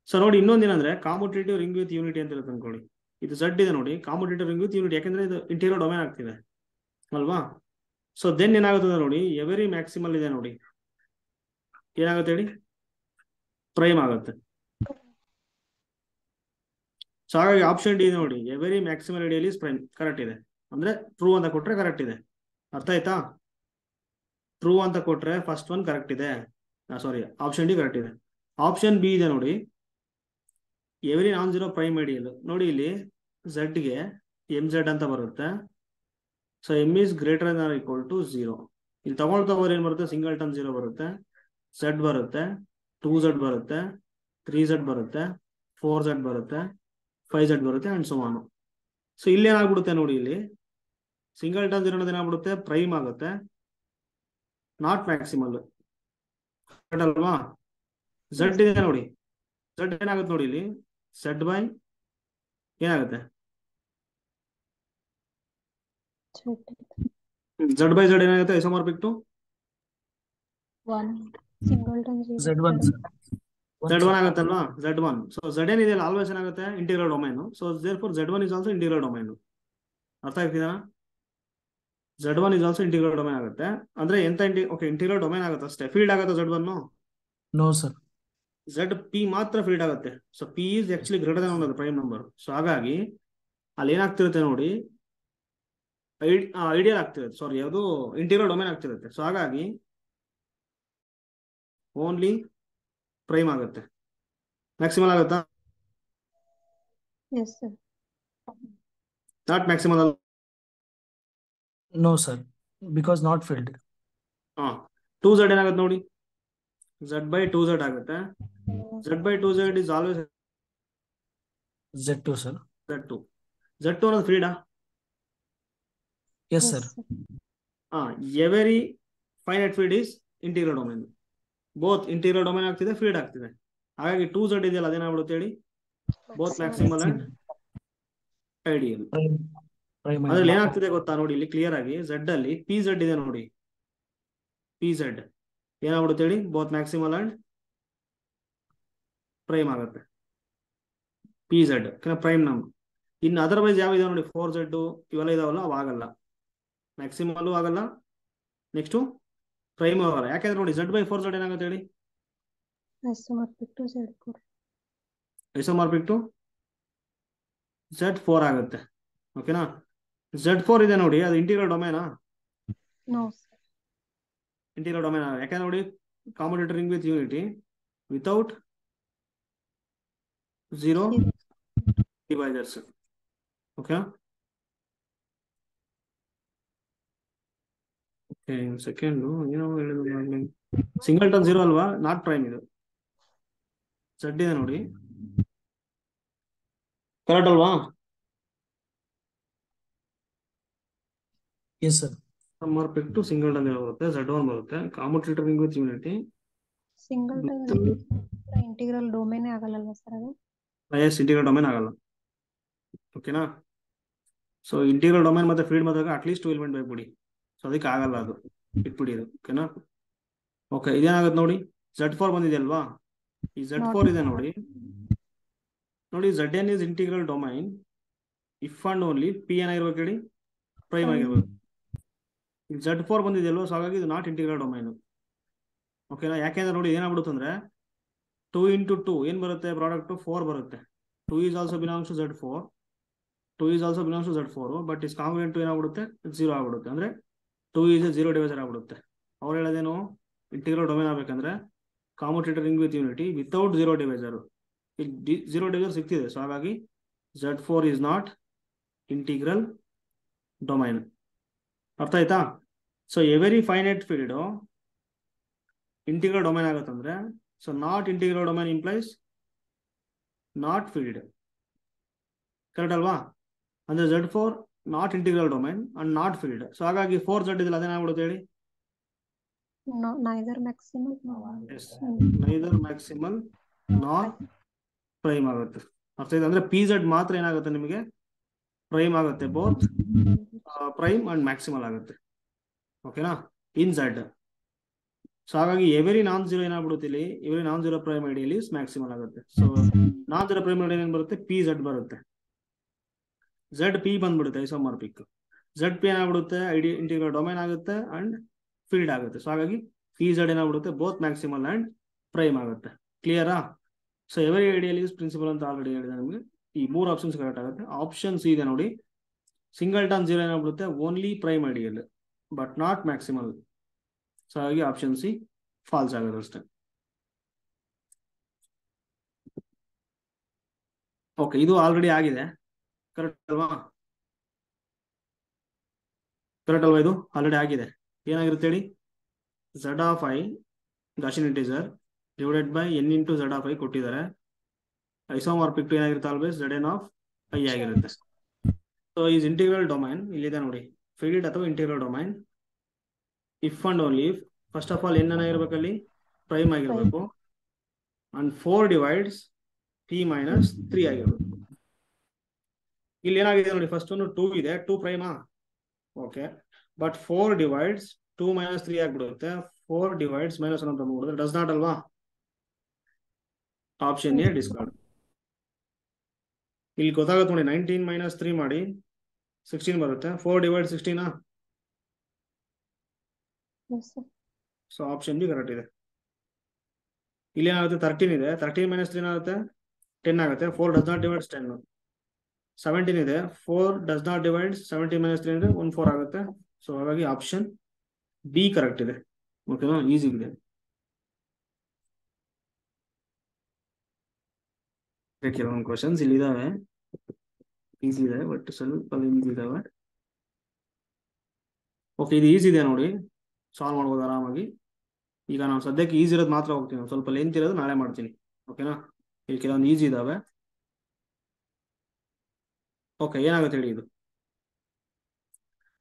So ನೋಡಿ, ಇನ್ನೊಂದೇನಂದ್ರೆ ಕಾಮುಟೇಟಿವ್ ರಿಂಗ್ ವಿತ್ ಯೂನಿಟಿ ಅಂತ ಇರುತ್ತೆ ಅನ್ಕೊಳ್ಳಿ. ಇದು ಝಡ್ ಇದೆ ನೋಡಿ, ಕಾಮುಟೇಟಿವ್ ರಿಂಗ್ ವಿತ್ ಯೂನಿಟಿ, ಯಾಕಂದ್ರೆ ಇದು ಇಂಟೀರಿಯರ್ ಡೊಮೈನ್ ಆಗ್ತಿದೆ ಅಲ್ವಾ. ಸೊ ದೆನ್ ಏನಾಗುತ್ತದೆ ನೋಡಿ, ಎವರಿ ಮ್ಯಾಕ್ಸಿಮಲ್ ಇದೆ ನೋಡಿ, ಏನಾಗುತ್ತೆ ಹೇಳಿ? ಪ್ರೈಮ್ ಆಗುತ್ತೆ. ಸೊ ಹಾಗಾಗಿ ಆಪ್ಷನ್ ಡಿ ಇದೆ ನೋಡಿ, every maximal ideal is prime. Correct ಇದೆ. ಅಂದ್ರೆ ಟ್ರೂ ಅಂತ ಕೊಟ್ರೆ ಕರೆಕ್ಟ್ ಇದೆ. ಅರ್ಥ ಆಯ್ತಾ? ಟ್ರೂ ಅಂತ ಕೊಟ್ರೆ ಫಸ್ಟ್ ಒನ್ ಕರೆಕ್ಟ್ ಇದೆ. ಸಾರಿ, ಆಪ್ಷನ್ ಡಿ ಕರೆಕ್ಟ್ ಇದೆ. ಆಪ್ಷನ್ ಬಿ ಇದೆ ನೋಡಿ, every non zero prime ideal ನೋಡಿ. ಇಲ್ಲಿ ಝಡ್ಗೆ ಎಂ ಝೆಡ್ ಅಂತ ಬರುತ್ತೆ. So M is greater than or equal to 0. ಇಲ್ಲಿ ತಗೊಳ್ತವ್ರು ಏನ್ ಬರುತ್ತೆ? ಸಿಂಗಲ್ ಟನ್ 0 ಬರುತ್ತೆ, ಝಡ್ ಬರುತ್ತೆ, 2Z ಬರುತ್ತೆ, 3Z ಬರುತ್ತೆ, 4Z ಬರುತ್ತೆ, 5Z ಬರುತ್ತೆ ಅಂಡ್ ಸೋ ಆನ್. ಸೊ ಇಲ್ಲಿ ಏನಾಗ್ಬಿಡುತ್ತೆ ನೋಡಿ, ಇಲ್ಲಿ ಸಿಂಗಲ್ ಟನ್ 0 ಅನ್ನೋದು ಏನಾಗ್ಬಿಡುತ್ತೆ? ಪ್ರೈಮ್ ಆಗುತ್ತೆ, ನಾಟ್ ಮ್ಯಾಕ್ಸಿಮಲ್ ಅಲ್ವಾ. ಝಡ್ ಇದೆ ನೋಡಿ, ಝಡ್ ಏನಾಗುತ್ತೆ ನೋಡಿ, ಇಲ್ಲಿ ಝಡ್ ಬೈ ಏನಾಗುತ್ತೆ? ಝಡ್ ಬೈ ಝಡ್ ಏನಾಗುತ್ತೆ? ಐಸೋಮಾರ್ಫಿಕ್ ಟು Z1 Z1 ಆಗುತ್ತಲ್ವಾ, Z1. ಸೊ Z ಏನಿದೆ ಆಲ್ವೇಸ್ ಏನಾಗುತ್ತೆ? Integral domain. So therefore Z1 is also integral domain. ಅರ್ಥ ಆಗ್ತಿದೆನಾ? Z1 is also integral domain ಆಗುತ್ತೆ. ಅಂದ್ರೆ ಎಂತ ಇಂಟಿಗ್ರಲ್ ಡೊಮೈನ್ ಆಗುತ್ತೆ ಅಷ್ಟೇ. ಫೀಲ್ಡ್ ಆಗುತ್ತೆ Z1? No sir. Z P ಮಾತ್ರ ಫೀಲ್ಡ್ ಆಗುತ್ತೆ. So P is actually greater than ಅನ್ನೋದು ಪ್ರೈಮ್ ನಂಬರ್. ಸೊ ಹಾಗಾಗಿ ಅಲ್ಲಿ ಏನಾಗ್ತಿರುತ್ತೆ ನೋಡಿ, ಐಡಿಯಲ್ ಆಗ್ತಿರುತ್ತೆ, ಸಾರಿ ಯಾವುದು ಇಂಟಿಗ್ರಲ್ ಡೊಮೈನ್ ಆಗ್ತಿರುತ್ತೆ. ಸೊ ಹಾಗಾಗಿ ಓನ್ಲಿ ಪ್ರೈಮ್ ಆಗುತ್ತೆ. ಮ್ಯಾಕ್ಸಿಮಲ್ ಆಗುತ್ತಾ? ನಾಟ್ ಮ್ಯಾಕ್ಸಿಮಲ್ ಅಲ್ಲ. No sir, because not field. 2Z ಏನಾಗುತ್ತೆ ನೋಡಿ, Z ಬೈ 2Z ಆಗುತ್ತೆ. Z by 2Z is always Z2 sir. Z2. Z2 ಅನ್ನೋದು ಫೀಲ್ಡಾ? Yes sir. Every finite field is integral domain. Both interior domain ಆಗ್ತಿದೆ, field ಆಗ್ತಿದೆ. ಹಾಗಾಗಿ 2z ಇದೆಯಲ್ಲ ಅದೇನಾಗ್ಬಿಡುತ್ತೆ ಹೇಳಿ, ಬೋತ್ ಮ್ಯಾಕ್ಸಿಮಲ್ ಅಂಡ್ ಐಡಿಯಲ್. ಅದ್ರಲ್ಲಿ ಏನಾಗ್ತಿದೆ ಗೊತ್ತಾ ನೋಡಿ, ಇಲ್ಲಿ ಕ್ಲಿಯರ್ ಆಗಿ z ಅಲ್ಲಿ pz ಇದೆ ನೋಡಿ, pz ಏನಾಗ್ಬಿಡುತ್ತೆ ಹೇಳಿ, ಬೋತ್ ಮ್ಯಾಕ್ಸಿಮಲ್ ಅಂಡ್ ಪ್ರೈಮ್ ಆಗುತ್ತೆ, pz ಪ್ರೈಮ್ ನಮ್ಗೆ. ಇನ್ನು ಅದರ್ವೈಸ್ ಯಾವ ಇದೆ ನೋಡಿ, 4z ಇವೆಲ್ಲ ಇದಾವಲ್ಲ ಅವಾಗಲ್ಲ, ಮ್ಯಾಕ್ಸಿಮಲ್ ಆಗಲ್ಲ, ನೆಕ್ಸ್ಟ್ ಪ್ರೈಮ್ ಆಗಲ್ಲ. ಯಾಕೆಂದ್ರೆ ನೋಡಿ z/4z ಏನಾಗುತ್ತೆ ಹೇಳಿ, ಐಸೋಮಾರ್ಫಿಕ್ ಟು z4 ಆಗುತ್ತೆ. ಓಕೆನಾ, z4 ಇದೆ ನೋಡಿ, ಅದು ಇಂಟೀರಿಯರ್ ಡೊಮೈನಾ? Interior domain. ಯಾಕಂದ್ರೆ ನೋಡಿ, ಕಾಮುಟೇಟರ್ ring with unity without 0 divisors. Okay, second ಏನೋ ಹೇಳಿದ್ರು, ಸಿಂಗಲ್ಟನ್ 0 ಅಲ್ವಾ, ನಾಟ್ ಪ್ರೈಮ್. ಇದು z ಇದೆ ನೋಡಿ, ಕರೆಕ್ಟ್ ಅಲ್ವಾ? Yes sir. Isomorphic to singleton ಬರುತ್ತೆ, z1 ಬರುತ್ತೆ. Commutator ring with unity integral domain ಆಗಲ್ಲ ಸರ್ ಅದು? ಎಸ್, ಇಂಟೀರಿಯರ್ ಡೊಮೈನ್ ಆಗಲ್ಲ. ಓಕೆನಾ, ಸೊ ಇಂಟೀರಿಯರ್ ಡೊಮೈನ್ ಮತ್ತೆ ಫೀಲ್ಡ್ ಮಾಡಿದಾಗ ಅಟ್ಲೀಸ್ಟ್ 2 ಎಲಿಮೆಂಟ್ ಬೇಕು ಬಿಡಿ, ಸೊ ಅದಕ್ಕೆ ಆಗಲ್ಲ, ಅದು ಇಟ್ಬಿಡಿ ಅದು. ಓಕೆನಾ, ಓಕೆ, ಇದೇನಾಗುತ್ತೆ ನೋಡಿ, z4 ಬಂದಿದೆ ಅಲ್ವಾ, ಈ z4 ಇದೆ ನೋಡಿ, ನೋಡಿ zn is integral domain if and only p ಏನಾಗಿರ್ಬೇಕು ಹೇಳಿ, ಪ್ರೈಮ್ ಆಗಿರ್ಬೇಕು. ಈಗ z4 ಬಂದಿದೆ ಅಲ್ವಾ, ಸೊ ಹಾಗಾಗಿ ಇದು ನಾಟ್ ಇಂಟಿಗ್ರಲ್ ಡೊಮೈನ್. ಓಕೆನಾ, ಯಾಕೆಂದ್ರೆ ನೋಡಿ ಏನಾಗ್ಬಿಡುತ್ತೆ ಅಂದ್ರೆ 2 into 2 ಏನ್ ಬರುತ್ತೆ, ಪ್ರಾಡಕ್ಟ್ 4 ಬರುತ್ತೆ. 2 is also belongs to z4, 2 is also belongs to z4, but is congruent to ಏನಾಗ್ಬಿಡುತ್ತೆ, 0 ಆಗ್ಬಿಡುತ್ತೆ. ಅಂದ್ರೆ 2 is a 0 ಡಿವೈಸರ್ ಆಗ್ಬಿಡುತ್ತೆ. ಅವ್ರು ಹೇಳೋದೇನು, ಇಂಟಿಗ್ರಲ್ ಡೊಮೈನ್ ಆಗ್ಬೇಕಂದ್ರೆ commutator ring with unity without 0 divisor. ಈಗ 0 ಡಿವೈಸರ್ ಸಿಗ್ತಿದೆ, ಸೊ ಹಾಗಾಗಿ z4 is not integral domain. ಅರ್ಥ ಆಯ್ತಾ? So every finite field integral domain ಆಗುತ್ತಂದ್ರೆ, so not integral domain implies not field. Correct ಅಲ್ವಾ? ಅಂದ್ರೆ z4 not integral domain and not field. So ಹಾಗಾಗಿ 4z ಇದಿಲ್ಲ, ಅದೇನಾಗ್ಬಿಡುತ್ತೆ ಹೇಳಿ, ನೈದರ್ ಮ್ಯಾಕ್ಸಿಮಲ್ ನಾಟ್ ಪ್ರೈಮ್ ಆಗುತ್ತೆ. ಅರ್ಥ ಇದೆ? ಅಂದ್ರೆ pz ಮಾತ್ರ ಏನಾಗುತ್ತೆ ನಿಮಗೆ, ಪ್ರೈಮ್ ಆಗುತ್ತೆ, ಬೋತ್ ಪ್ರೈಮ್ ಅಂಡ್ ಮ್ಯಾಕ್ಸಿಮಲ್ ಆಗುತ್ತೆ. ಓಕೆನಾ, ಇನ್ z. ಸೊ ಹಾಗಾಗಿ ಎವರಿ ನಾನ್ ಜೀರೋ ಏನಾಗ್ಬಿಡುತ್ತೆ ಇಲ್ಲಿ, ಎವರಿ ನಾನ್ ಜೀರೋ ಪ್ರೈಮ್ ಐಡಿಯಲ್ಲಿ ಮ್ಯಾಕ್ಸಿಮಲ್ ಆಗುತ್ತೆ. So non zero prime ideal ಏನ್ ಬರುತ್ತೆ, pz ಬರುತ್ತೆ. zp ಬಂದ್ಬಿಡುತ್ತೆ ಐಸೋಮಾರ್ಫಿಕ್. zp ಏನಾಗ್ಬಿಡುತ್ತೆ, ಐಡಿ ಇಂಟಿಗ್ರಲ್ ಡೊಮೈನ್ ಆಗುತ್ತೆ ಅಂಡ್ ಫೀಲ್ಡ್ ಆಗುತ್ತೆ. ಸೊ ಹಾಗಾಗಿ pz ಏನಾಗ್ಬಿಡುತ್ತೆ, ಬೋತ್ ಮ್ಯಾಕ್ಸಿಮಲ್ ಅಂಡ್ ಪ್ರೈಮ್ ಆಗುತ್ತೆ. ಕ್ಲಿಯರಾ? So every ideal is principal ಅಂತ ಆಲ್ರೆಡಿ ಹೇಳಿದೆ ನಿಮಗೆ. ಈ 3 ಆಪ್ಷನ್ಸ್ ಕರೆಕ್ಟ್ ಆಗುತ್ತೆ. ಆಪ್ಷನ್ ಸಿ ಇದೆ ನೋಡಿ, ಸಿಂಗಲ್ಟನ್ 0 ಏನಾಗ್ಬಿಡುತ್ತೆ, only prime ideal but not maximal. So ಹಾಗಾಗಿ ಆಪ್ಷನ್ ಸಿ ಫಾಲ್ಸ್ ಆಗುತ್ತೆ ಅಷ್ಟೇ. ಓಕೆ, ಇದು ಆಲ್ರೆಡಿ ಆಗಿದೆ, ಕರೆಕ್ಟ್ ಅಲ್ವಾ? ಕರೆಕ್ಟ್ ಅಲ್ವಾ? ಇದು ಆಲ್ರೆಡಿ ಆಗಿದೆ. ಏನಾಗಿರುತ್ತೆ ಹೇಳಿ, z of i Gaussian integer divided by n into z of i ಕೊಟ್ಟಿದ್ದಾರೆ. ಐಸೋಮಾರ್ಫಿಕ್ ಟು ಏನಾಗಿರುತ್ತೆ, ಆಲ್ವೇಸ್ zn ಆಫ್ i ಆಗಿರುತ್ತೆ. ಸೊ ಈಸ್ ಇಂಟಿಗ್ರಲ್ ಡೊಮೈನ್ ಇಲ್ಲಿದೆ ನೋಡಿ, ಫೀಲ್ಡ್ ಅಥವಾ integral domain if and only if, first of all n ಏನಾಗಿರ್ಬೇಕಲ್ಲಿ, prime ಆಗಿರ್ಬೇಕು and 4 divides p minus 3 ಆಗಿರ್ಬೇಕು. ಇಲ್ಲಿ ಏನಾಗಿದೆ ನೋಡಿ, ಫಸ್ಟ್ ಒಂದು 2 ಇದೆ, 2 Prima, okay, but 4 divides 2 minus 3 ಆಗ್ಬಿಡುತ್ತೆ. 4 ಡಿವೈಡ್ಸ್ ಮೈನಸ್ 1 ಅಂತ ಮಾಡಿದ್ರೆ ಡಸ್ ನಾಟ್ ಅಲ್ವಾ? Option A discard. ಇಲ್ಲಿ ಗೊತ್ತಾಗುತ್ತೆ ನೋಡಿ, 19 ಮೈನಸ್ 3 ಮಾಡಿ 16 ಬರುತ್ತೆ. 4 divide 16. So option B correct ಇದೆ. ಇಲ್ಲಿ ಏನಾಗುತ್ತೆ, 13 ಇದೆ, 13 ಮೈನಸ್ 3 ಏನಾಗುತ್ತೆ, 10 ಆಗುತ್ತೆ. 4 ಡಸ್ ನಾಟ್ ಡಿವೈಡ್ಸ್ 10. 17 ಇದೆ, 4 ಡಸ್ ನಾಟ್ ಡಿವೈಡ್ಸ್ 17 ಮೈನಸ್ 3 ಅಂದ್ರೆ 1 4 ಆಗುತ್ತೆ. ಸೊ ಹಾಗಾಗಿ ಆಪ್ಷನ್ ಬಿ ಕರೆಕ್ಟ್ ಇದೆ. ಓಕೆನಾ, ಈಸಿ ಇದೆ. ಕೆಲವೊಂದು ಕ್ವಶನ್ಸ್ ಇಲ್ಲಿ ಇದಾವೆ, ಈಸಿ ಇದೆ, ಬಟ್ ಸ್ವಲ್ಪ ಈಸಿ ಇದಾವೆ. ಓಕೆ, ಇದು ಈಸಿ ಇದೆ ನೋಡಿ, ಸಾಲ್ವ್ ಮಾಡ್ಬೋದು ಆರಾಮಾಗಿ. ಈಗ ನಾವು ಸದ್ಯಕ್ಕೆ ಈಸಿ ಇರೋದು ಮಾತ್ರ ಹೋಗ್ತೀನಿ, ಸ್ವಲ್ಪ ಲೆಂತ್ ಇರೋದು ನಾಳೆ ಮಾಡ್ತೀನಿ. ಓಕೆನಾ, ಇಲ್ಲಿ ಕೆಲವೊಂದು ಈಸಿ ಇದಾವೆ. ಓಕೆ, ಏನಾಗುತ್ತೆ ಹೇಳಿ ಇದು.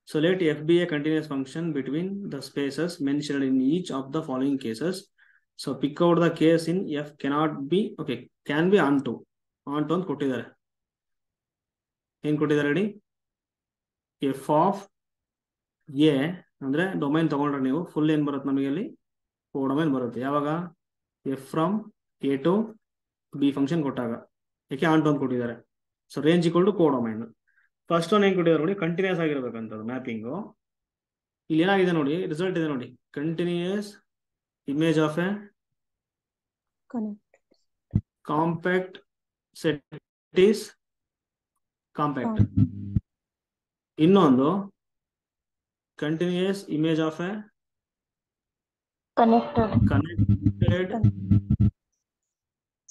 So let f be a continuous function between the spaces mentioned in each of the following cases. So pick out the case in F cannot be okay can be onto ಅಂತ ಕೊಟ್ಟಿದ್ದಾರೆ. ಏನ್ ಕೊಟ್ಟಿದ್ದಾರೆ ಹೇಳಿ? F of A ಅಂದ್ರೆ domain ತಗೊಂಡ್ರೆ ನೀವು full ಏನ್ ಬರುತ್ತೆ ನಮಗೆ ಅಲ್ಲಿ ಕೋಡೊಮೈನ್ ಬರುತ್ತೆ. ಯಾವಾಗ? F from A to B function ಕೊಟ್ಟಾಗ. ಯಾಕೆ ಆನ್ ಟು ಅಂತ ಕೊಟ್ಟಿದ್ದಾರೆ? So range equal to codomain. First one ಏನ್ ಕೊಟ್ಟಿದ್ದಾರೆ ನೋಡಿ, ಕಂಟಿನ್ಯೂಸ್ ಆಗಿರ್ಬೇಕಂತ ಮ್ಯಾಪಿಂಗು. ಇಲ್ಲಿ ಏನಾಗಿದೆ ನೋಡಿ, ರಿಸಲ್ಟ್ ಇದೆ ನೋಡಿ, continuous image of a compact set is compact. ಇನ್ನೊಂದು continuous image of A connected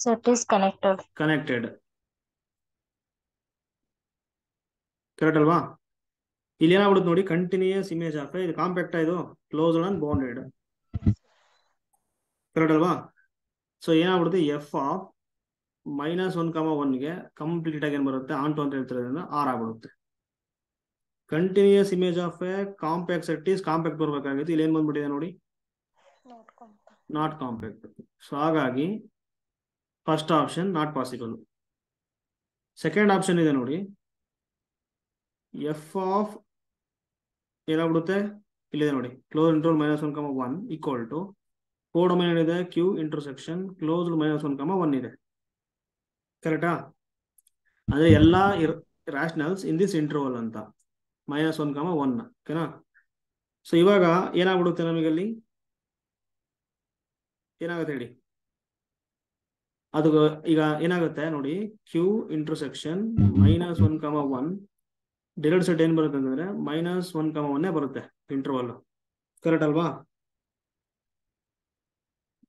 set is connected. Connected. Correct ಅಲ್ವಾ? ಇಲ್ಲಿ ಏನಾಗ್ಬಿಡುತ್ತೆ ನೋಡಿ, ಕಂಟಿನ್ಯೂಸ್ ಇಮೇಜ್ ಆಫ್ ಇದು ಕಾಂಪ್ಯಾಕ್ಟ್, ಇದು ಕ್ಲೋಸ್ಡ್ ಅಂಡ್ ಬೌಂಡೆಡ್. ಕರೆಕ್ಟ್ ಅಲ್ವಾ? ಸೊ ಏನಾಗ್ಬಿಡುತ್ತೆ, ಎಫ್ ಆಫ್ -1,1ಗೆ ಕಂಪ್ಲೀಟ್ ಆಗಿ ಏನ್ ಬರುತ್ತೆ, ಆನ್ ಟು ಅಂತ ಹೇಳ್ತಿರೋದ್ರಿಂದ ಆರ್ ಆಗ್ಬಿಡುತ್ತೆ. Continuous image of a compact set is compact ಬರ್ಬೇಕಾಗಿತ್ತು, ಇಲ್ಲಿ ಏನ್ ಬಂದ್ಬಿಟ್ಟಿದೆ ನೋಡಿ, ನಾಟ್ ಕಾಂಪ್ಯಾಕ್ಟ್. ಸೊ ಹಾಗಾಗಿ first option not possible. Second option ಇದೆ ನೋಡಿ, ಎಫ್ ಆಫ್ ಏನಾಗ್ಬಿಡುತ್ತೆ, ಇಲ್ಲಿದೆ ನೋಡಿ, ಕ್ಲೋಸ್ ಇಂಟರ್ವಲ್ -1,1 ಈಕ್ವಲ್ ಟು ಕೋಡೊಮೈನ್ ಏನಿದೆ ಕ್ಯೂ ಇಂಟರ್ಸೆಕ್ಷನ್ ಕ್ಲೋಸ್ಡ್ -1,1 ಇದೆ. ಕರೆಕ್ಟಾ? ಅಂದ್ರೆ ಎಲ್ಲಾ ರ್ಯಾಷನಲ್ಸ್ ಇನ್ ದಿಸ್ ಇಂಟರ್ವಲ್ ಅಂತ -1,1. ಓಕೆನಾ? ಸೊ ಇವಾಗ ಏನಾಗ್ಬಿಡುತ್ತೆ ನಮಗೆ ಅಲ್ಲಿ, ಏನಾಗುತ್ತೆ ಹೇಳಿ? ಅದು ಈಗ ಏನಾಗುತ್ತೆ ನೋಡಿ, ಕ್ಯೂ ಇಂಟರ್ಸೆಕ್ಷನ್ -1,1 ಡಿರೈವ್ಡ್ ಸೆಟ್ ಏನ್ ಬರುತ್ತೆ ಅಂತಂದ್ರೆ -1,1 ಬರುತ್ತೆ ಇಂಟರ್ವಲ್. ಕರೆಕ್ಟ್ ಅಲ್ವಾ?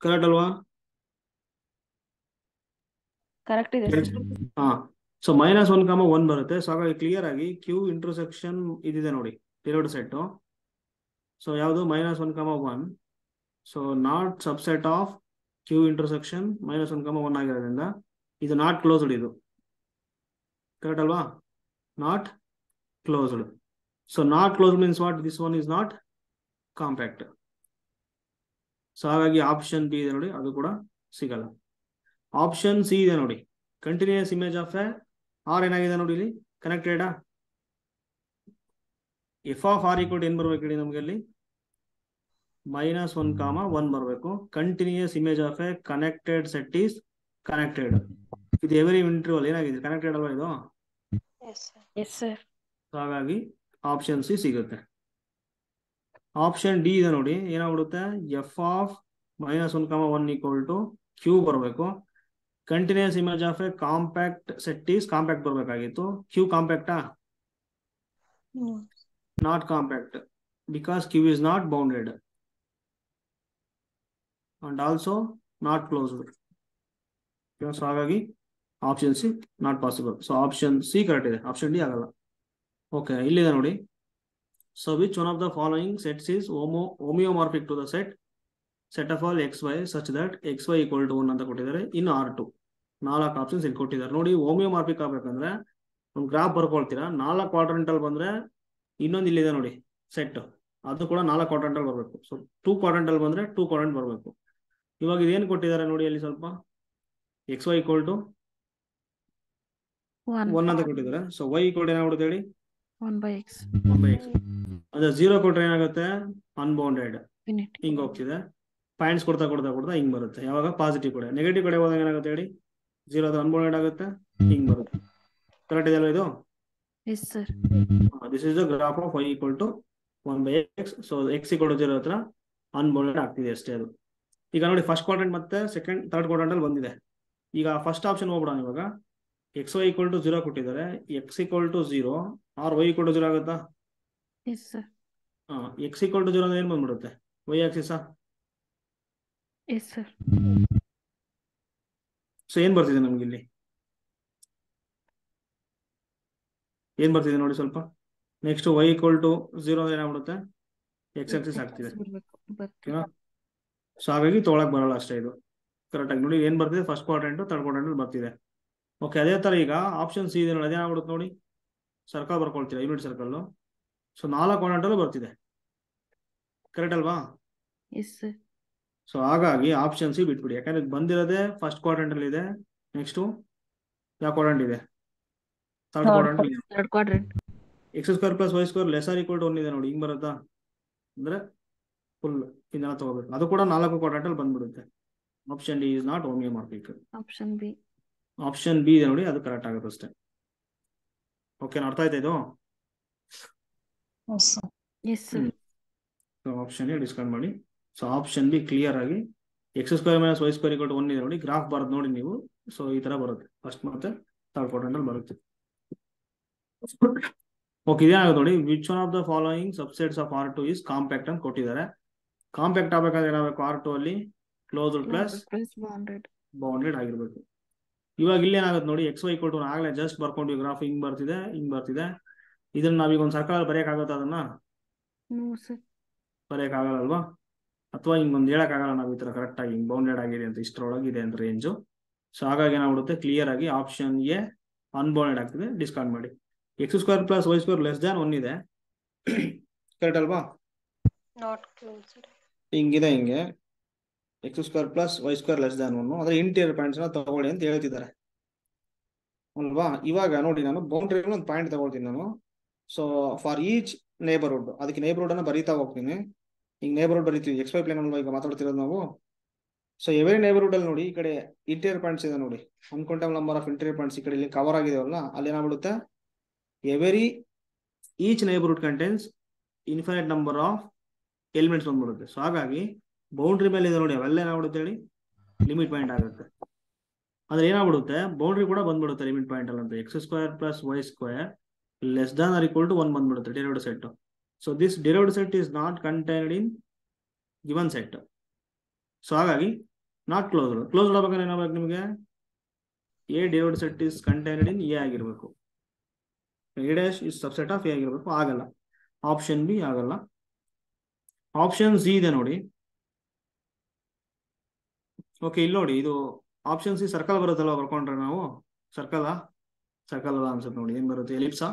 ಕರೆಕ್ಟ್ ಅಲ್ವಾ? ಕರೆಕ್ಟ್ ಇದೆ ಸರ್. ಹಾ. ಸೊ -1,1 ಬರುತ್ತೆ. ಸೊ ಹಾಗಾಗಿ ಕ್ಲಿಯರ್ ಆಗಿ ಕ್ಯೂ ಇಂಟರ್ಸೆಕ್ಷನ್ ಇದಿದೆ ನೋಡಿ ಡಿರೈವ್ಡ್ ಸೆಟ್. ಸೊ ಯಾವುದು -1,1. So not subset of Q intersection -1,1 ಆಗಿರೋದ್ರಿಂದ ಇದು ನಾಟ್ ಕ್ಲೋಸ್ಡ್. ಇದು ಕರೆಕ್ಟ್ ಅಲ್ವಾ? Not closed. So not closed means what? This one is not compact. So ಹಾಗಾಗಿ ಆಪ್ಷನ್ ಬಿ ಇದೆ ನೋಡಿ, ಅದು ಕೂಡ ಸಿಗಲ್ಲ. ಆಪ್ಷನ್ ಸಿ ಇದೆ ನೋಡಿ, continuous image of A R ಏನಾಗಿದೆ ನೋಡಿ, ಇಲ್ಲಿ ಕನೆಕ್ಟೆಡಾ? ಎಫ್ ಆಫ್ ಆರ್ ಈಕ್ವಲ್ ಏನ್ ಬರ್ಬೇಕು ಹೇಳಿ ನಮ್ಗೆ ಅಲ್ಲಿ? -1,1 ಬರಬೇಕು. Continuous image of A connected set is connected. ಇದು ಎವರಿ ಇಂಟರ್ವಲ್ ಏನಾಗಿದೆ, ಕನೆಕ್ಟೆಡ್ ಅಲ್ವಾ ಇದು? Yes sir. ಹಾಗಾಗಿ ಆಪ್ಷನ್ ಸಿ ಸಿಗುತ್ತೆ. ಆಪ್ಷನ್ ಡಿ ಇದೆ ನೋಡಿ, ಏನಾಗ್ಬಿಡುತ್ತೆ, F of -1,1 equal to Q ಬರಬೇಕು. Continuous image of a compact set is compact ಬರಬೇಕಾಗಿತ್ತು. ಕ್ಯೂ ಕಾಂಪ್ಯಾಕ್ಟಾ? Not compact because Q is not bounded and also not closed. So ಹಾಗಾಗಿ option C not possible. So option C correct ಇದೆ, option D ಆಗಲ್ಲ. Okay, ಇಲ್ಲಿದೆ ನೋಡಿ. So which one of the following sets is homeomorphic to the set of all XY such that XY = 1 ಅಂತ ಕೊಟ್ಟಿದ್ದಾರೆ. ಇನ್ನು R2 4 options ಇಲ್ಲಿ ಕೊಟ್ಟಿದ್ದಾರೆ ನೋಡಿ. ಹೋಮಿಯೋಮಾರ್ಫಿಕ್ ಆಗ್ಬೇಕಂದ್ರೆ ಒಂದು ಗ್ರಾಫ್ ಬರ್ಕೊಳ್ತೀರಾ, 4 ಕ್ವಾಡ್ರೆಂಟಲ್ ಬಂದ್ರೆ ಇನ್ನೊಂದು ಇಲ್ಲಿದೆ ನೋಡಿ ಸೆಟ್, ಅದು ಕೂಡ 4 ಕ್ವಾಡ್ರೆಂಟಲ್ ಬರಬೇಕು. ಸೊ 2 ಕ್ವಾಡ್ರೆಂಟಲ್ ಬಂದ್ರೆ 2 ಕ್ವಾಡ್ರೆಂಟ್ ಬರಬೇಕು. ಇವಾಗ ಇದೇನು ಕೊಟ್ಟಿದ್ದಾರೆ ನೋಡಿ, ಅಲ್ಲಿ ಸ್ವಲ್ಪ XY = 1 ಅಂತ ಕೊಟ್ಟಿದ್ದಾರೆ. ಸೊ Y = ಏನಾಗ್ಬಿಡುತ್ತೆ ಹೇಳಿ, 1/x. ಅದೇ 0 ಕೊಟ್ರೆ ಏನಾಗುತ್ತೆ, ಅನ್ಬೌಂಡೆಡ್ ಹಿಂಗ್ ಹೋಗ್ತಿದೆ. ಪಾಯಿಂಟ್ಸ್ ಕೊಡ್ತಾ ಕೊಡ್ತಾ ಕೊಡ್ತಾ ಹಿಂಗ್ ಬರುತ್ತೆ. ಯಾವಾಗ ಪಾಸಿಟಿವ್ ಕಡೆ, ನೆಗೆಟಿವ್ ಕಡೆ ಹೋದಾಗ ಏನಾಗುತ್ತೆ ಹೇಳಿ, 0 ಅದು ಅನ್ಬೌಂಡೆಡ್ ಆಗುತ್ತೆ, ಹಿಂಗ್ ಬರುತ್ತೆ. ಕರೆಕ್ಟ್ ಇದೆ ಅಲ್ವಾ ಇದು? Yes sir. This is the graph of Y = 1/x. So X = 0 ಹತ್ರ ಅನ್ಬೌಂಡೆಡ್ ಆಗ್ತಿದೆ ಅಷ್ಟೇ ಅದು. ಈಗ ನೋಡಿ, ಫಸ್ಟ್ ಕ್ವಾಡ್ರೆಂಟ್ ಮತ್ತೆ ಥರ್ಡ್ ಕ್ವಾಡ್ರೆಂಟ್ ಅಲ್ಲಿ ಬಂದಿದೆ. ಈಗ ಫಸ್ಟ್ ಆಪ್ಷನ್ ಹೋಗ್ಬಿಡೋಣ. ಇವಾಗ XY = 0 ಕೊಟ್ಟಿದ್ದಾರೆ, X = 0 ಆರ್ Y = 0 ಆಗುತ್ತಾ? Yes sir. X = 0 ಅಂದ್ರೆ ಏನ್ ಬಂದ್ಬಿಡುತ್ತೆ, Y Axis. S sir. So ಏನ್ ಬರ್ತಿದೆ ನಮ್ಗೆ ಇಲ್ಲಿ, ಏನ್ ಬರ್ತಿದೆ ನೋಡಿ ಸ್ವಲ್ಪ. ನೆಕ್ಸ್ಟ್ Y = 0 ಏನಾಗ್ಬಿಡುತ್ತೆ, X ಆಕ್ಸಿಸ್ ಆಗ್ತಿದೆ. ಸೊ ಹಾಗಾಗಿ ತೊಗೊಳಕ್ ಬರಲ್ಲ ಅಷ್ಟೇ ಇದು. ಕರೆಕ್ಟ್ ಆಗಿ ನೋಡಿ ಏನ್ ಬರ್ತಿದೆ, ಫಸ್ಟ್ ಕ್ವಾಡ್ರೆಂಟ್ ಥರ್ಡ್ ಕ್ವಾಡ್ರೆಂಟ್ ಬರ್ತಿದೆ. ಓಕೆ, ಅದೇ ತರ ಈಗ ಆಪ್ಷನ್ ಸಿ ಇದೆ ನೋಡಿ, ಅದೇನಾಗ್ಬಿಡುತ್ತೆ ನೋಡಿ, ಸರ್ಕಲ್ ಬರ್ಕೊಳ್ತೀರಾ, ಯೂನಿಟ್ ಸರ್ಕಲ್. ಸೊ 4 ಕ್ವಾಡ್ರೆಂಟ್ ಅಲ್ಲೂ ಬರ್ತಿದೆ. ಕರೆಕ್ಟ್ ಅಲ್ವಾ? Yes sir. ಸೊ ಹಾಗಾಗಿ ಆಪ್ಷನ್ ಸಿ ಬಿಟ್ಬಿಡಿ, ಯಾಕಂದ್ರೆ ಇದು ಬಂದಿರೋದೇ ಫಸ್ಟ್ ಕ್ವಾಡ್ರೆಂಟ್ ಅಲ್ಲಿ ಇದೆ. ನೆಕ್ಸ್ಟ್ ಯಾವ ಕ್ವಾಡ್ರೆಂಟ್ ಇದೆ? ಥರ್ಡ್ ಕ್ವಾಡ್ರೆಂಟ್ ಇದೆ. Third quadrant. X square plus Y square lesser equal to 1 ಇದೆ ನೋಡಿ, ಹಿಂಗ್ ಬರುತ್ತಾ? ಅಂದ್ರೆ ಫುಲ್ ಇದನ್ನ ತಗೋಬೇಕು, ಅದು ಕೂಡ 4 ಕ್ವಾಡ್ರೆಂಟ್ ಅಲ್ಲಿ ಬಂದ್ಬಿಡುತ್ತೆ. Option D is not ಹೋಮಿಯೋಮಾರ್ಫಿಕ್. Option B. Option B ಇದೆ ನೋಡಿ, ಅದು ಕರೆಕ್ಟ್ ಆಗುತ್ತೆ ಅಷ್ಟೇ. ಓಕೆ, ಅರ್ಥ ಆಯ್ತಾ ಇದು? Yes sir. Option A discount ಮಾಡಿ. ಸೊ ಆಪ್ಷನ್ ಬಿ ಕ್ಲಿಯರ್ ಆಗಿ X square minus Y square equal to 1 ಇದೆ ನೋಡಿ, ಗ್ರಾಫ್ ಬರೋದು ನೋಡಿ ನೀವು. ಸೊ ಈ ತರ ಬರುತ್ತೆ, ಫಸ್ಟ್ ಮತ್ತೆ ಥರ್ಡ್ ಕ್ವಾಡ್ರೆಂಟ್ ಅಲ್ಲಿ ಬರುತ್ತೆ. ಓಕೆ, ಇದೇನಾಗುತ್ತೆ ನೋಡಿ, which one of the following subsets of R2 is compact ಅಂತ ಕೊಟ್ಟಿದ್ದಾರೆ. ಕಾಂಪ್ಯಾಕ್ಟ್ ಆಗ್ಬೇಕಾದ್ರೆ ಏನಾಗಬೇಕು? R2 ಅಲ್ಲಿ ಕ್ಲೋಸ್ಡ್ ಪ್ಲಸ್ ಬೌಂಡೆಡ್ ಆಗಿರ್ಬೇಕು. ಇವಾಗ ಇಲ್ಲಿ ಏನಾಗುತ್ತೆ ನೋಡಿ, ಎಕ್ಸ್ ವೈ ಈಕ್ವಲ್ ಟು ಆಗಲೇ ಜಸ್ಟ್ ಬರ್ಕೊಂಡ್ವಿ, ಗ್ರಾಫ್ ಹಿಂಗ್ ಬರ್ತಿದೆ, ಹಿಂಗ್ ಬರ್ತಿದೆ. ಇದನ್ನ ನಾವೀಗ ಒಂದು ಸರ್ಕಲ್ ಬರೆಯಕ್ಕಾಗತ್ತ? ಅದನ್ನ ಬರೆಯಕ್ಕಾಗಲ್ವಾ? ಅಥವಾ ಹಿಂಗೊಂದು ಹೇಳಕ್ಕಾಗಲ್ಲ ನಾವು ಈ ತರ ಕರೆಕ್ಟ್ ಆಗಿ ಹಿಂಗ್ ಬೌಂಡೆಡ್ ಆಗಿದೆ ಅಂತ, ಇಷ್ಟರೊಳಗಿದೆ ಅಂತ ರೇಂಜು. ಸೊ ಹಾಗಾಗಿ ಏನಾಗ್ಬಿಡುತ್ತೆ, ಕ್ಲಿಯರ್ ಆಗಿ ಆಪ್ಷನ್ ಎ ಅನ್ಬೌಂಡೆಡ್ ಆಗ್ತಿದೆ, ಡಿಸ್ಕೌಂಟ್ ಮಾಡಿ. X square plus Y square less than 1 ಇದೆ, ಕರೆಕ್ಟ್ ಅಲ್ವಾ? ಹಿಂಗಿದೆ, ಹಿಂಗೆ X square plus Y square less than 1, ಅಂದ್ರೆ ಇಂಟೀರಿಯರ್ ಪಾಯಿಂಟ್ಸ್ ನ ತಗೊಳ್ಳಿ ಅಂತ ಹೇಳ್ತಿದ್ದಾರೆ ಅಲ್ವಾ? ಇವಾಗ ನೋಡಿ, ನಾನು ಬೌಂಡ್ರಿ ಒಂದು ಪಾಯಿಂಟ್ ತಗೊಳ್ತೀನಿ ನಾನು. ಸೊ ಫಾರ್ ಈಚ್ ನೇಬರ್ಹುಡ್, ಅದಕ್ಕೆ ನೇಬರ್ಹುಡ್ ಅನ್ನ ಬರೀತಾ ಹೋಗ್ತೀನಿ. ಈಗ ನೇಬರ್ಹುಡ್ ಬರೀತೀವಿ, ಎಕ್ಸ್ ವೈ ಪ್ಲೇನ್ ಅಲ್ವಾ ಈಗ ಮಾತಾಡ್ತಿರೋದು ನಾವು. ಸೊ ಎವರಿ ನೇಬರ್ಹುಡ್ ಅಲ್ಲಿ ನೋಡಿ, ಈ ಕಡೆ ಇಂಟೀರಿಯರ್ ಪಾಯಿಂಟ್ಸ್ ಇದೆ ನೋಡಿ, uncountable number of interior points ಈ ಕಡೆ ಇಲ್ಲಿ ಕವರ್ ಆಗಿದೆವಲ್ಲ, ಅಲ್ಲಿ ಏನಾಗ್ಬಿಡುತ್ತೆ, every each neighbourhood contains infinite number of elements ಬಂದ್ಬಿಡುತ್ತೆ. ಸೊ ಹಾಗಾಗಿ ಬೌಂಡ್ರಿ ಮೇಲೆ ಇದೆ ನೋಡಿ, ಅವೆಲ್ಲ ಏನಾಗ್ಬಿಡುತ್ತೆ ಹೇಳಿ, ಲಿಮಿಟ್ ಪಾಯಿಂಟ್ ಆಗುತ್ತೆ. ಅಂದ್ರೆ ಏನಾಗ್ಬಿಡುತ್ತೆ, ಬೌಂಡ್ರಿ ಕೂಡ ಬಂದ್ಬಿಡುತ್ತೆ ಲಿಮಿಟ್ ಪಾಯಿಂಟ್ ಅಲ್ಲಿ ಅಂತ. X square plus Y square less than r equal to 1 ಬಂದ್ಬಿಡುತ್ತೆ derived set. So this derived set is not contained in given set. So ಹಾಗಾಗಿ ನಾಟ್ ಕ್ಲೋಸ್ಡ್. ಕ್ಲೋಸ್ಡ್ ಆಗ್ಬೇಕಾದ್ರೆ ಏನಾಗಬೇಕು ನಿಮಗೆ, A derived set is contained in A ಆಗಿರ್ಬೇಕು, A dash is subset of A ಆಗಿರ್ಬೇಕು. ಆಗಲ್ಲ, option B ಆಗಲ್ಲ. Option C ಇದೆ ನೋಡಿ. ಓಕೆ, ಇಲ್ಲಿ ನೋಡಿ, ಇದು ಆಪ್ಷನ್ ಸಿ ಸರ್ಕಲ್ ಬರುತ್ತಲ್ವ, ಬರ್ಕೊಂಡ್ರೆ ನಾವು ಸರ್ಕಲ್ ಅಲ್ಲ ಅನ್ಸುತ್ತೆ ನೋಡಿ. ಏನ್ ಬರುತ್ತೆ? ಎಲಿಪ್ಸಾ.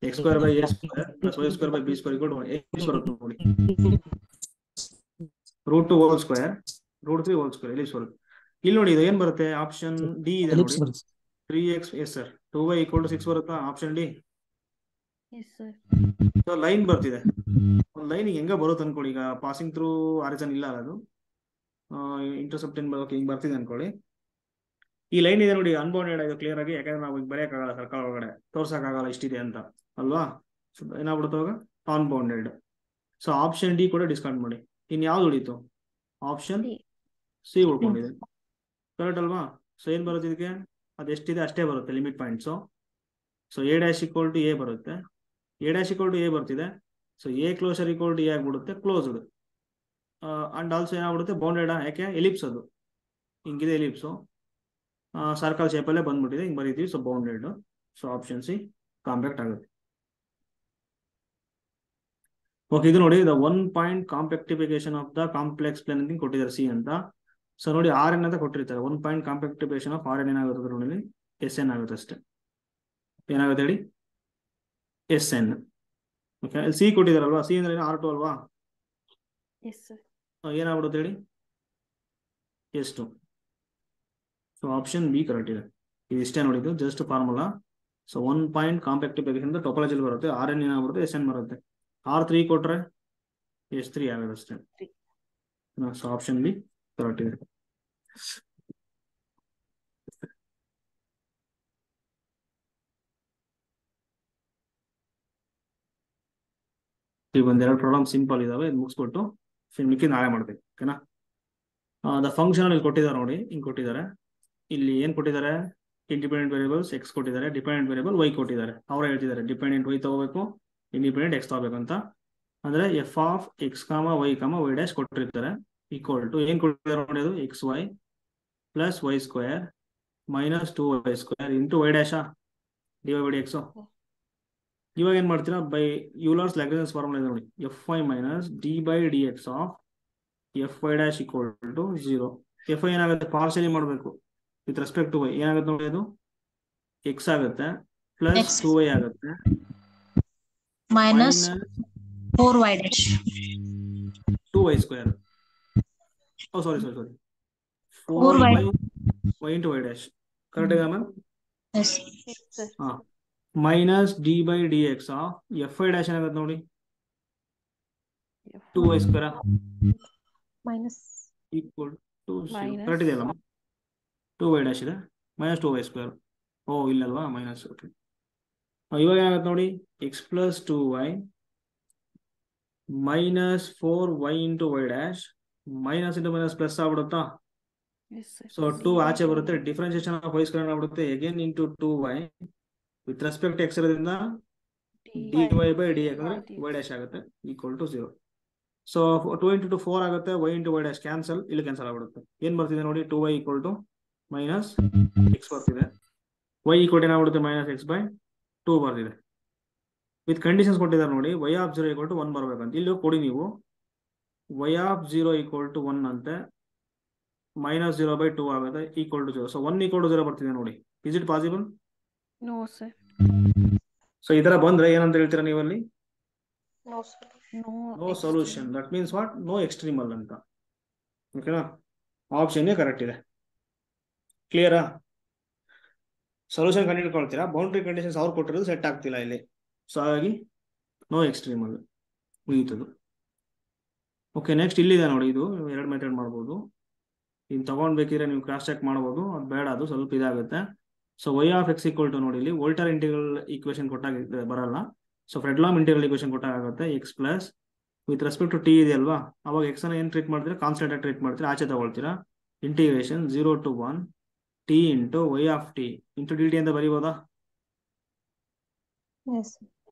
X square by A square plus Y square by B square equal to ellipse ಬರುತ್ತೆ ನೋಡಿ. Root 2 whole square, root 3 whole square, ellipse ಬರುತ್ತೆ. ಇಲ್ಲಿ ನೋಡಿ, ಇದು ಏನ್ ಬರುತ್ತೆ? ಆಪ್ಷನ್ ಡಿ ಇದೆ ನೋಡಿ, 3x. Yes sir. 2y equal to 6 ಬರುತ್ತಾ? Option D. ಸೊ ಲೈನ್ ಬರ್ತಿದೆ, ಒಂದು ಲೈನ್ ಹೆಂಗ ಬರುತ್ತೆ ಅನ್ಕೊಳ್ಳಿ. ಈಗ ಪಾಸಿಂಗ್ ಥ್ರೂ ಆರಿಜನ್ ಇಲ್ಲ, ಅದು ಇಂಟರ್ಸೆಪ್ಟ್ ಏನ್ ಬರೋಕೆ ಹಿಂಗ್ ಬರ್ತಿದೆ ಅನ್ಕೊಳ್ಳಿ. ಈ ಲೈನ್ ಇದೆ ನೋಡಿ, ಅನ್ಬೌಂಡೆಡ್ ಆಗಿದೆ ಕ್ಲಿಯರ್ ಆಗಿ, ಯಾಕಂದ್ರೆ ನಾವು ಬರೆಯಕ್ಕಾಗಲ್ಲ ಸರ್ಕಲ್ ಒಳಗಡೆ, ತೋರ್ಸಕ್ಕಾಗಲ್ಲ ಇಷ್ಟಿದೆ ಅಂತ ಅಲ್ವಾ? ಏನಾಗ್ಬಿಡುತ್ತೆ ಅವಾಗ? ಅನ್ಬೌಂಡೆಡ್. ಸೊ ಆಪ್ಷನ್ ಡಿ ಕೂಡ ಡಿಸ್ಕೌಂಟ್ ಮಾಡಿ. ಇನ್ ಯಾವ್ದು ಉಳಿತು? ಆಪ್ಷನ್ ಸಿ ಉಳ್ಕೊಂಡಿದೆ, ಕರೆಕ್ಟ್ ಅಲ್ವಾ? ಸೊ ಏನ್ ಬರುತ್ತೆ ಇದಕ್ಕೆ? ಅದು ಎಷ್ಟಿದೆ ಅಷ್ಟೇ ಬರುತ್ತೆ limit points. So A dash equal to A ಬರುತ್ತೆ, A dash equal to A ಬರ್ತಿದೆ. So A closure equal to A ಆಗ್ಬಿಡುತ್ತೆ, ಕ್ಲೋಸ್ಡ್. ಅಂಡ್ ಆಲ್ಸೋ ಏನಾಗ್ಬಿಡುತ್ತೆ? ಬೌಂಡೆಡ್. ಯಾಕೆ? ಎಲಿಪ್ಸ್, ಅದು ಹಿಂಗಿದೆ ಎಲಿಪ್ಸು, ಸರ್ಕಲ್ ಶೇಪಲ್ಲೇ ಬಂದ್ಬಿಟ್ಟಿದೆ, ಹಿಂಗೆ ಬರೀತೀವಿ. So bounded. So option C compact ಆಗುತ್ತೆ. ಓಕೆ, ಇದು ನೋಡಿ, the 1 point compactification of the complex plane ಅಂತ ಕೊಟ್ಟಿದ್ದಾರೆ ಸಿ ಅಂತ. ಸೊ ನೋಡಿ, RN ಅಂತ ಕೊಟ್ಟಿರ್ತಾರೆ. 1 ಪಾಯಿಂಟ್ ಕಾಂಪ್ಯಾಕ್ಟಿಫಿಕೇಶನ್ ಆಫ್ RN ಏನಾಗುತ್ತೆ ನೋಡಿ, SN ಆಗುತ್ತೆ ಅಷ್ಟೇ. ಏನಾಗುತ್ತೆ ಹೇಳಿ? SN. ಓಕೆ, ಅಲ್ಲಿ ಸಿ ಕೊಟ್ಟಿದಾರಲ್ವಾ, ಸಿ ಅಂದ್ರೆ R2 ಅಲ್ವಾ? ಏನಾಗ್ಬಿಡುತ್ತೆ ಹೇಳಿ? S2. So option B correct ಇದೆ. ಇದಿಷ್ಟೇ ನೋಡಿದ್ದು, ಜಸ್ಟ್ ಫಾರ್ಮುಲಾ. ಸೊ 1 ಪಾಯಿಂಟ್ ಕಾಂಪ್ಯಾಕ್ಟಿಫಿಕೇಶನ್ ಟೋಪೋಲಜಿಲಿ ಬರುತ್ತೆ, RN ಏನಾಗ್ಬಿಡುತ್ತೆ? SN ಬರುತ್ತೆ. R3 ಕೊಟ್ರೆ S3 ಆಗುತ್ತೆ ಅಷ್ಟೇ. ಸೊ ಆಪ್ಷನ್ ಬಿ ಕರೆಕ್ಟ್ ಇದೆ. ಈಗ ಒಂದೆರಡು ಪ್ರಾಬ್ಲಮ್ ಸಿಂಪಲ್ ಇದಾವೆ, ಮುಗಿಸ್ಬಿಟ್ಟು ಮಿಕ್ಕಿ ನಾಳೆ ಮಾಡ್ಬೇಕು. ಓಕೆನಾ? ದ ಫಂಕ್ಷನ್ ಇಲ್ಲಿ ಕೊಟ್ಟಿದ್ದಾರೆ ನೋಡಿ, ಹಿಂಗೆ ಕೊಟ್ಟಿದ್ದಾರೆ. ಇಲ್ಲಿ ಏನ್ ಕೊಟ್ಟಿದ್ದಾರೆ? ಇಂಡಿಪೆಂಡೆಂಟ್ ವೇರಿಯಬಲ್ಸ್ ಎಕ್ಸ್ ಕೊಟ್ಟಿದ್ದಾರೆ, ಡಿಪೆಂಡೆಂಟ್ ವೇರಿಯಬಲ್ ವೈ ಕೊಟ್ಟಿದ್ದಾರೆ. ಅವರೇ ಹೇಳ್ತಿದ್ದಾರೆ ಡಿಪೆಂಡೆಂಟ್ ವೈ ತಗೋಬೇಕು, ಇಂಡಿಪೆಂಡೆಂಟ್ ಎಕ್ಸ್ ತಗೋಬೇಕು ಅಂತ. ಅಂದ್ರೆ F of X Y dash ಕೊಟ್ಟಿರ್ತಾರೆ, ಈಕ್ವಲ್ ಟು ಏನ್ ಕೊಟ್ಟಿದ್ದಾರೆ ನೋಡಿ, ಅದು X Y plus Y square minus 2y square into Y dash D Y by X. ಇವಾಗ ಏನ್ ಮಾಡ್ತೀರಾ? ಬೈ ಯೂಲರ್ಸ್ ಲ್ಯಾಗ್ರೇಂಜ್ ಫಾರ್ಮುಲಾ ಇದೆ ನೋಡಿ, F Y minus D by D X of F Y dash equal to 0. F I ಏನಾಗುತ್ತೆ? Partially ಮಾಡಬೇಕು with respect to y. ಏನಾಗುತ್ತೆ ನೋಡಿ, ಅದು ಎಕ್ಸ್ ಆಗುತ್ತೆ ಪ್ಲಸ್ 2y ಆಗುತ್ತೆ minus 4y dash 2y square oh sorry 4 4y. y into y dash. Correct ಇದೆಯಾ ma'am? Yes. Yes, sir. ಹಾ minus D by D x F I dash ಏನಾಗುತ್ತೆ ನೋಡಿ, 2y square minus equal to 0. Minus. Correct ಇದೆಯಲ್ಲ 2y dash ಇದೆ minus 2y square. Oh ಇಲ್ಲಲ್ವಾ minus. Okay ಇವಾಗ ಏನಾಗುತ್ತೆ ನೋಡಿ, X plus 2y minus 4y into Y dash minus into minus plus ಆಗ್ಬಿಡುತ್ತಾ? Yes, sir. So 2 ಆಚೆ ಬರುತ್ತೆ, ಡಿಫ್ರೆನ್ಸಿಯೇಷನ್ ಆಫ್ y ಸ್ಕ್ವೇರ್ ಆಗ್ಬಿಡುತ್ತೆ again into 2y with respect x ಇರೋದ್ರಿಂದ dy by D ಯಾಕಂದ್ರೆ y ಡ್ಯಾಶ್ ಆಗುತ್ತೆ ಈಕ್ವಲ್ ಟು 0. ಸೊ 2 into 4 ಆಗುತ್ತೆ, y into y dash cancel, ಇಲ್ಲಿ ಕ್ಯಾನ್ಸಲ್ ಆಗ್ಬಿಡುತ್ತೆ. ಏನ್ ಬರ್ತಿದೆ ನೋಡಿ, 2y equal to minus x ಬರ್ತಿದೆ, y ಈಕ್ವಲ್ ಏನಾಗ್ಬಿಡುತ್ತೆ ಮೈನಸ್ ಎಕ್ಸ್ ಬೈ 2 ಬರ್ತಿದೆ. ವಿತ್ ಕಂಡೀಷನ್ಸ್ ಕೊಟ್ಟಿದ್ದಾರೆ ನೋಡಿ, y ಆಫ್ 0 ಈಕ್ವಲ್ ಟು 1 ಬರ್ಬೇಕಂತ. ಇಲ್ಲಿ ಕೊಡಿ ನೀವು y ಆಫ್ 0 ಈಕ್ವಲ್ ಟು 1 ಅಂತೆ, ಮೈನಸ್ 0 ಬೈ 2 ಆಗುತ್ತೆ equal to 0. So 1 equal to 0 ಬರ್ತಿದೆ ನೋಡಿ. Is it possible? No, sir. So ಈ ತರ ಬಂದ್ರೆ ಏನಂತ ಹೇಳ್ತೀರಾ ನೀವಲ್ಲಿ? No sir. No solution. That means what? No extremal ಅಂತ. ಓಕೆನಾ? ಆಪ್ಷನ್ ಕರೆಕ್ಟ್ ಇದೆ. ಕ್ಲಿಯರಾ? ಸೊಲ್ಯೂಷನ್ ಕಂಡುಹಿಡ್ಕೊಳ್ತೀರಾ, ಬೌಂಡ್ರಿ ಕಂಡೀಷನ್ಸ್ ಅವ್ರು ಕೊಟ್ಟಿರೋದು ಸೆಟ್ ಆಗ್ತಿಲ್ಲ ಇಲ್ಲಿ, ಸೊ ಹಾಗಾಗಿ ನೋ ಎಕ್ಸ್ಟ್ರೀಮಲ್ ಮುಗೀತದು. ಓಕೆ ನೆಕ್ಸ್ಟ್ ಇಲ್ಲಿದೆ ನೋಡಿ, ಇದು 2 ಮೆಥಡ್ ಮಾಡ್ಬೋದು. ಇನ್ನು ತಗೊಂಡ್ಬೇಕಿದ್ರೆ ನೀವು ಕ್ರಾಸ್ ಚೆಕ್ ಮಾಡ್ಬೋದು, ಅದು ಬೇಡ, ಅದು ಸ್ವಲ್ಪ ಇದಾಗುತ್ತೆ. So y of X equal to ನೋಡಿ, ಇಲ್ಲಿ ವೋಲ್ಟರ್ ಇಂಟಿಗ್ರಲ್ ಈಕ್ವೇಶನ್ ಕೊಟ್ಟಾಗ ಬರಲ್ಲ. ಸೊ ಫ್ರೆಡ್ಲಾಮ್ ಇಂಟಿಗ್ರಲ್ ಈಕ್ವೇಶನ್ ಕೊಟ್ಟಾಗ ಆಗುತ್ತೆ X plus with respect to T ಇದೆಯಲ್ವಾ, ಅವಾಗ ಎಕ್ಸ್ ಅನ್ನ ಏನು ಟ್ರೀಟ್ ಮಾಡ್ತೀರಾ, ಕಾನ್ಸ್ಟೆಂಟ್ ಆಗಿ ಟ್ರೀಟ್ ಮಾಡ್ತೀರಾ, ಆಚೆ ತಗೊಳ್ತೀರಾ. Integration 0 to 1 T into y of T into D T ಅಂತ ಬರೀಬೋದಾ? ಎಸ್.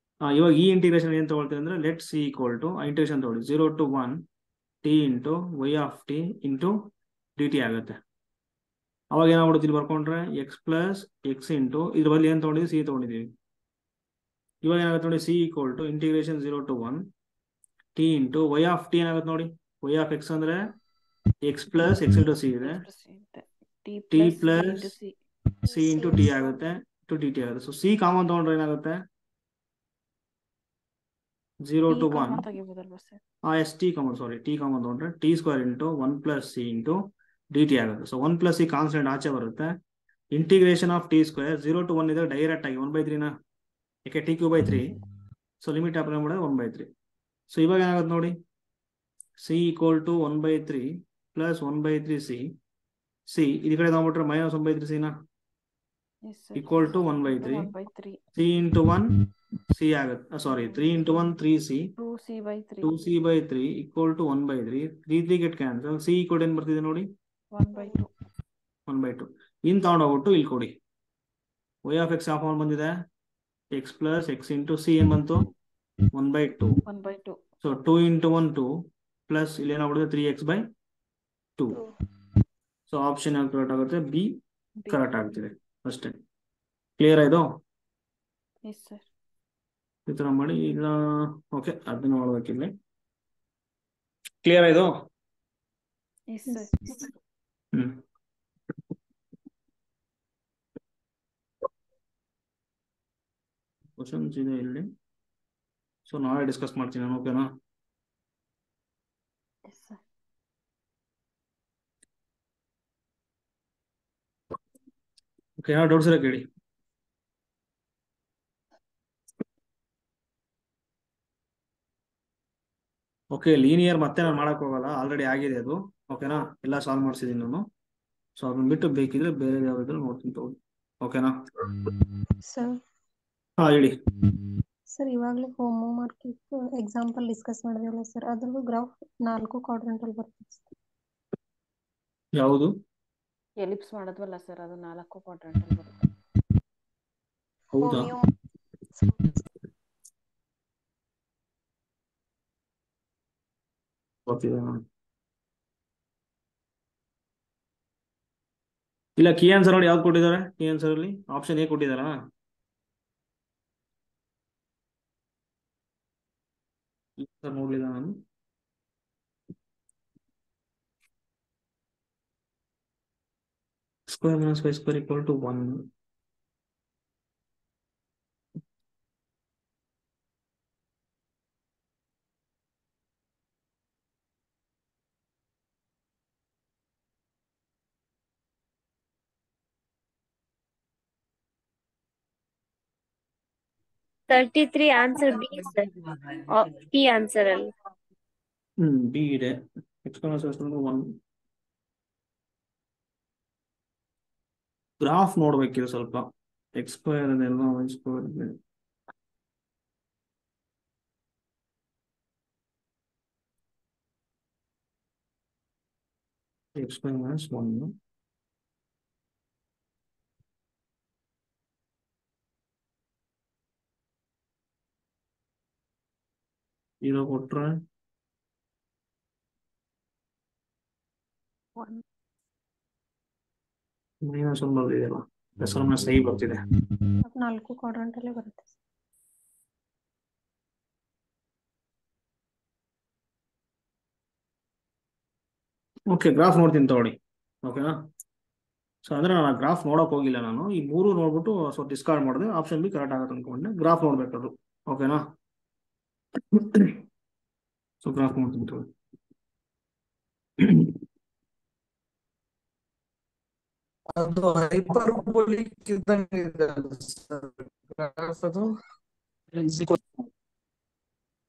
ಇವಾಗ ಈ ಇಂಟಿಗ್ರೇಷನ್ ಏನು ತಗೊಳ್ತೀವಿ ಅಂದ್ರೆ let C equal to integration ತಗೊಳ್ಳಿ 0 to 1 T into y of T into D T ಆಗುತ್ತೆ. ಅವಾಗ ಏನಾಗ್ಬಿಡುತ್ತೆ, ಇಲ್ಲಿ ಬರ್ಕೊಂಡ್ರೆ ಎಕ್ಸ್ ಪ್ಲಸ್ ಎಕ್ಸ್ ಇಂಟು ಇದ್ರ ಬದಲು ಏನು ತೊಗೊಂಡಿದ್ವಿ, ಸಿ ತೊಗೊಂಡಿದ್ದೀವಿ. ಇವಾಗ ಏನಾಗುತ್ತೆ ನೋಡಿ, C equal to integration 0 to 1 T into y of T ಏನಾಗುತ್ತೆ ನೋಡಿ, y ಆಫ್ ಎಕ್ಸ್ ಅಂದ್ರೆ x plus X into C ಇದೆ, T plus C into T ಆಗುತ್ತೆ ಟು ಡಿ ಟಿ ಆಗುತ್ತೆ. ಸೊ ಸಿ ಕಾಮನ್ ತಗೊಂಡ್ರೆ ಏನಾಗುತ್ತೆ, 0 to 1 S T common, sorry T common ತಗೊಂಡ್ರೆ T square into 1 plus C into D T ಆಗುತ್ತೆ. So 1 plus C constant ಆಚೆ ಬರುತ್ತೆ. Integration of T square 0 to 1 ಇದೆ direct ಆಗಿ 1/3 ಯಾಕೆ T Q by 3. So limit apply ಮಾಡಿದ್ರೆ 1/3. So ಇವಾಗ ಏನಾಗುತ್ತೆ ನೋಡಿ, C equal to 1/3 plus 1/3 C, C ಈ ಕಡೆ ತಗೊಂಡ್ಬಿಟ್ರೆ ಮೈನಸ್ 1/3 ಸಿನ equal to 1/3 C into 1 C ಆಗುತ್ತೆ, sorry 3 into 1 3 C 2c by 3 equal to 1/3. 3 get cancel, C equal ಏನು ಬರ್ತಿದೆ ನೋಡಿ 1/2. ಇನ್ ತಗೊಂಡೋಗ್ಬಿಟ್ಟು ಇಲ್ಲಿ ಕೊಡಿ, y ಆಫ್ ಎಕ್ಸ್ ಆಫ್ ಬಂದಿದೆ, X plus X into C ಏನ್ ಬಂತು 1/2. ಸೊ 2 ಇಂಟು 1 2 ಪ್ಲಸ್ ಇಲ್ಲಿ ಏನಾಗ್ಬಿಡುತ್ತೆ 3x/2. ಸೊ ಆಪ್ಷನ್ ಯಾವ್ದು ಕರೆಕ್ಟ್ ಆಗುತ್ತೆ, ಬಿ ಕರೆಕ್ಟ್ ಆಗ್ತಿದೆ ಅಷ್ಟೇ. ಕ್ಲಿಯರ್ ಆಯ್ತು? ಈ ತರ ಮಾಡಿ ಇಲ್ಲ. ಓಕೆ ಅದನ್ನ ಮಾಡ್ಬೇಕಿಲ್ಲ. ಕ್ಲಿಯರ್ ಆಯ್ತು? ಹ್ಮ್ ಕ್ವಶನ್ಸ್ ಇದೆ ಇಲ್ಲಿ, ಸೊ ನಾಳೆ ಡಿಸ್ಕಸ್ ಮಾಡ್ತೀನಿ ನಾನು. ಓಕೆನಾ? ಓಕೆ ಯಾವ ಡೌಟ್ಸ್ ಇಲ್ಲ ಕೇಳಿ. ಓಕೆ ಲೀನಿಯರ್ ಮತ್ತೆ ನಾನು ಮಾಡಕ್ ಹೋಗಲ್ಲ, ಆಲ್ರೆಡಿ ಆಗಿದೆ ಅದು. ಓಕೆನಾ? ಎಲ್ಲ ಸಾಲ್ವ್ ಮಾಡಿಸಿದೀನಿ ನಾನು. ಸೊ ಅದನ್ನ ಬಿಟ್ಟು ಬೇಕಿದ್ರೆ ಬೇರೆ ಯಾವ್ದಾದ್ರು ನೋಡ್ತೀನಿ ತಗೊಳ್ಳಿ. ಓಕೆನಾ? ಸರ್ ಹಾ ಹೇಳಿ. ಸರ್ ಇವಾಗಲೇ ಹೋಮ್ವರ್ಕ್ ಎಕ್ಸಾಂಪಲ್ ಡಿಸ್ಕಸ್ ಮಾಡಿದ್ವಲ್ಲ ಸರ್, ಅದ್ರದ್ದು ಗ್ರಾಫ್ 4 ಕ್ವಾಡ್ರೆಂಟ್ ಅಲ್ಲಿ ಬರ್ತದೆ ಸರ್. ಯಾವುದು? ಎಲಿಪ್ಸ್ ಮಾಡಿದ್ವಲ್ಲ ಸರ್, ಅದು 4 ಕ್ವಾಡ್ರೆಂಟ್ ಅಲ್ಲಿ ಬರುತ್ತೆ. ಹೌದಾ? ಗೊತ್ತಿದೆ ನಾನು. ಇಲ್ಲ ಕೀ ಆನ್ಸರ್ ನೋಡಿ ಯಾವ್ದು ಕೊಟ್ಟಿದ್ದಾರೆ, ಕೀ ಆನ್ಸರ್ ಅಲ್ಲಿ ಆಪ್ಷನ್ ಎ ಕೊಟ್ಟಿದ್ದಾರಾ? ನೋಡ್ಲಿಲ್ಲ ನಾನು. Square minus Y square equal to 1. 33 answer B sir. P answer ಅಲ್ಲಿ. ಬಿ ಇದೆ. ಒನ್ ಗ್ರಾಫ್ ನೋಡ್ಬೇಕಿದೆ ಸ್ವಲ್ಪ. ಎಕ್ಸ್ ಸ್ಕ್ವೇರ್ ಅದೆಲ್ಲ ವೈ ಸ್ಕ್ವೇರ್ ಇದೆ. ಎಕ್ಸ್ ಸ್ಕ್ವೇರ್ ಮೈನಸ್ 1 0 ಕೊಟ್ರೆ ಮೈನಸ್ 1 ಬರ್ತಿದೆಯಲ್ಲ, ಹೆಸರು ಮೈನಸ್ ಐ ಬರ್ತಿದೆ. 4 ಕ್ವಾಡ್ರಂಟ್ ಅಲ್ಲೇ ಬರುತ್ತೆ. ಓಕೆ, ಗ್ರಾಫ್ ನೋಡ್ತೀನಿ ತಗೊಳ್ಳಿ. ಓಕೆನಾ? ಸೊ ಅಂದ್ರೆ ನಾನು ಗ್ರಾಫ್ ನೋಡಕ್ ಹೋಗಿಲ್ಲ, ನಾನು ಈ ಮೂರು ನೋಡ್ಬಿಟ್ಟು ಸ್ವಲ್ಪ ಡಿಸ್ಕಾರ್ಡ್ ಮಾಡಿದೆ. ಆಪ್ಷನ್ ಬಿ ಕರೆಕ್ಟ್ ಆಗುತ್ತೆ ಅನ್ಕೊಂಡೆ. ಗ್ರಾಫ್ ನೋಡ್ಬೇಕದು. ಓಕೆನಾ? ಸೊ ಗ್ರಾಫ್ ನೋಡ್ತೀನಿ ತಗೊಳ್ಳಿ. ಅದು ಹೈಪರ್ಬೋಲಿಕ್ ಇದ್ದಂಗೆ ಇದೆ ಸರ್ ಗ್ರಾಫ್ ಅದು.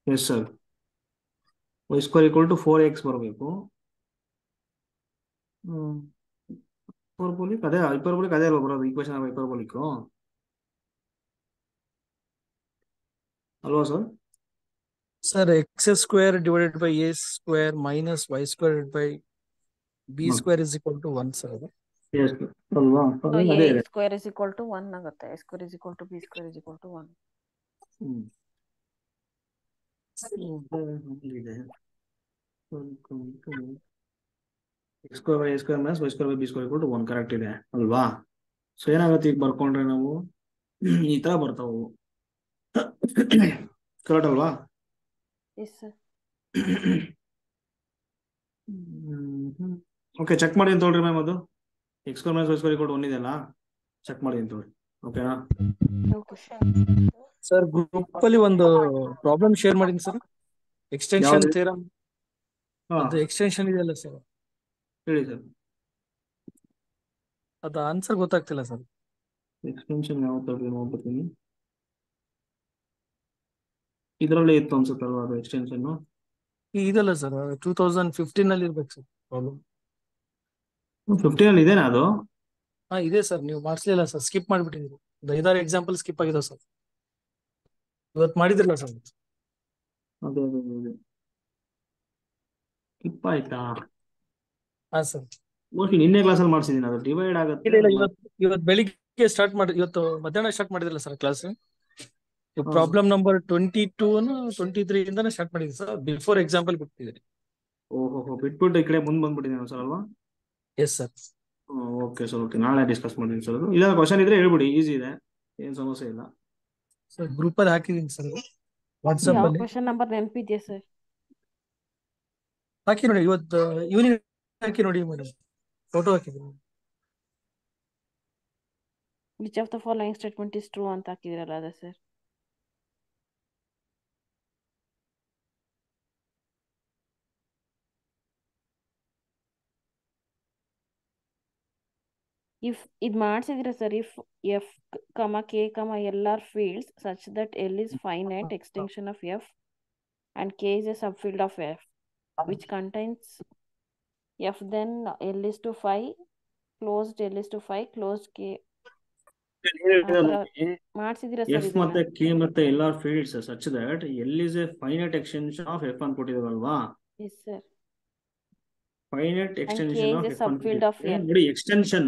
Yes sir, Y square equal to 4x ಬರಬೇಕು. ಹೈಪರ್ಬೋಲಿಕ್ ಅದೇ ಅಲ್ವಾ ಬರೋದು ಈಕ್ವೇಶನ್ ಆಫ್ ಹೈಪರ್ಬೋಲಿಕ್ ಅಲ್ವಾ sir? Sir X square divided by A square minus Y square by B square is equal to 1 sir. Yes ಅಲ್ವಾ? ಅದೇ a ಇದೆ. square is equal to 1 ಆಗುತ್ತೆ. a square is equal to b square is equal to 1. ಇದೆ X square by A square minus Y square by B square equal to 1 correct ಇದೆ ಅಲ್ವಾ? So ಏನಾಗುತ್ತೆ ಈಗ ಬರ್ಕೊಂಡ್ರೆ ನಾವು ಈ ತರ ಬರ್ತಾವು. ಕರೆಕ್ಟ್ ಅಲ್ವಾ? Yes sir. ಓಕೆ, ಚೆಕ್ ಮಾಡಿ ಅಂತ ಹೇಳ್ರಿ ಮ್ಯಾಮ್. ಅದು X square minus Y square equal to 1 ಇದೆಯಲ್ಲ, ಚೆಕ್ ಮಾಡಿ ಅಂತ ಹೇಳ್ರಿ. ಓಕೆನಾ? ಸರ್ ಗ್ರೂಪ್ ಅಲ್ಲಿ ಒಂದು ಪ್ರಾಬ್ಲಮ್ ಶೇರ್ ಮಾಡಿನಿ ಸರ್. ಎಕ್ಸ್ಟೆನ್ಷನ್ ಥಿಯರಮ್ ಅದು ಎಕ್ಸ್ಟೆನ್ಷನ್ ಇದೆಯಲ್ಲ ಸರ್, ಹೇಳಿ ಸರ್. ಅದು ಆನ್ಸರ್ ಗೊತ್ತಾಗ್ತಿಲ್ಲ ಸರ್. ಎಕ್ಸ್ಟೆನ್ಷನ್ ಯಾವ ತರ ನೋಡ್ಬಿಡ್ತೀನಿ. ಇದರಲ್ಲೇ ಇತ್ತು ಅನ್ಸುತ್ತಲ್ವಾ ಅದು ಎಕ್ಸ್ಟೆನ್ಷನ್? ಇದಲ್ಲ ಸರ್, 2015 ಅಲ್ಲಿ ಇರ್ಬೇಕು ಸರ್ ಪ್ರಾಬ್ಲಮ್. 15 ಅಲ್ಲಿ ಇದೇನಾ ಅದು? ಇದೆ ಸರ್, ನೀವು ಮಾಡಿಸ್ಲಿಲ್ಲ ಸರ್, ಸ್ಕಿಪ್ ಮಾಡಿಬಿಟ್ಟಿದ್ದೀರಿ. 5-6 ಎಕ್ಸಾಂಪಲ್ ಸ್ಕಿಪ್ ಆಗಿದೆ ಸರ್. ಇವತ್ತು ಮಾಡಿದ್ರಲ್ಲ ಸರ್. ಅದೇ ಸ್ಕಿಪ್ ಆಯ್ತಾ? ಹಾ ಸರ್. ಮೋಸ್ಟ್ಲಿ ನಿನ್ನೆ ಕ್ಲಾಸಲ್ಲಿ ಮಾಡಿಸಿದ್ದೀನಿ, ಅದು ಡಿವೈಡ್ ಆಗುತ್ತೆ. ಇಲ್ಲ ಇವತ್ತು ಬೆಳಿಗ್ಗೆ ಸ್ಟಾರ್ಟ್ ಮಾಡಿ, ಇವತ್ತು ಮಧ್ಯಾಹ್ನ ಸ್ಟಾರ್ಟ್ ಮಾಡಿದ್ರಲ್ಲ ಸರ್ ಕ್ಲಾಸ್. ಪ್ರಾಬ್ಲಮ್ ನಂಬರ್ 22-23 ಇಂದಾನೆ ಸ್ಟಾರ್ಟ್ ಮಾಡಿದ್ವಿ ಸರ್. Before example ಬಿಟ್ಟಿದ್ದೀರಿ. ಓಹೋ, ಬಿಟ್ಬಿಟ್ಟು ಈ ಕಡೆ ಮುಂದೆ ಬಂದ್ಬಿಟ್ಟಿದ್ದೀನಿ ಸರ್ ಅಲ್ವಾ? Yes sir. Okay sir, okay, ನಾಳೆ ಡಿಸ್ಕಸ್ ಮಾಡ್ತೀನಿ ಸರ್. ಅದು ಇಲ್ಲ ಕ್ವಶನ್ ಇದ್ರೆ ಹೇಳ್ಬಿಡಿ, ಈಸಿ ಇದೆ, ಏನು ಸಮಸ್ಯೆ ಇಲ್ಲ. ಸರ್ ಗ್ರೂಪ್ ಅಲ್ಲಿ ಹಾಕಿದೀನಿ ಸರ್, ವಾಟ್ಸ್ಆಪ್ ಯಾವ ಅಲ್ಲಿ ಕ್ವೆಶ್ಚನ್ ನಂಬರ್ ನೆನಪಿದೆಯಾ ಸರ್? ಹಾಕಿ ನೋಡಿ, ಇವತ್ತು ಈವ್ನಿಂಗ್ ಹಾಕಿ ನೋಡಿ ಮೇಡಮ್, ಫೋಟೋ ಹಾಕಿದ್ದೀನಿ. Which of the following statement is true ಅಂತ ಹಾಕಿದಿರಲ್ಲ ಅದೇ ಸರ್? ಇಫ್ ಇದು ಮಾಡಿಸಿದ್ರೆ sir, if F K L are fields such that L is finite extension of F and K is a subfield of F which contains F, then L is to phi, closed L is to phi, closed K. ಮಾಡಿಸಿದಿರಾ sir? F ಮತ್ತೆ K ಮತ್ತೆ L are fields such that L is a finite extension of F ಅಂತ ಕೊಟ್ಟಿದಾರಲ್ವಾ? Yes sir. Finite extension of F subfield of L. ನೋಡಿ, extension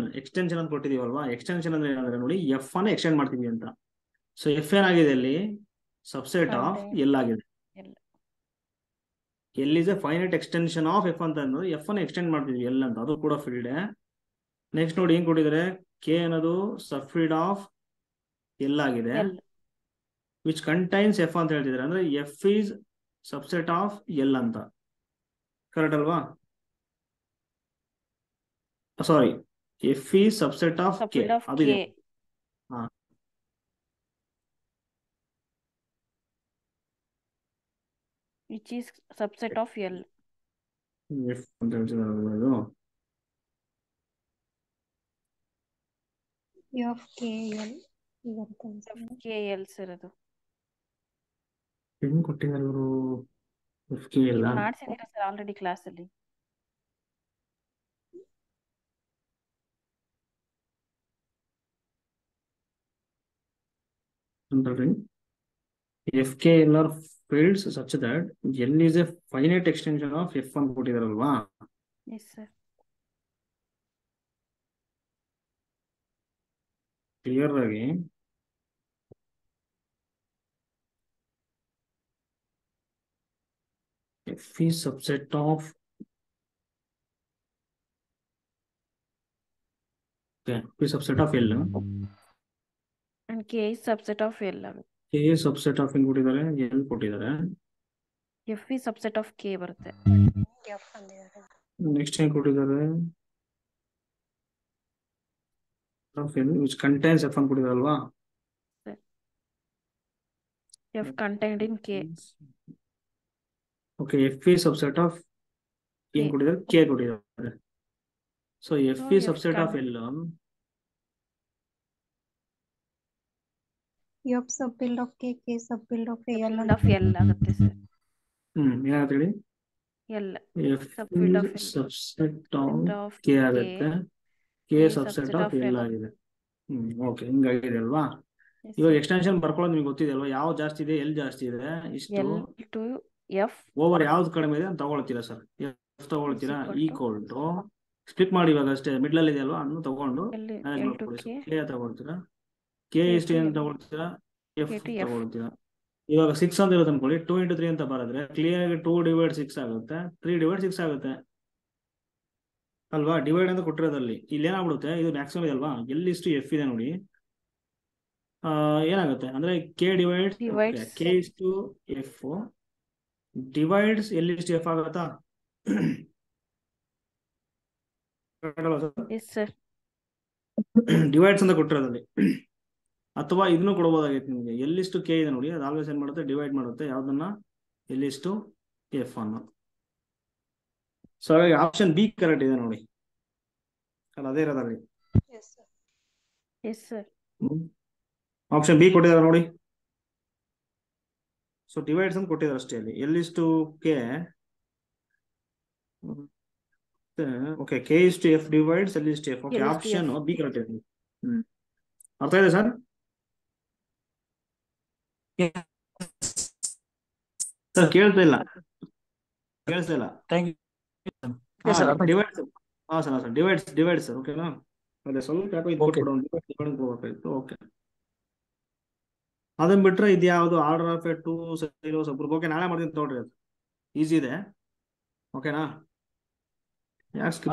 ಅಂತ ಕೊಟ್ಟಿದೀವಲ್ವಾ? Extension ಅಂದ್ರೆ ಏನಂದ್ರೆ ನೋಡಿ, ಎಫ್ ಅನ್ನ ಎಕ್ಸ್ಟೆಂಡ್ ಮಾಡ್ತೀವಿ ಅಂತ. ಸೊ ಎಫ್ ಏನಾಗಿದೆ ಅಲ್ಲಿ? ಸಬ್ಸೆಟ್ ಆಫ್ ಎಲ್ ಆಗಿದೆ. L is a finite extension of F ಅಂತ ಅನ್ನೋದು ಎಫ್ ಅನ್ನ ಎಕ್ಸ್ಟೆಂಡ್ ಮಾಡ್ತಿದ್ವಿ ಎಲ್ ಅಂತ, ಅದು ಕೂಡ ಫೀಲ್ಡ್. ನೆಕ್ಸ್ಟ್ ನೋಡಿ ಏನ್ ಕೊಟ್ಟಿದ್ದಾರೆ, ಕೆ ಅನ್ನೋದು ಸಬ್ಫೀಲ್ಡ್ ಆಫ್ ಎಲ್ ಆಗಿದೆ, ವಿಚ್ ಕಂಟೈನ್ಸ್ ಎಫ್ ಅಂತ ಹೇಳ್ತಿದ್ದಾರೆ. ಅಂದ್ರೆ F is subset of L ಅಂತ. ಕರೆಕ್ಟ್ ಅಲ್ವಾ? Sorry, F is subset of K. ಅದು ಇದೆ. ಹಾ, which is subset of L. F ಅಂತ ಹೇಳ್ತಿದ್ದಾರೆ ಅದು. ಎಫ್ ಕೆ ಎಲ್ ಸರ್ ಅದು ಹೆಂಗ್ ಕೊಟ್ಟಿದ್ದಾರೆ ಇವರು FK ಇಲ್ಲ ಇದು ಮಾಡ್ಸಿದೀರಾ ಸರ್ ಆಲ್ರೆಡಿ ಕ್ಲಾಸಲ್ಲಿ. ಅಂತಲ್ರಿ FK ಎಲ್ಲಾರ್ fields such that L is a finite extension of F ಅಂತ ಕೊಟ್ಟಿದಾರಲ್ವಾ. Yes sir. ಕ್ಲಿಯರ್ ಆಗಿ F is subset of F is subset of L. And K is subset of L ಆಗುತ್ತೆ. K is subset of ಏನ್ ಕೊಟ್ಟಿದ್ದಾರೆ L ಕೊಟ್ಟಿದ್ದಾರೆ. F is subset of K ಬರುತ್ತೆ. F ಅಂದಿದ್ದಾರೆ. Next ಏನ್ ಕೊಟ್ಟಿದ್ದಾರೆ of L which contains F ಅಂತ ಕೊಟ್ಟಿದಾರಲ್ವಾ. F contained in K. Okay, F is subset of ಏನ್ ಕೊಟ್ಟಿದ್ದಾರೆ K ಕೊಟ್ಟಿದ್ದಾರೆ. So F is subset of L. F sub build of K, K sub build of L of L ಆಗುತ್ತೆ sir. ಏನಾಗುತ್ತೆ ಹೇಳಿ. L F subfield of is L. subset of of K ಆಗುತ್ತೆ. K K subset subset of of L L. ಆಗಿದೆ. Okay ಹಿಂಗಾಗಿದೆ ಅಲ್ವಾ. Yes, ಇವಾಗ sir. Extension ಬರ್ಕೊಳ್ಳೋದು ನಿಮ್ಗೆ ಗೊತ್ತಿದೆ ಅಲ್ವಾ, ಯಾವ್ದು ಜಾಸ್ತಿ ಇದೆ ಎಲ್ ಜಾಸ್ತಿ ಇದೆ ಇಷ್ಟು L to F ಓವರ್ ಯಾವ್ದು ಕಡಿಮೆ ಇದೆ ಅಂತ ತಗೊಳ್ತೀರಾ ಸರ್. ಎಫ್ ತಗೊಳ್ತೀರಾ is equal to equal to split ಮಾಡಿ ಇವಾಗ ಅಷ್ಟೇ ಮಿಡ್ಲ್ ಅಲ್ಲಿ ಇದೆ ಅಲ್ವಾ ಅದನ್ನು ತಗೊಂಡು L ಮ್ಯಾನೇಜ್ L to ಮಾಡ್ಕೊಳ್ಳಿ. K ಕೆ ತಗೊಳ್ತೀರಾ, ಕೆ K ಎಷ್ಟು to ಏನು F. ತಗೊಳ್ತೀರಾ ಎಫ್ K to F. ತಗೊಳ್ತೀರಾ. ಇವಾಗ 6 ಅಂತ ಇರುತ್ತೆ ಅನ್ಕೊಳ್ಳಿ, 2 into 3 ಅಂತ ಬರೆದ್ರೆ ಕ್ಲಿಯರ್ ಆಗಿ 2 ಡಿವೈಡ್ 6 ಆಗುತ್ತೆ, 3 ಡಿವೈಡ್ 6 ಆಗುತ್ತೆ ಅಲ್ವಾ. ಡಿವೈಡ್ ಅಂತ ಕೊಟ್ಟಿರೋದಲ್ಲಿ ಇಲ್ಲಿ ಏನಾಗ್ಬಿಡುತ್ತೆ, ಇದು ಮ್ಯಾಕ್ಸಿಮಮ್ ಇದೆ ಅಲ್ವಾ, ಎಲ್ಲಿಷ್ಟು ಎಫ್ ಇದೆ ನೋಡಿ ಏನಾಗುತ್ತೆ ಅಂದ್ರೆ ಕೆ ಡಿವೈಡ್ಸ್ Divides. ಕೆ ಇಷ್ಟು ಎಫ್ ಡಿವೈಡ್ಸ್ ಎಲ್ಲಿಷ್ಟು ಎಫ್ ಆಗುತ್ತಾ. Yes, sir. ಡಿವೈಡ್ಸ್ ಅಂತ ಕೊಟ್ಟಿರೋದಲ್ಲಿ, ಅಥವಾ ಇದನ್ನು ಕೊಡಬಹುದಾಗಿತ್ತು ನಿಮಗೆ. ಎಲ್ಲಿಷ್ಟು ಕೆ ಇದೆ ನೋಡಿ, ಅದು ಆಲ್ವೇಸ್ ಏನ್ ಮಾಡುತ್ತೆ ಡಿವೈಡ್ ಮಾಡುತ್ತೆ ಯಾವ್ದನ್ನ, ಎಲ್ಲಿಷ್ಟು ಎಫ್ ಅನ್ನು. ಸೊ ಹಾಗಾಗಿ ಆಪ್ಷನ್ ಬಿ ಕರೆಕ್ಟ್ ಇದೆ ನೋಡಿ, ಅಲ್ಲ ಅದೇ ಇರೋದ್ರಲ್ಲಿ. Yes, sir. ಆಪ್ಷನ್ ಬಿ ಕೊಟ್ಟಿದ್ದಾರೆ ನೋಡಿ. ಸೊ ಡಿವೈಡ್ಸ್ ಅಂತ ಕೊಟ್ಟಿದ್ದಾರೆ ಅಷ್ಟೇ ಅಲ್ಲಿ, ಎಲ್ಲಿಷ್ಟು ಕೆ ಓಕೆ ಕೆ ಇಷ್ಟು ಎಫ್ ಡಿವೈಡ್ಸ್ ಎಲ್ಲಿಷ್ಟು F. Okay L is to option F. B correct ಇದೆ. ಅರ್ಥ ಇದೆ ಸರ್. ಸರ್ ಕೇಳ್ತಾ ಇಲ್ಲ, ಕೇಳಿಸ್ತಾ ಇಲ್ಲ. Thank you sir. Divides sir divides sir. ಓಕೆನಾ, ಅದೇ ಸ್ವಲ್ಪ ಯಾಕೋ ಇದು ಕೊಟ್ಬಿಡೋಣ. ಓಕೆ ಅದನ್ನ ಬಿಟ್ರೆ ಇದು ಯಾವುದು order of a two Sylow subgroup. Okay ನಾಳೆ ಮಾಡ್ತೀನಿ ತಗೊಳ್ರಿ, ಅದು ಈಸಿ ಇದೆ. ಓಕೆನಾ,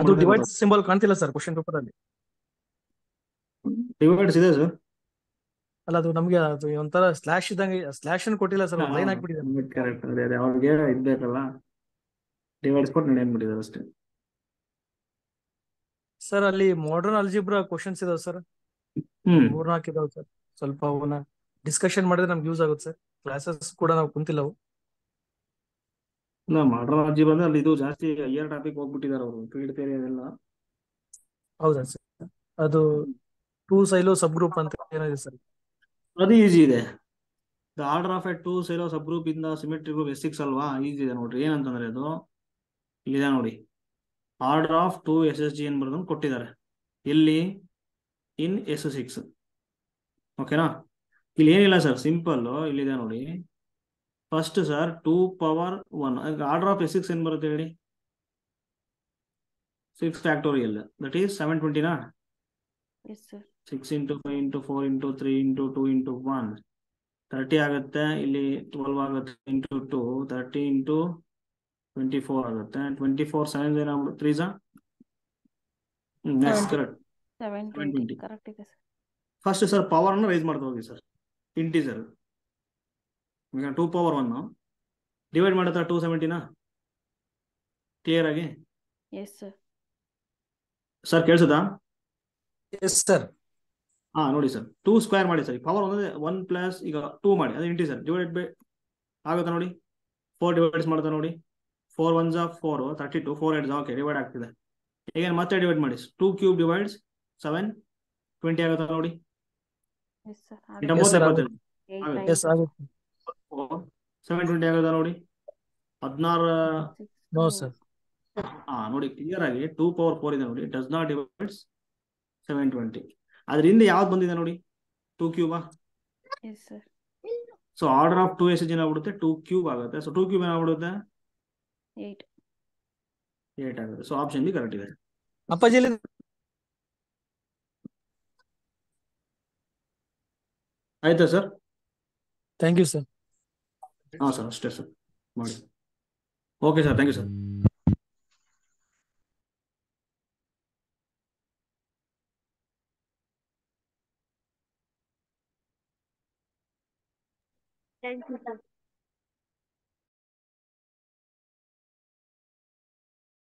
ಅದು ಡಿವೈಡ್ ಸಿಂಬಲ್ ಕಾಣ್ತಿಲ್ಲ ಸರ್ ಕ್ವಶನ್ ಪೇಪರ್ ಅಲ್ಲಿ. ಡಿವೈಡ್ಸ್ ಇದೆ ಸರ್. ಅಲ್ಲ ಅದು ನಮ್ಗೆ ಅದು ಒಂಥರ ಸ್ಲಾಶ್ ಇದ್ದಂಗೆ, ಸ್ಲಾಶ್ ಅನ್ನು ಕೊಟ್ಟಿಲ್ಲ ಸರ್, ಲೈನ್ ಹಾಕ್ಬಿಟ್ಟಿದ್ದಾರೆ. ಕರೆಕ್ಟ್, ಅದೇ ಅವ್ರಿಗೆ ಇದ್ಬೇಕಲ್ಲ, ಡಿವೈಡ್ಸ್ ಕೊಟ್ಟು ನಾನು ಏನ್ಬಿಟ್ಟಿದ್ದಾರೆ ಅಷ್ಟೇ. ಸರ್ ಅಲ್ಲಿ ಮಾಡರ್ನ್ ಅಲ್ಜಿಬ್ರಾ ಕ್ವಶನ್ಸ್ ಇದಾವೆ ಸರ್, 3-4 ಇದಾವೆ ಸರ್. ಸ್ವಲ್ಪ ಅವನ್ನ ಡಿಸ್ಕಷನ್ ಮಾಡಿದ್ರೆ ನಮ್ಗೆ ಯೂಸ್ ಆಗುತ್ತೆ ಸರ್. ಕ್ಲಾಸಸ್ ಕೂಡ ನಾವು ಕುಂತಿಲ್ಲ ಅವು. ಮಾಡ್ರನ್ ಅರ್ಜಿ ಬಂದ್ರೆ ಅಲ್ಲಿ ಇದು ಜಾಸ್ತಿ ಇಯರ್ ಟಾಪಿಕ್ ಹೋಗ್ಬಿಟ್ಟಿದ್ದಾರೆ ಅವರು, ಫೀಲ್ಡ್ ಥಿಯರಿ ಅದೆಲ್ಲ. ಹೌದಾ ಸರ್, ಅದು 2 ಸೈಲೋ ಸಬ್ ಗ್ರೂಪ್ ಅಂತ ಏನಿದೆ ಸರ್, ಅದು ಈಸಿ ಇದೆ. The order of a two Sylow subgroup ಇಂದ ಸಿಮೆಟ್ರಿ ಗ್ರೂಪ್ S6 ಅಲ್ವಾ, ಈಸಿ ಇದೆ ನೋಡ್ರಿ. ಏನಂತಂದ್ರೆ ಅದು ಇಲ್ಲಿದೆ ನೋಡಿ, ಆರ್ಡರ್ ಆಫ್ 2 SSG ಏನ್ ಬರೋದನ್ನು ಕೊಟ್ಟಿದ್ದಾರೆ ಇಲ್ಲಿ ಇನ್ S6. ಓಕೆನಾ, ಇಲ್ಲಿ ಏನಿಲ್ಲ ಸರ್, ಸಿಂಪಲ್ ಇಲ್ಲಿದೆ ನೋಡಿ. First sir 2 power 1 order of S6 ಏನ್ ಬರುತ್ತೆ ಹೇಳಿ, 6 ಫ್ಯಾಕ್ಟೋರಿಯಲ್ ದಟ್ ಈಸ್ 720ನಾ. Yes, sir. 6 into 5 into 4 into 3 into 2 into 1 30 ಆಗುತ್ತೆ. ಇಲ್ಲಿ 12 ಆಗುತ್ತೆ into 2 30 into 24 ಆಗುತ್ತೆ. 24 7 ಏನಾಗ್ಬಿಡುತ್ತೆ 3 ನೆಕ್ಸ್ಟ್ ಕರೆಕ್ಟ್ 720 ಕರೆಕ್ಟ್ ಇದೆ ಸರ್. ಫಸ್ಟ್ ಸರ್ ಪವರ್ ಅನ್ನು ರೈಸ್ ಮಾಡ್ತಾ ಹೋಗಿ ಸರ್. ಇಂಟೀಜರ್ ಈಗ 2 power 1 ಡಿವೈಡ್ ಮಾಡುತ್ತಾ 270ನಾ ಕ್ಲಿಯರ್ ಆಗಿ. Yes sir. ಸರ್ ಕೇಳಿಸುತ್ತಾ? Yes sir. ನೋಡಿ ಸರ್, 2 ಸ್ಕ್ವೇರ್ ಮಾಡಿ ಸರ್. ಪವರ್ ಒಂದೇ 1 ಪ್ಲಸ್ ಈಗ 2 ಮಾಡಿ, ಅದು ಇಂಟೀಜರ್ ಡಿವೈಡ್ ಬೈ ಆಗುತ್ತಾ ನೋಡಿ. 4 ಡಿವೈಡ್ಸ್ ಮಾಡ್ತಾ ನೋಡಿ, 4 1s 4 32 4 8s ಓಕೆ ಡಿವೈಡ್ ಆಗ್ತಿದೆ. ಈಗ ಮತ್ತೆ ಡಿವೈಡ್ ಮಾಡಿ, 2 ಕ್ಯೂಬ್ ಡಿವೈಡ್ಸ್ 7 20 ಆಗುತ್ತಾ ನೋಡಿ. Yes sir. 30 70 720 ಆಗೋದಾ ನೋಡಿ 16. No sir. ನೋಡಿ ಕ್ಲಿಯರ್ ಆಗಿ 2 ಪವರ್ 4 ಇದೆ ನೋಡಿ, ಡಸ್ ನಾಟ್ ಡಿವೈಡ್ಸ್ 720. ಅದರಿಂದ ಯಾವ್ದು ಬಂದಿದೆ ನೋಡಿ 2 ಕ್ಯೂಬಾ. Yes sir. So order of 2 S ಏನಾಗ್ಬಿಡುತ್ತೆ 2 ಕ್ಯೂಬ್ ಆಗುತ್ತೆ. ಸೊ 2 ಕ್ಯೂಬ್ ಏನಾಗ್ಬಿಡುತ್ತೆ 8. 8 ಆಗುತ್ತೆ. ಸೊ ಆಪ್ಷನ್ ಬಿ ಕರೆಕ್ಟ್ ಇದೆ. ಅಪ್ಪಾಜಿ ಆಯ್ತಾ ಸರ್? Thank you sir. ಹಾಂ ಸರ್, ಅಷ್ಟೇ ಸರ್ ಮಾಡಿ. Okay sir, thank you sir. Thank you, sir.